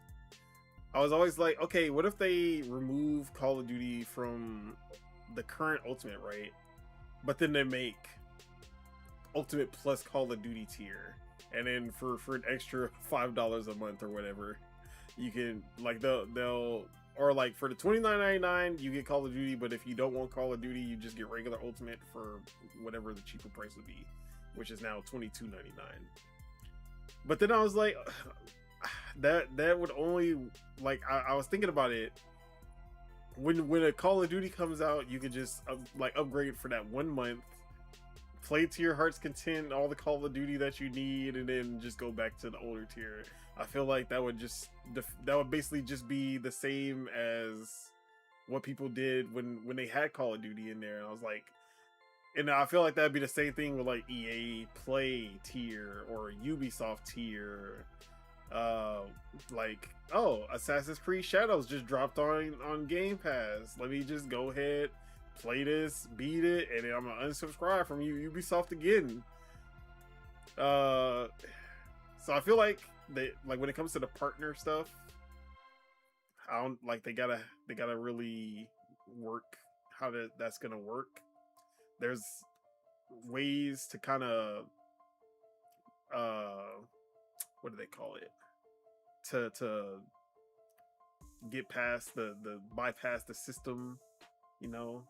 I was always like, okay, what if they remove Call of Duty from the current Ultimate, right? But then they make Ultimate plus Call of Duty tier, and then for an extra $5 a month or whatever, you can like they'll or like for the $29.99 you get Call of Duty, but if you don't want Call of Duty, you just get regular Ultimate for whatever the cheaper price would be, which is now $22.99. But then I was like, that would only like I was thinking about it. When a Call of Duty comes out, you could just upgrade for that 1 month, play to your heart's content, all the Call of Duty that you need, and then just go back to the older tier. I feel like that would basically just be the same as what people did when they had Call of Duty in there. And I was like, and I feel like that'd be the same thing with like EA Play tier or Ubisoft tier. Like, oh, Assassin's Creed Shadows just dropped on Game Pass. Let me just go ahead, play this, beat it, and then I'm gonna unsubscribe from you, Ubisoft again. So I feel like when it comes to the partner stuff, I don't like they gotta really work how that's gonna work. There's ways to kind of what do they call it, to get past the bypass the system, you know.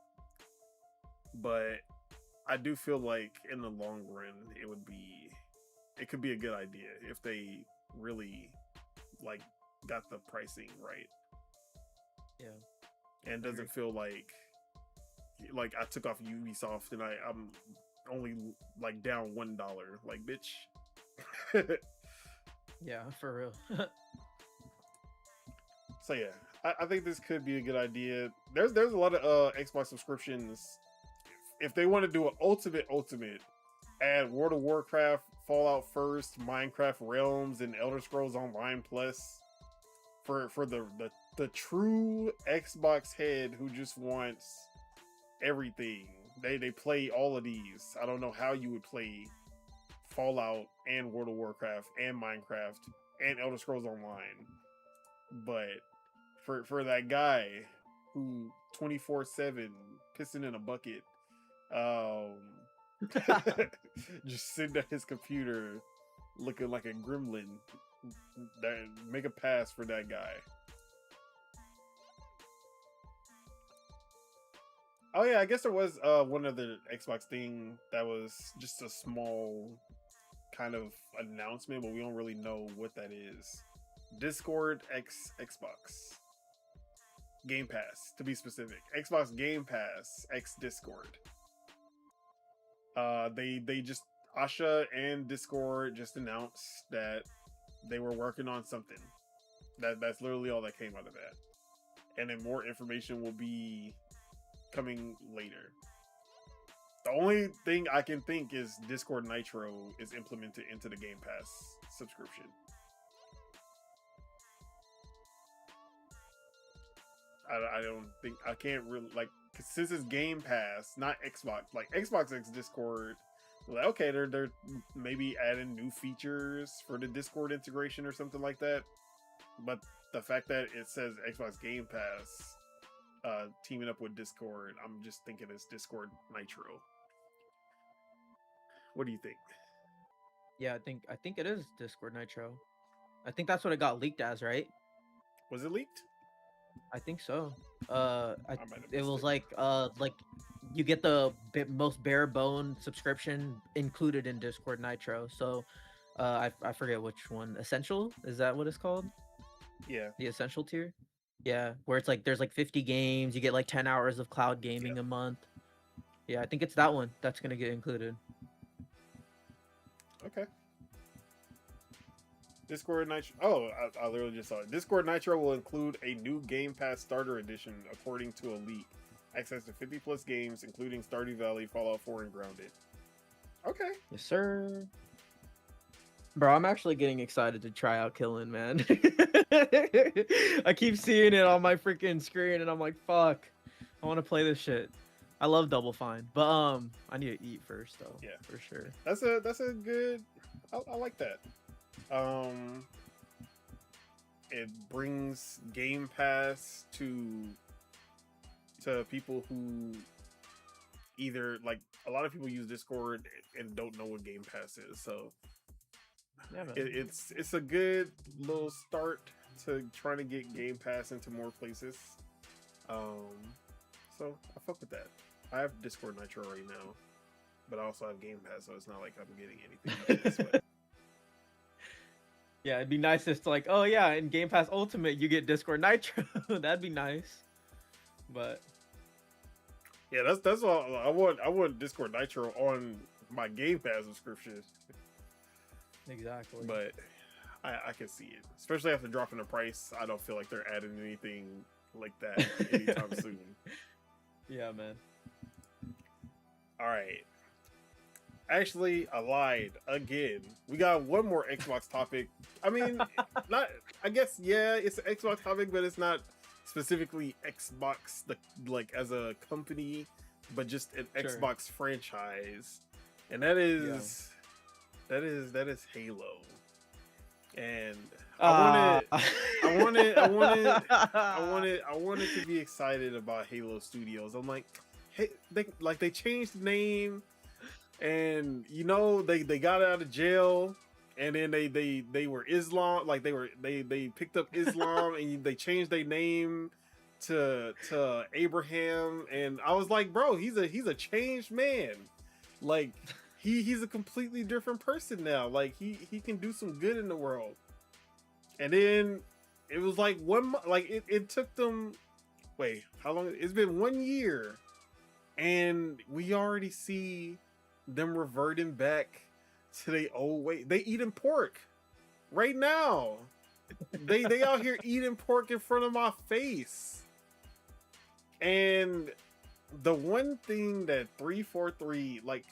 But I do feel like in the long run it could be a good idea if they really like got the pricing right. Yeah. And doesn't feel like I took off Ubisoft and I'm only like down $1. Like, bitch. Yeah, for real. So yeah, I think this could be a good idea. There's a lot of Xbox subscriptions. If they want to do an ultimate, add World of Warcraft, Fallout First, Minecraft Realms, and Elder Scrolls Online Plus for the true Xbox head who just wants everything. They play all of these. I don't know how you would play Fallout and World of Warcraft and Minecraft and Elder Scrolls Online, but for that guy who 24/7 pissing in a bucket, just sitting at his computer looking like a gremlin, that make a pass for that guy. Oh yeah, I guess there was one other Xbox thing that was just a small kind of announcement, but we don't really know what that is. Discord X Xbox Game Pass, to be specific. Xbox Game Pass X Discord. They just, Asha and Discord just announced that they were working on something. That's literally all that came out of that. And then more information will be coming later. The only thing I can think is Discord Nitro is implemented into the Game Pass subscription. I don't think, I can't really, like, since it's Game Pass, not Xbox, like Xbox X Discord, like, okay, they're maybe adding new features for the Discord integration or something like that. But the fact that it says Xbox Game Pass teaming up with Discord, I'm just thinking it's Discord Nitro. What do you think? Yeah, I think it is Discord Nitro. I think that's what it got leaked as, right? Was it leaked? I think so. It was it. like you get the most bare bone subscription included in Discord Nitro. So I forget which one. Essential, is that what it's called? Yeah. The Essential tier. Yeah, where it's like there's like 50 games, you get like 10 hours of cloud gaming a month. Yeah, I think it's that one that's gonna get included. Okay. Discord Nitro. Oh, I literally just saw it. Discord Nitro will include a new Game Pass Starter Edition, according to a leak. Access to 50 plus games, including Stardew Valley, Fallout 4, and Grounded. Okay. Yes, sir. Bro, I'm actually getting excited to try out Killing, man. I keep seeing it on my freaking screen, and I'm like, fuck, I want to play this shit. I love Double Fine, but I need to eat first, though. Yeah, for sure. That's a good. I like that. It brings Game Pass to people who either, like, a lot of people use Discord and don't know what Game Pass is, so yeah, man. It's a good little start to trying to get Game Pass into more places. So I fuck with that. I have Discord Nitro right now, but I also have Game Pass, so it's not like I'm getting anything out of this way. Yeah, it'd be nice if it's like, oh yeah, in Game Pass Ultimate you get Discord Nitro. That'd be nice. But yeah, that's all I want. I want Discord Nitro on my Game Pass subscription. Exactly. But I can see it, especially after dropping the price. I don't feel like they're adding anything like that anytime soon. Yeah, man. All right. Actually, I lied again. We got one more Xbox topic. I mean, not. I guess, yeah, it's an Xbox topic, but it's not specifically Xbox, like as a company, but just an Xbox franchise, and that is Halo. And I wanted to be excited about Halo Studios. I'm like, hey, they changed the name, and they got out of jail, and then they were Islam, like they picked up Islam, and they changed their name to Abraham, and I was like, bro, he's a changed man, like he's a completely different person now, like he can do some good in the world. And then it was like it took them, wait, how long? It's been 1 year, and we already see them reverting back to the old way. They eating pork right now. They out here eating pork in front of my face. And the one thing that 343, like,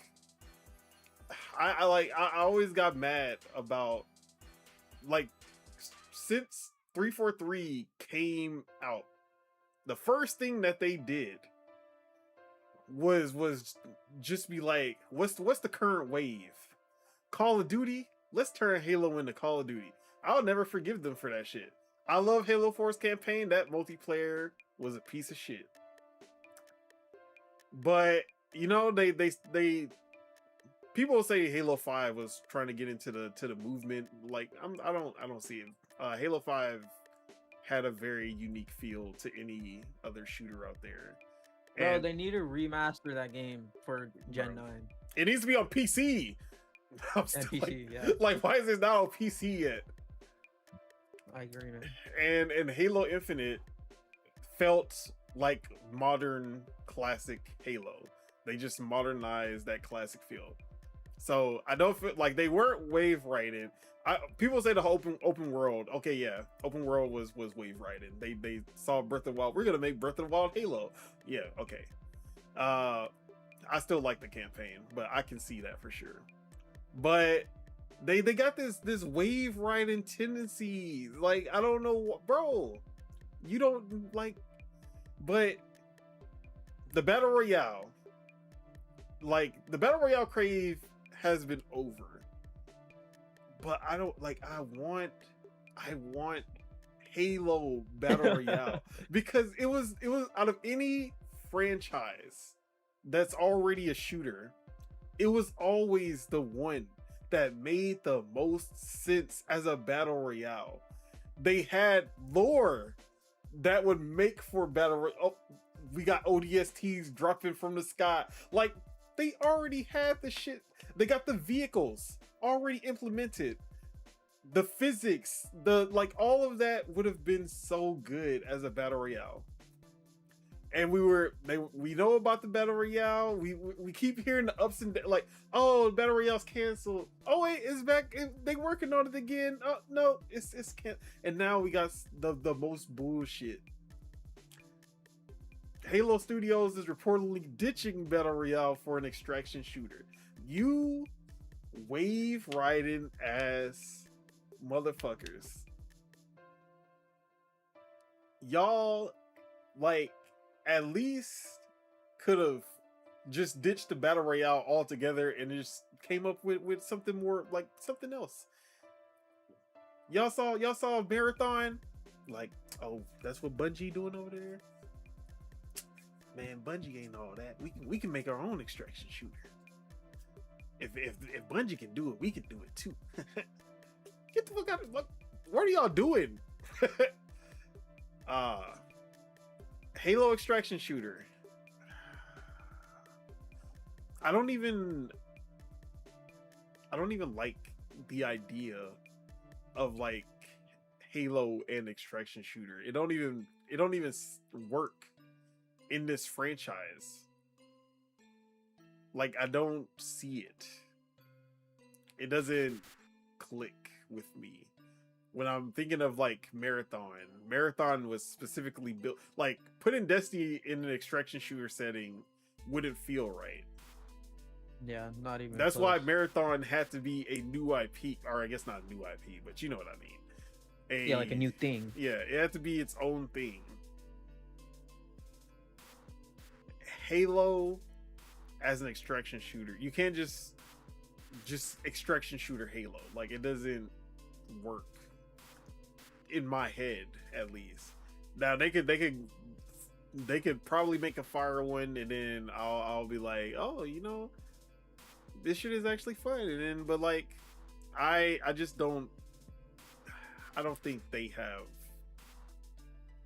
I always got mad about, like, since 343 came out, the first thing that they did was just be like, what's the current wave? Call of Duty? Let's turn Halo into Call of Duty. I'll never forgive them for that shit. I love Halo 4's campaign. That multiplayer was a piece of shit. But they people say Halo 5 was trying to get into the movement. Like I don't see it. Halo 5 had a very unique feel to any other shooter out there. Bro, they need to remaster that game for Gen 9. It needs to be on PC. And PC, yeah. Like, why is it not on PC yet? I agree, man. And Halo Infinite felt like modern classic Halo. They just modernized that classic feel. So I don't feel like they weren't wave riding. People say the whole open world. Okay, yeah, open world was wave riding. They saw Breath of the Wild. We're gonna make Breath of the Wild Halo. Yeah, okay. I still like the campaign, but I can see that for sure. But they got this wave riding tendency. Like, I don't know what, bro. You don't like, but the battle royale, like the battle royale crave has been over. But I don't like. I want Halo Battle Royale because it was out of any franchise that's already a shooter, it was always the one that made the most sense as a Battle Royale. They had lore that would make for Battle Royale. Oh, we got ODSTs dropping from the sky. Like, they already had the shit. They got the vehicles already implemented, the physics, all of that would have been so good as a battle royale. And we know about the battle royale. We keep hearing the ups and downs, like, oh, the battle royale's canceled. Oh wait, it's back. They working on it again. Oh no, it's canceled. And now we got the most bullshit. Halo Studios is reportedly ditching battle royale for an extraction shooter. You wave riding ass motherfuckers, y'all, like, at least could have just ditched the battle royale altogether and just came up with something more, like something else. Y'all saw Marathon, like, oh, that's what Bungie doing over there. Man, Bungie ain't all that. We can make our own extraction shooter. If Bungie can do it, we can do it too. Get the fuck out of, what are y'all doing? Halo extraction shooter. I don't even like the idea of like Halo and extraction shooter. It don't even work in this franchise. Like, I don't see it. It doesn't click with me. When I'm thinking of like Marathon was specifically built, like, putting Destiny in an extraction shooter setting wouldn't feel right. Yeah, not even. That's close. Why Marathon had to be a new IP, or I guess not a new IP, but you know what I mean. Yeah, like a new thing. Yeah, it had to be its own thing. Halo as an extraction shooter, you can't just extraction shooter Halo. Like, it doesn't work in my head, at least. Now they could probably make a fire one, and then I'll be like, oh, you know, this shit is actually fun. And then, but like, I just don't. I don't think they have.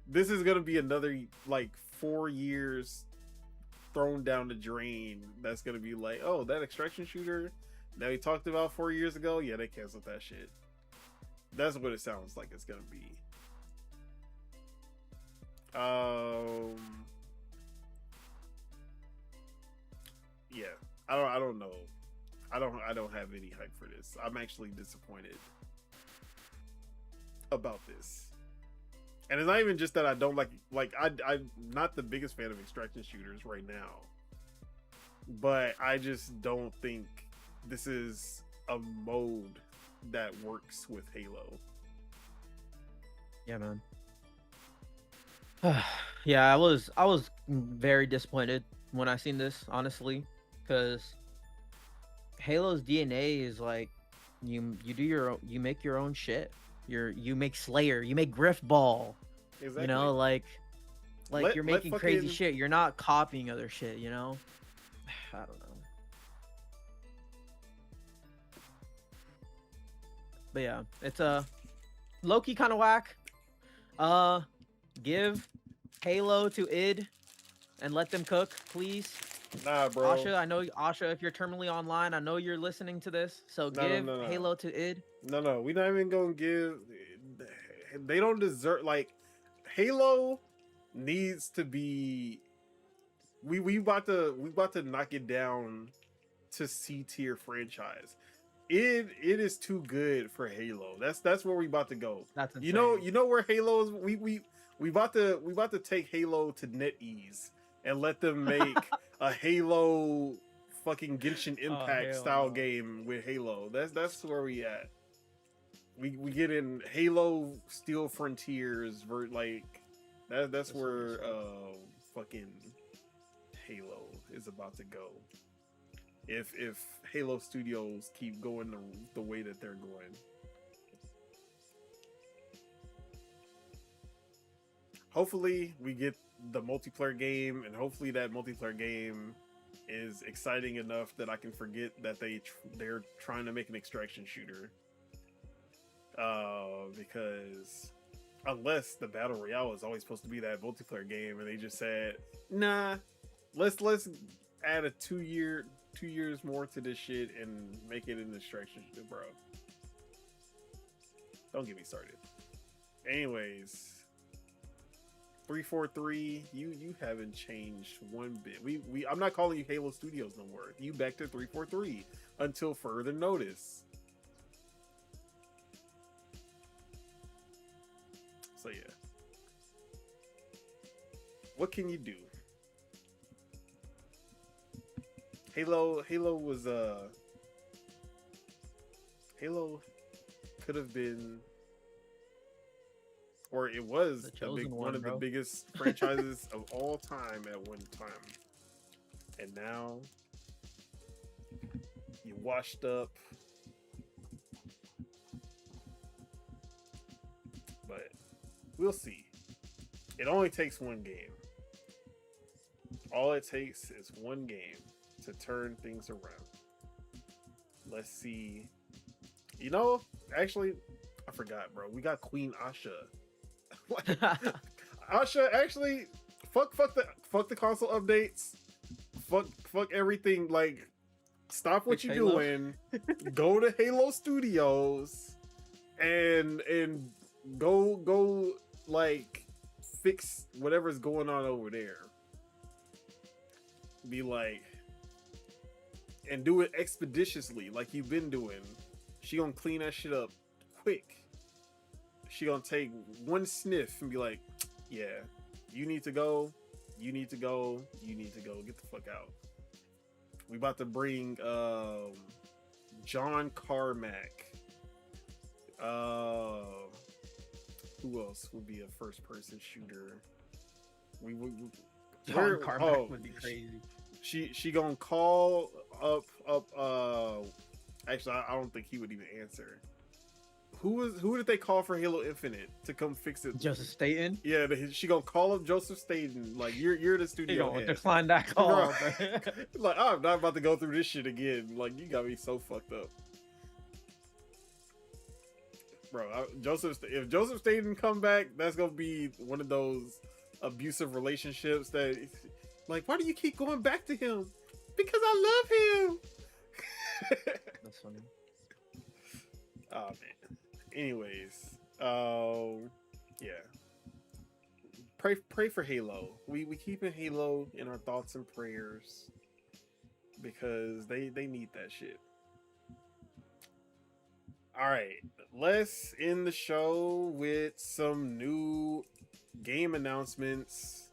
This is gonna be another like 4 years thrown down the drain. That's gonna be like, oh, that extraction shooter that we talked about 4 years ago. Yeah, they canceled that shit. That's what it sounds like it's gonna be. Yeah, I don't know. I don't have any hype for this. I'm actually disappointed about this. And it's not even just that I don't I'm not the biggest fan of extraction shooters right now. But I just don't think this is a mode that works with Halo. Yeah, man. Yeah, I was very disappointed when I seen this, honestly, because Halo's DNA is like you make your own shit. You make Slayer, you make Grift Ball. Exactly. You know, like you're making crazy shit. You're not copying other shit, you know? I don't know. But yeah, it's low-key kind of whack. Give Halo to id and let them cook, please. Nah, bro. Asha, I know Asha, if you're terminally online, I know you're listening to this. So give Halo to id. No, we're not even gonna give. They don't deserve. Like, Halo needs to be. We about to knock it down to C tier franchise. It is too good for Halo. That's where we about to go. That's insane. You know where Halo is. We about to take Halo to NetEase and let them make a Halo fucking Genshin Impact style game with Halo. That's where we at. We get in Halo Steel Frontiers, like that's where fucking Halo is about to go. If Halo Studios keep going the way that they're going. Hopefully we get the multiplayer game, and hopefully that multiplayer game is exciting enough that I can forget that they're trying to make an extraction shooter. Because unless the battle royale is always supposed to be that multiplayer game, and they just said, nah, let's add a 2 years more to this shit and make it an extraction shooter, bro. Don't get me started. Anyways, 343, you haven't changed one bit. I'm not calling you Halo Studios no more. You back to 343 until further notice. So yeah, what can you do? Halo was Halo could have been, or it was one of the biggest franchises of all time at one time, and now you washed up. But we'll see. It only takes one game. All it takes is one game to turn things around. Let's see. You know, actually, I forgot, bro. We got Queen Asha. Asha, actually, fuck the console updates. Fuck everything. Like, stop what you're doing. Go to Halo Studios and go like fix whatever's going on over there. Be like, and do it expeditiously like you've been doing. She gonna clean that shit up quick. She gonna take one sniff and be like, yeah, you need to go, get the fuck out. We about to bring John Carmack. Who else would be a first person shooter? John Carmack would be crazy. She gonna call up. Actually, I don't think he would even answer. Who did they call for Halo Infinite to come fix it? Joseph Staten. Yeah, she gonna call up Joseph Staten. Like you're the studio head. Decline that call. Like I'm not about to go through this shit again. Like you got me so fucked up, bro. If Joseph Staten come back, that's gonna be one of those abusive relationships that, like, why do you keep going back to him? Because I love him. That's funny. Oh man. Anyways, yeah. Pray for Halo. We keeping Halo in our thoughts and prayers because they need that shit. All right, let's end the show with some new game announcements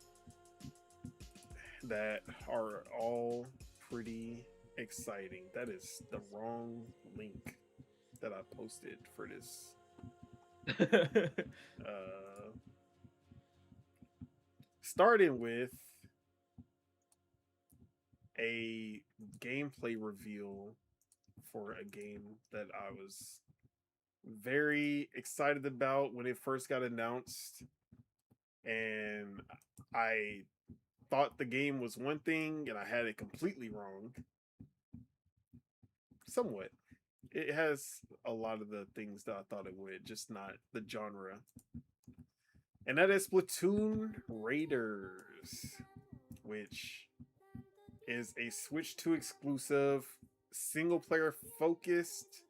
that are all pretty exciting. That is the wrong link that I posted for this. Starting with a gameplay reveal for a game that I was very excited about when it first got announced, and I thought the game was one thing and I had it completely wrong. Somewhat. It has a lot of the things that I thought it would, just not the genre. And that is Splatoon Raiders, which is a Switch 2 exclusive, single player focused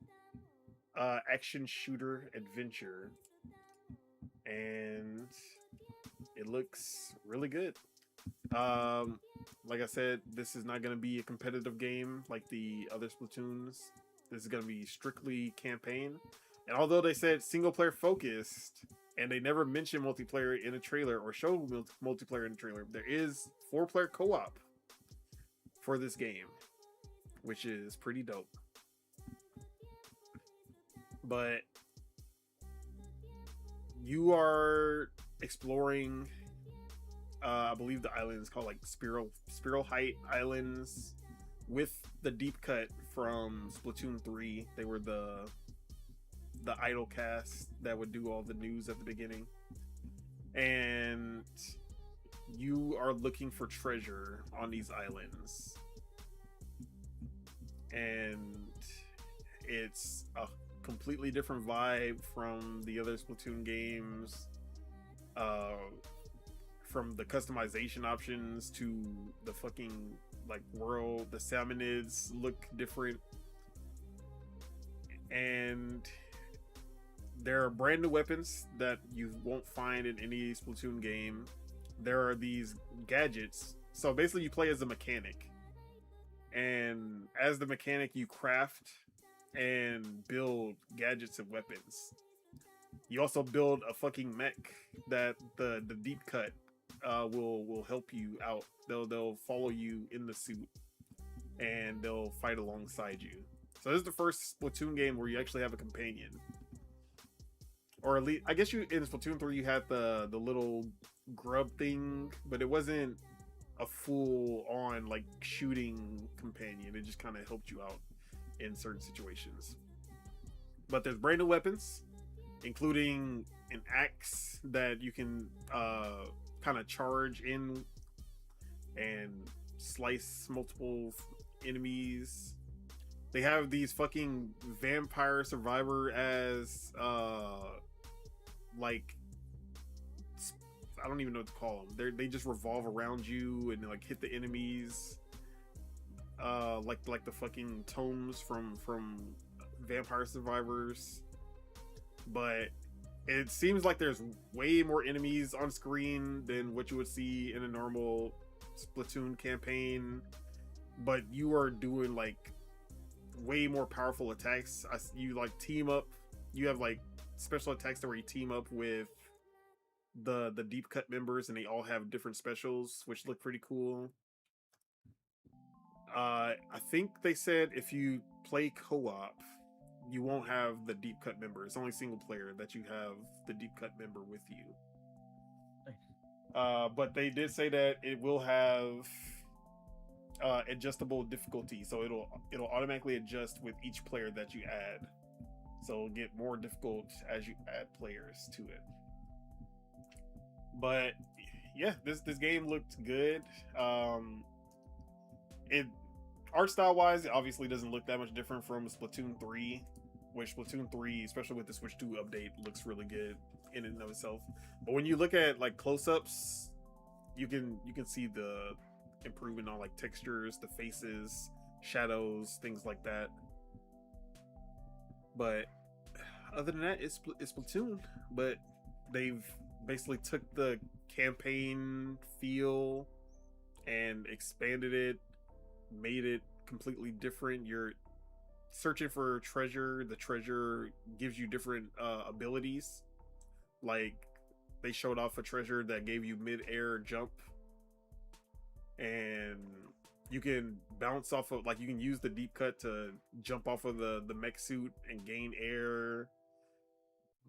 action shooter adventure. And it looks really good. Like I said, this is not going to be a competitive game like the other Splatoons. This is going to be strictly campaign. And although they said single player focused, and they never mentioned multiplayer in a trailer or showed multiplayer in a trailer, there is 4-player co-op for this game, which is pretty dope. But you are exploring, I believe the island is called like Spiral Height Islands, with the deep cut from Splatoon 3. They were the idol cast that would do all the news at the beginning. And you are looking for treasure on these islands. And it's a completely different vibe from the other Splatoon games. From the customization options to the fucking like world, the salmonids look different. And there are brand new weapons that you won't find in any Splatoon game. There are these gadgets. So basically you play as a mechanic. And as the mechanic, you craft and build gadgets and weapons. You also build a fucking mech that the deep cut will help you out. They'll follow you in the suit and they'll fight alongside you. So this is the first Splatoon game where you actually have a companion. Or at least, I guess you in Splatoon 3 you had the little grub thing, but it wasn't a full on like shooting companion. It just kind of helped you out in certain situations. But there's brand new weapons, including an axe that you can kind of charge in and slice multiple enemies. They have these fucking vampire survivor as like, I don't even know what to call them. They just revolve around you and like hit the enemies, like the fucking tomes from Vampire Survivors. But it seems like there's way more enemies on screen than what you would see in a normal Splatoon campaign. But you are doing like way more powerful attacks. You like team up. You have like special attacks where you team up with the deep cut members, and they all have different specials, which look pretty cool. I think they said if you play co-op, you won't have the deep cut member. It's only single player that you have the deep cut member with you. But they did say that it will have adjustable difficulty, so it'll automatically adjust with each player that you add. So it'll get more difficult as you add players to it. But yeah, this game looked good. It art style wise, it obviously doesn't look that much different from Splatoon 3, which Splatoon 3, especially with the Switch 2 update, looks really good in and of itself. But when you look at like close-ups, you can see the improvement on like textures, the faces, shadows, things like that. But other than that, it's Splatoon. But they've basically took the campaign feel and expanded it, made it completely different. You're searching for treasure. The treasure gives you different abilities. Like they showed off a treasure that gave you mid-air jump, and you can bounce off of, like, you can use the deep cut to jump off of the mech suit and gain air.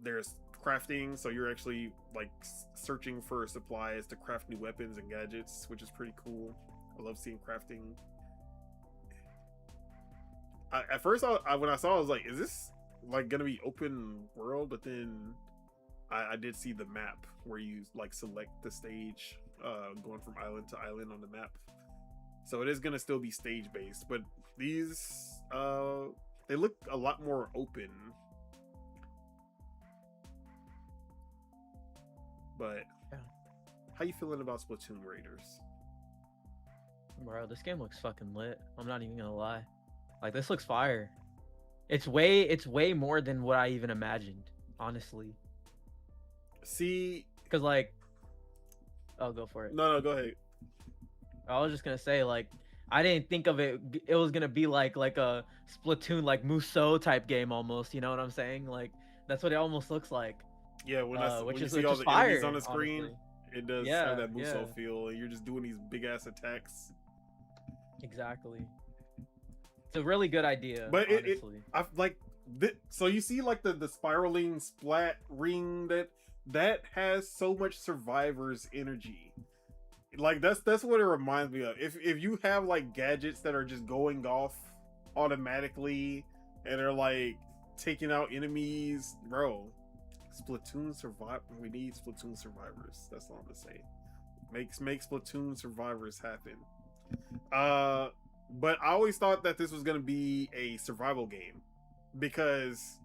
There's crafting, so you're actually like searching for supplies to craft new weapons and gadgets, which is pretty cool. I love seeing crafting. At first, when I saw it, I was like, is this like gonna be open world? But then I did see the map where you like select the stage, going from island to island on the map. So it is gonna still be stage based, but these they look a lot more open. But yeah. How you feeling about Splatoon Raiders? Bro, this game looks fucking lit. I'm not even gonna lie. Like, this looks fire. It's way more than what I even imagined, honestly. See, because like, oh, go for it. No, go ahead. I was just gonna say, like, I didn't think of it. It was gonna be like a Splatoon, like Musou type game almost. You know what I'm saying? Like, that's what it almost looks like. Yeah, when you see which all is the fire, enemies on the screen, honestly. it does have that Musou feel. You're just doing these big ass attacks. Exactly. It's a really good idea. But honestly. I've like, so you see like the spiraling splat ring that has so much Survivor's energy. Like that's what it reminds me of. If you have like gadgets that are just going off automatically and are like taking out enemies, bro. Splatoon survive. We need Splatoon survivors. That's all I'm gonna say. Make Splatoon survivors happen. But I always thought that this was gonna be a survival game because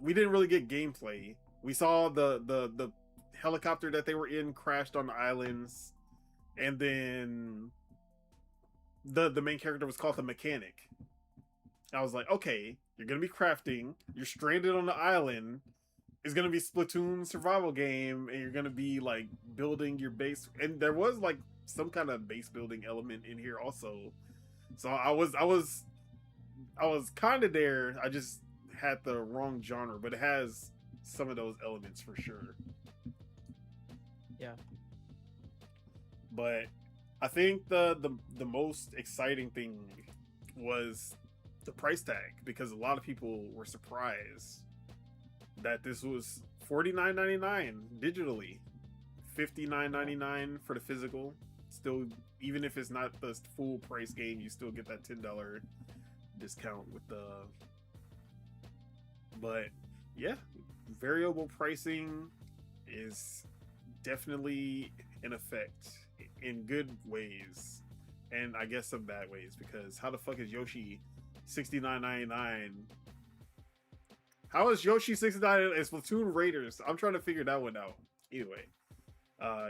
we didn't really get gameplay. We saw the helicopter that they were in crashed on the islands, and then the main character was called the mechanic. I was like, okay, you're gonna be crafting. You're stranded on the island. It's gonna be Splatoon survival game, and you're gonna be like building your base. And there was like some kind of base building element in here also. So I was kind of there. I just had the wrong genre, but it has some of those elements for sure. Yeah. But I think the most exciting thing was the price tag, because a lot of people were surprised that this was $49.99 digitally, $59.99 for the physical. Still, even if it's not the full price game, you still get that $10 discount with the. But yeah, variable pricing is definitely in effect in good ways, and I guess some bad ways, because how the fuck is Yoshi $69.99? How is Yoshi $69 and Splatoon Raiders? I'm trying to figure that one out. Anyway,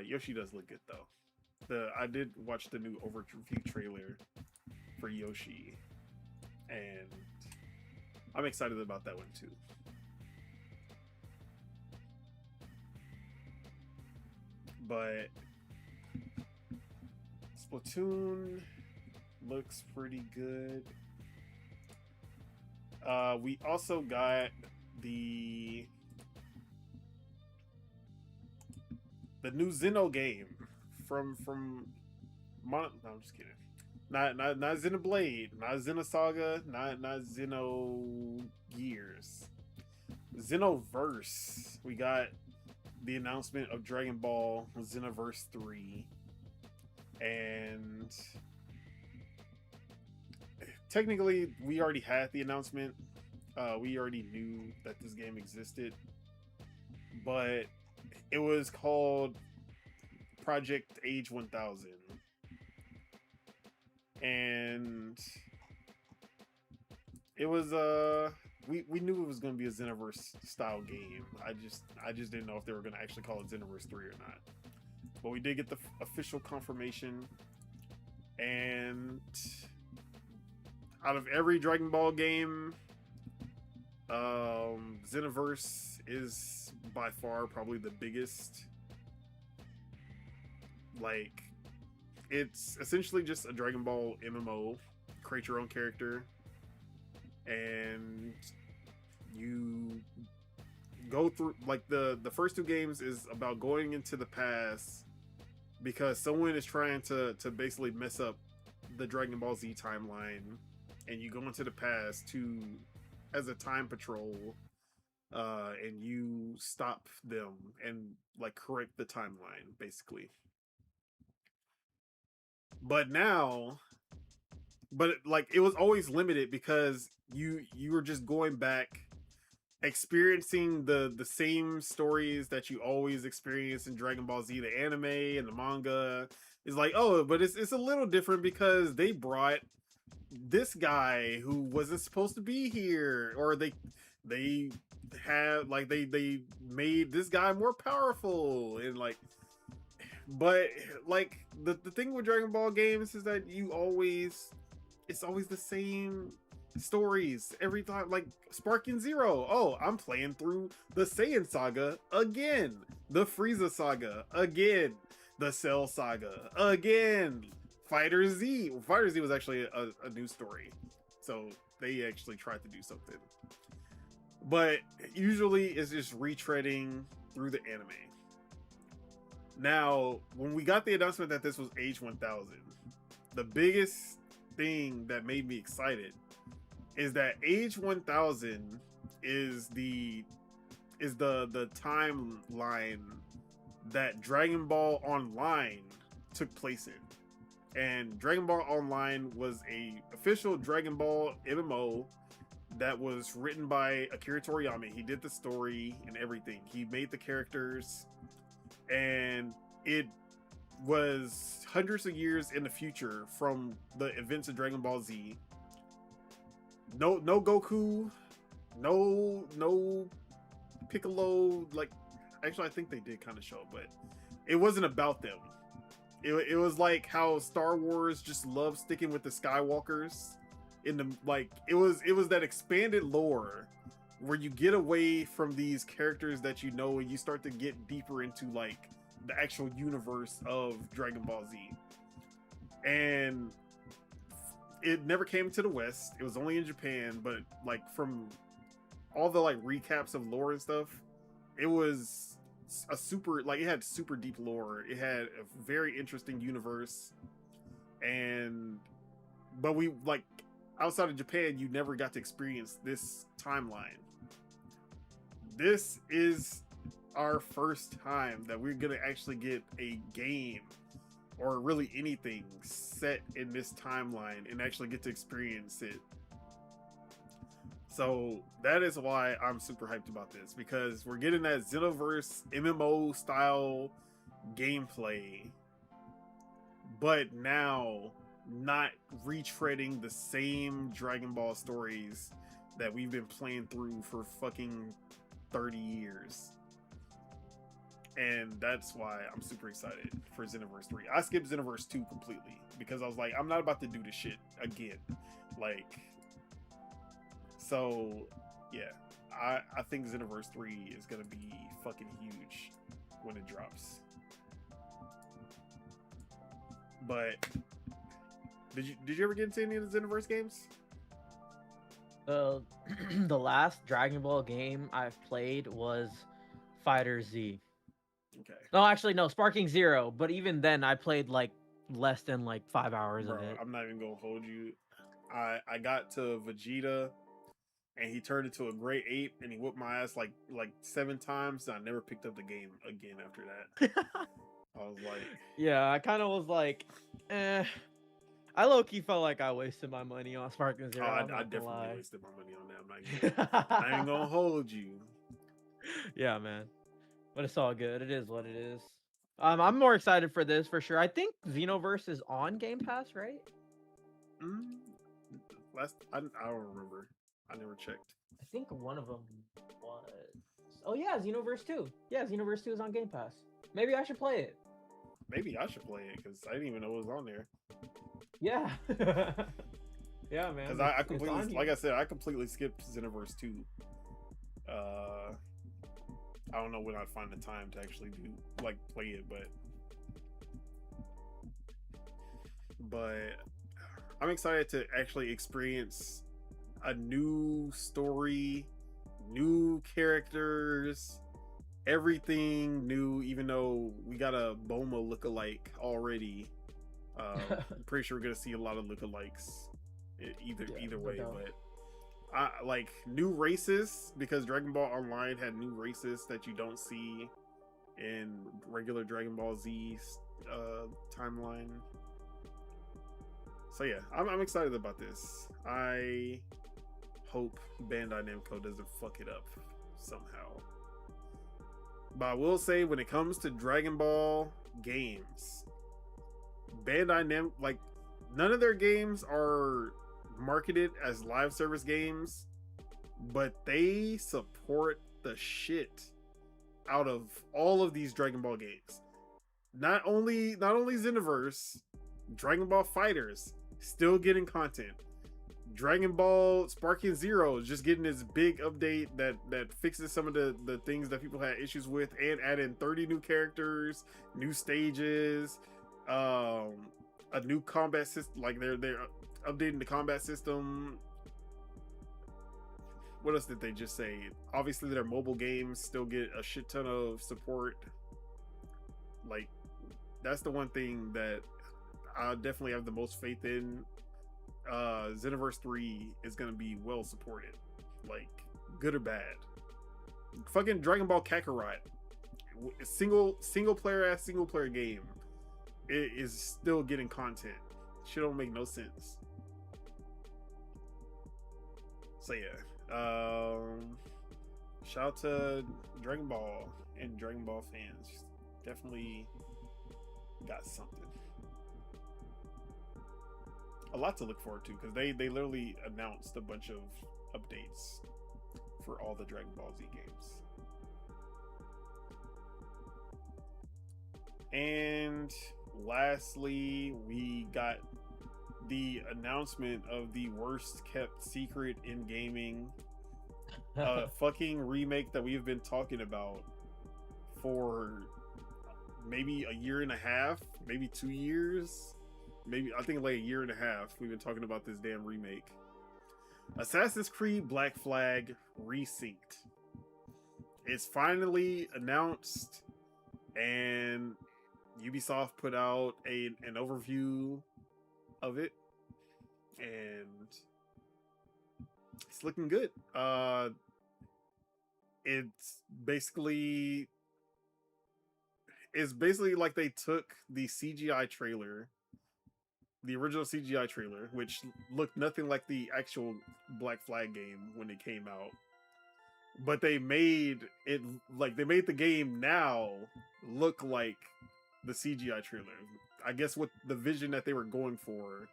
Yoshi does look good though. I did watch the new overview trailer for Yoshi, and I'm excited about that one too. But Splatoon looks pretty good. We also got the new Xeno game from no, I'm just kidding. Not Xenoblade, not Xenosaga, not Xenogears. Xenoverse. We got the announcement of Dragon Ball Xenoverse 3, and technically we already had the announcement. We already knew that this game existed, but it was called Project Age 1000, and it was we knew it was going to be a Xenoverse style game. I just didn't know if they were going to actually call it Xenoverse 3 or not. But we did get the official confirmation, and out of every Dragon Ball game, Xenoverse is by far probably the biggest. Like, it's essentially just a Dragon Ball MMO. Create your own character, and you go through, like, the first two games is about going into the past because someone is trying to basically mess up the Dragon Ball Z timeline, and you go into the past to as a time patrol, and you stop them and like correct the timeline basically. But like, it was always limited because you were just going back, experiencing the same stories that you always experience in Dragon Ball Z. The anime and the manga is like, oh, but it's a little different because they brought this guy who wasn't supposed to be here, or they have, like, they made this guy more powerful, and like, but like the thing with Dragon Ball games is that it's always the same stories every time. Like Sparking Zero, oh, I'm playing through the Saiyan saga again, the Frieza saga again, the Cell saga again, Fighter Z was actually a new story, so they actually tried to do something, but usually it's just retreading through the anime. Now, when we got the announcement that this was Age 1000, the biggest thing that made me excited is that Age 1000 is the timeline that Dragon Ball Online took place in. And Dragon Ball Online was a official Dragon Ball MMO that was written by Akira Toriyama. He did the story and everything. He made the characters, and it was hundreds of years in the future from the events of Dragon Ball Z. No Goku, no Piccolo. Like, actually, I think they did kind of show, but it wasn't about them. It was like how Star Wars just loves sticking with the Skywalkers in the, like, it was that expanded lore where you get away from these characters that you know, and you start to get deeper into like the actual universe of Dragon Ball Z. And it never came to the West. It was only in Japan, but like from all the like recaps of lore and stuff, it was a super, like, it had super deep lore. It had a very interesting universe, but we, like, outside of Japan, you never got to experience this timeline. This is our first time that we're gonna actually get a game, or really anything, set in this timeline and actually get to experience it. So that is why I'm super hyped about this, because we're getting that Xenoverse MMO style gameplay, but now not retreading the same Dragon Ball stories that we've been playing through for fucking 30 years. And that's why I'm super excited for Xenoverse 3. I skipped Xenoverse 2 completely because I was like, I'm not about to do this shit again. Like, so yeah, I think Xenoverse 3 is gonna be fucking huge when it drops. But did you ever get into any of the Xenoverse games? The last Dragon Ball game I've played was Fighter Z. Okay. No, actually, no, Sparking Zero. But even then, I played like less than like 5 hours of it. I'm not even gonna hold you. I got to Vegeta, and he turned into a gray ape, and he whooped my ass like 7 times. And I never picked up the game again after that. I was like, yeah, I kind of was like, eh. I low-key felt like I wasted my money on Sparking Zero. I definitely wasted my money on that. I ain't gonna hold you. Yeah, man. But it's all good. It is what it is. I'm more excited for this for sure. I think Xenoverse is on Game Pass, right? I don't remember. I never checked. I think one of them was. Oh yeah, Xenoverse 2. Yeah, Xenoverse 2 is on Game Pass. Maybe I should play it. Maybe I should play it because I didn't even know it was on there. Yeah. Yeah, man. Because I completely, like I said, I completely skipped Xenoverse 2. I don't know when I'd find the time to actually play it, but I'm excited to actually experience a new story, new characters, everything new, even though we got a Boma lookalike already. I'm pretty sure we're gonna see a lot of lookalikes either way, but I like new races because Dragon Ball Online had new races that you don't see in regular Dragon Ball Z timeline. So yeah, I'm excited about this. I hope Bandai Namco doesn't fuck it up somehow. But I will say, when it comes to Dragon Ball games, Bandai Namco, none of their games are marketed as live service games, but they support the shit out of all of these Dragon Ball games. Not only Xenoverse, Dragon Ball Fighters still getting content. Dragon Ball Sparking Zero is just getting this big update that fixes some of the things that people had issues with, and add in 30 new characters, new stages, a new combat system. They're updating the combat system. What else did they just say? Obviously, their mobile games still get a shit ton of support. That's the one thing that I definitely have the most faith in. Xenoverse 3 is gonna be well supported, good or bad. Fucking Dragon Ball Kakarot, single player game, it is still getting content. Shit don't make no sense. So yeah, shout out to Dragon Ball and Dragon Ball fans. Definitely got something. A lot to look forward to, because they literally announced a bunch of updates for all the Dragon Ball Z games. And lastly, we got the announcement of the worst kept secret in gaming, fucking remake that we've been talking about for maybe a year and a half, maybe 2 years. I think a year and a half, we've been talking about this damn remake. Assassin's Creed Black Flag Resynced. It's finally announced, and Ubisoft put out an overview of it, and it's looking good. It's basically like they took the CGI trailer, the original CGI trailer, which looked nothing like the actual Black Flag game when it came out, but they made the game now look like the CGI trailer. I guess with the vision that they were going for,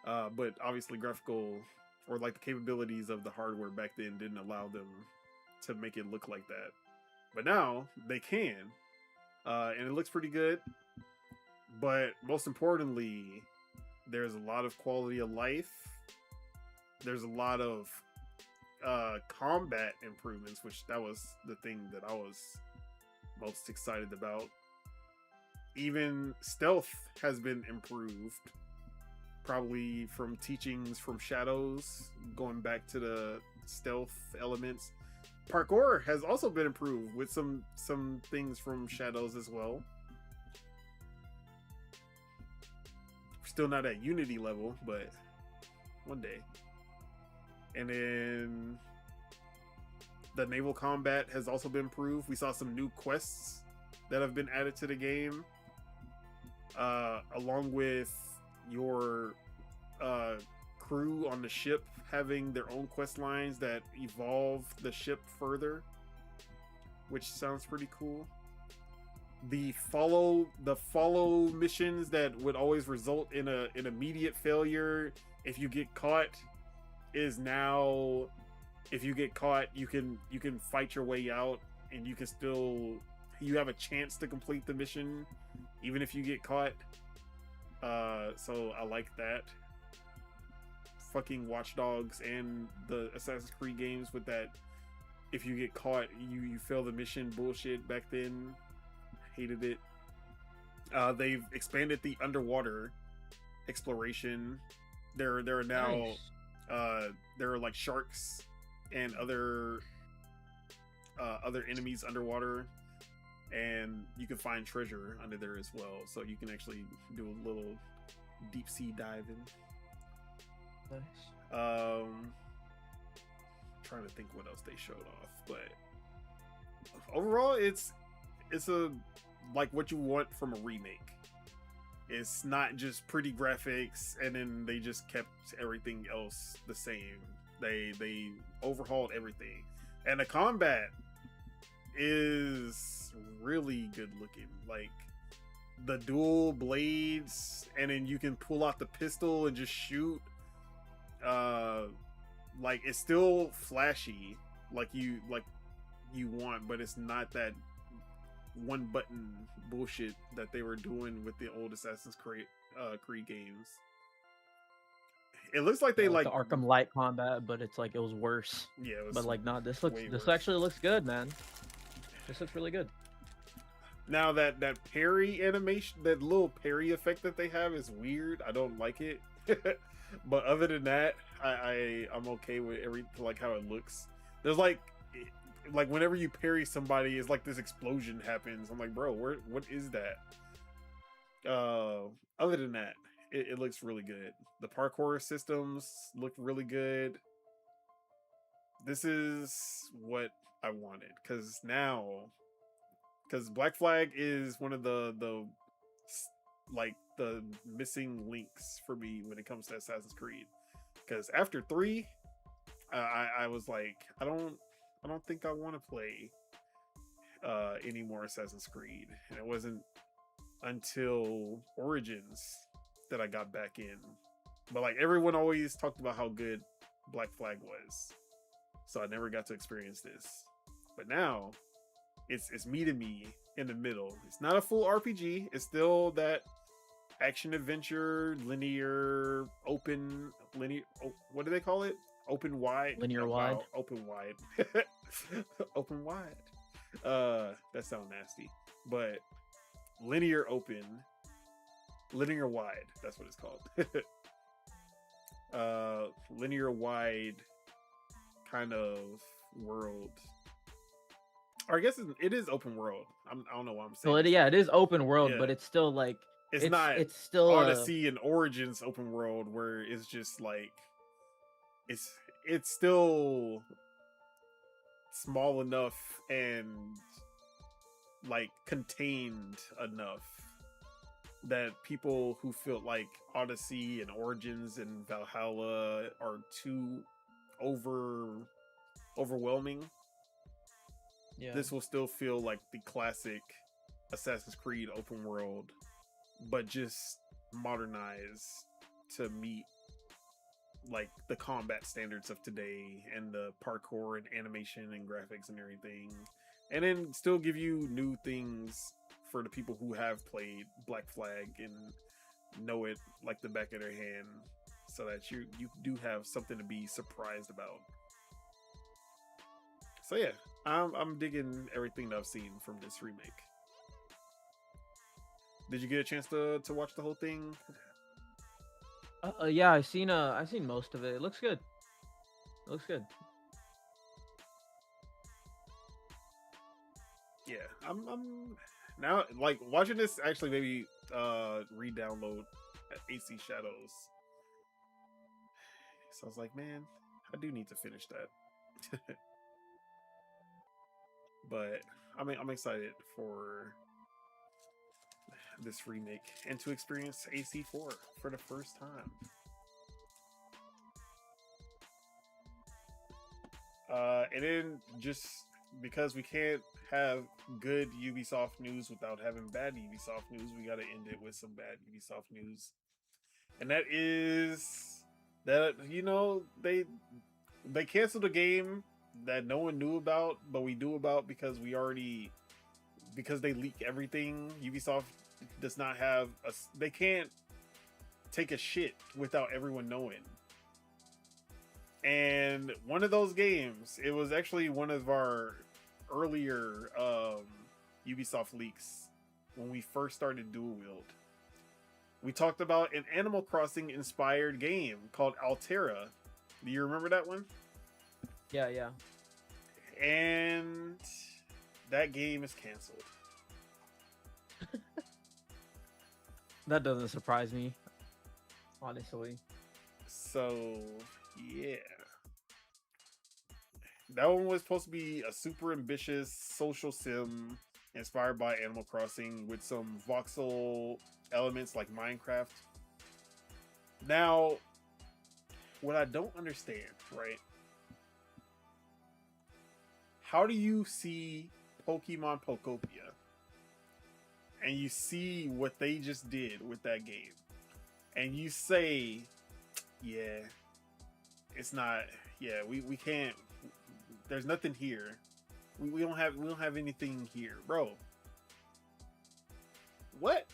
but obviously graphical or the capabilities of the hardware back then didn't allow them to make it look like that. But now they can, and it looks pretty good. But most importantly, there's a lot of quality of life. There's a lot of combat improvements, which that was the thing that I was most excited about. Even stealth has been improved, probably from teachings from Shadows, going back to the stealth elements. Parkour has also been improved with some things from Shadows as well. Still not at Unity level, but one day. And then the naval combat has also been improved. We saw some new quests that have been added to the game, along with your crew on the ship having their own quest lines that evolve the ship further, which sounds pretty cool. The follow missions that would always result in an immediate failure if you get caught is now, if you get caught, you can fight your way out, and you have a chance to complete the mission even if you get caught. So I like that. Fucking Watch Dogs and the Assassin's Creed games with that, if you get caught, you fail the mission bullshit back then. Hated it. They've expanded the underwater exploration. There are now there are like sharks and other enemies underwater, and you can find treasure under there as well. So you can actually do a little deep sea diving. Nice. Trying to think what else they showed off, but overall, it's a like what you want from a remake. It's not just pretty graphics and then they just kept everything else the same. They overhauled everything, and the combat is really good looking. Like the dual blades, and then you can pull out the pistol and just shoot. Like it's still flashy, like you want, but it's not that one button bullshit that they were doing with the old Assassin's Creed games. It looks like they like the Arkham Light combat, but it's like it was worse. Yeah, it was, but like not this worse. Actually looks good, man. This looks really good. Now that parry animation, that little parry effect that they have is weird. I don't like it. But other than that, I'm okay with like how it looks. There's like whenever you parry somebody, it's like this explosion happens. I'm like, bro, what is that? Other than that, it looks really good. The parkour systems look really good. This is what I wanted, because Black Flag is one of the missing links for me when it comes to Assassin's Creed. Because after 3, I was like, I don't think I want to play any more Assassin's Creed. And it wasn't until Origins that I got back in. But like everyone always talked about how good Black Flag was, so I never got to experience this. But now it's meeting me in the middle. It's not a full RPG. It's still that action adventure, linear, open, what do they call it? Open wide? Linear wide. Wow, open wide. Open wide. That sounds nasty. But linear open, linear wide, that's what it's called. Linear wide kind of world. Or I guess it is open world. I don't know what I'm saying. So it is open world, but it's still like it's still Odyssey and Origins open world where it's just like it's still small enough and like contained enough that people who feel like Odyssey and Origins and Valhalla are too overwhelming. Yeah. This will still feel like the classic Assassin's Creed open world, but just modernized to meet like the combat standards of today and the parkour and animation and graphics and everything, and then still give you new things for the people who have played Black Flag and know it like the back of their hand, so that you do have something to be surprised about. So yeah, I'm digging everything that I've seen from this remake. Did you get a chance to watch the whole thing? Yeah, I've seen most of it. It looks good. Yeah, I'm now like watching this. Actually, maybe re-download AC Shadows. So I was like, man, I do need to finish that. But I'm excited for this remake and to experience AC4 for the first time. And then just because we can't have good Ubisoft news without having bad Ubisoft news, we got to end it with some bad Ubisoft news. And that is that, you know, they canceled a game that no one knew about, but we knew about because they leak everything. Ubisoft does not have they can't take a shit without everyone knowing. And one of those games, it was actually one of our earlier Ubisoft leaks when we first started Dual-Wield. We talked about an Animal Crossing inspired game called Altera. Do you remember that one? Yeah. And that game is canceled. That doesn't surprise me, honestly. So, yeah. That one was supposed to be a super ambitious social sim inspired by Animal Crossing with some voxel elements like Minecraft. Now, what I don't understand, right? How do you see Pokemon Pokopia and you see what they just did with that game and you say, yeah, it's not, yeah, we can't, there's nothing here. We don't have anything here, bro. What?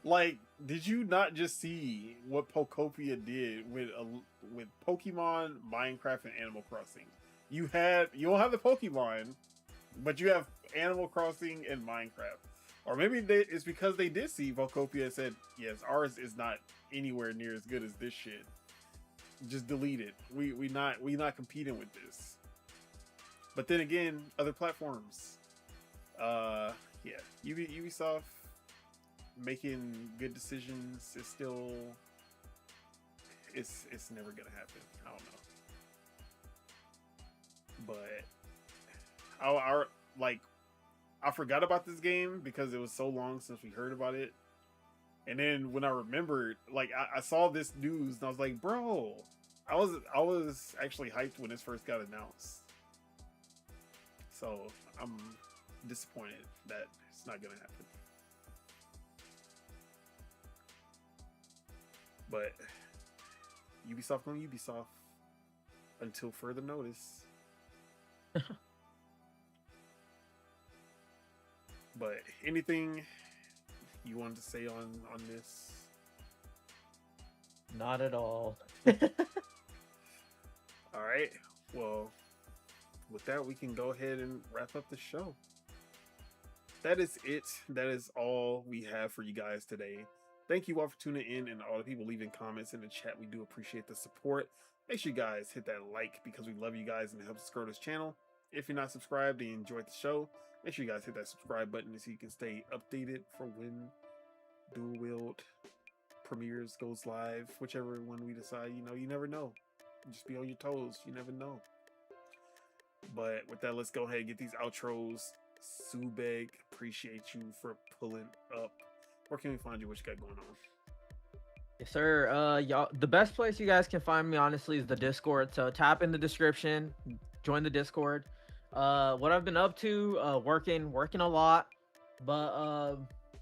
Like, did you not just see what Pokopia did with Pokemon, Minecraft, and Animal Crossing? You don't have the Pokemon, but you have Animal Crossing and Minecraft. Or maybe it's because they did see Pokopia and said, yes, ours is not anywhere near as good as this shit. Just delete it. We not competing with this. But then again, other platforms. Yeah, Ubisoft making good decisions is still, it's never gonna happen. I don't know. But I forgot about this game because it was so long since we heard about it. And then when I remembered, like I saw this news and I was like, bro, I was actually hyped when this first got announced. So I'm disappointed that it's not gonna happen. But Ubisoft on Ubisoft until further notice. But anything you wanted to say on this? Not at all. All right. Well, with that, we can go ahead and wrap up the show. That is it. That is all we have for you guys today. Thank you all for tuning in and all the people leaving comments in the chat. We do appreciate the support. Make sure you guys hit that like because we love you guys and it helps us grow this channel. If you're not subscribed and you enjoyed the show, make sure you guys hit that subscribe button so you can stay updated for when Dual-Wield premieres, goes live, whichever one we decide. You know, you never know. Just be on your toes. You never know. But with that, let's go ahead and get these outros. Subeg, appreciate you for pulling up. Where can we find you? What you got going on? Yes, sir. Y'all, the best place you guys can find me, honestly, is the Discord. So tap in the description, join the Discord. What I've been up to, working a lot, but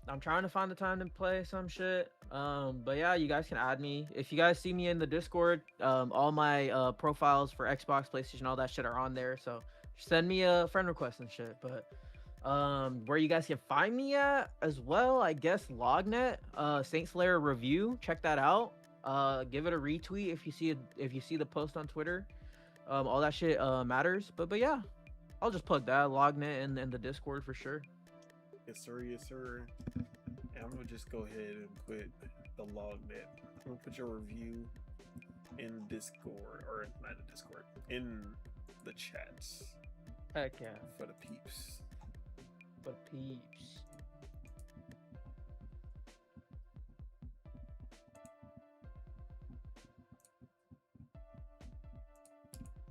I'm trying to find the time to play some shit. But yeah, you guys can add me. If you guys see me in the Discord, all my profiles for Xbox, PlayStation, all that shit are on there. So send me a friend request and shit. But where you guys can find me at as well, I guess Lognet, Saint Slayer review. Check that out. Give it a retweet if you see the post on Twitter. All that shit matters. But yeah, I'll just plug that Lognet and the Discord for sure. Yes, sir. Yes, sir. And I'm gonna just go ahead and put the Lognet. I'm gonna put your review in Discord, or not in Discord, in the chats. Heck yeah. For the peeps. For the peeps.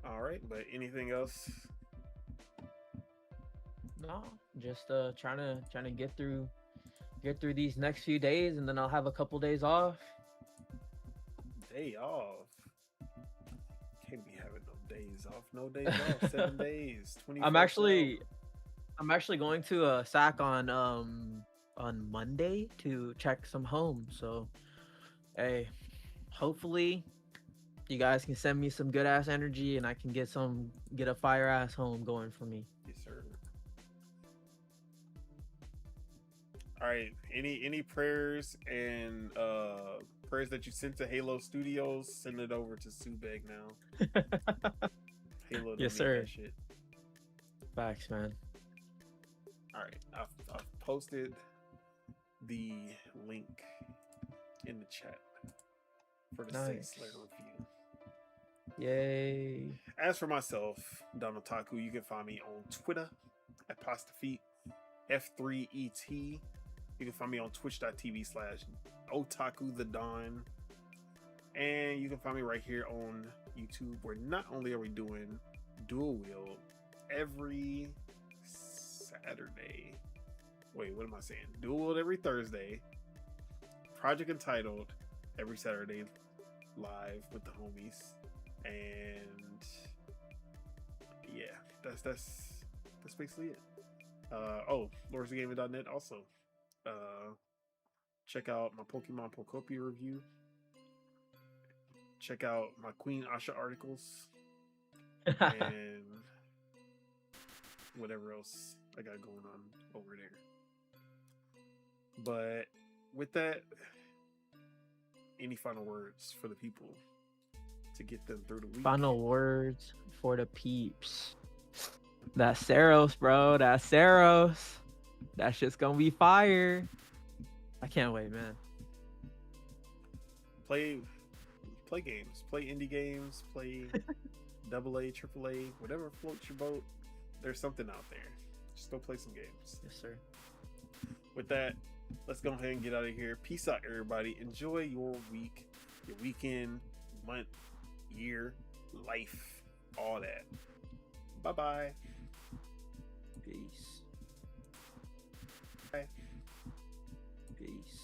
All right, but anything else? No, just trying to get through these next few days, and then I'll have a couple days off. Day off. Can't be having no days off. No days off. 7 days. 24. I'm actually going to SAC on Monday to check some homes. So, hey, hopefully you guys can send me some good ass energy, and I can get a fire ass home going for me. Yes, sir. All right. Any prayers and prayers that you sent to Halo Studios, send it over to Subeg now. Halo. Yes, sir. That shit. Facts, man. All right. I've posted the link in the chat for the Saint Slayer review. Yay. As for myself, Otaku, you can find me on Twitter at Pastafeet F3ET. You can find me on twitch.tv/Otaku the Don. And you can find me right here on YouTube, where not only are we doing Dual-Wield every Saturday. Wait, what am I saying? Dual-Wield every Thursday. Project Entitled every Saturday live with the homies. And yeah, that's basically it. LordsGaming.net also. Check out my Pokemon Pokopia review. Check out my Queen Asha articles. And whatever else I got going on over there. But with that, any final words for the people to get them through the week? Final words for the peeps. That's Saros, bro. That's Saros. That shit's gonna be fire. I can't wait, man. Play games. Play indie games. Play AA, AAA, whatever floats your boat. There's something out there. Just go play some games. Yes, sir. With that, let's go ahead and get out of here. Peace out, everybody. Enjoy your week, your weekend, month, year, life, all that. Bye-bye. Peace. Bye. Peace.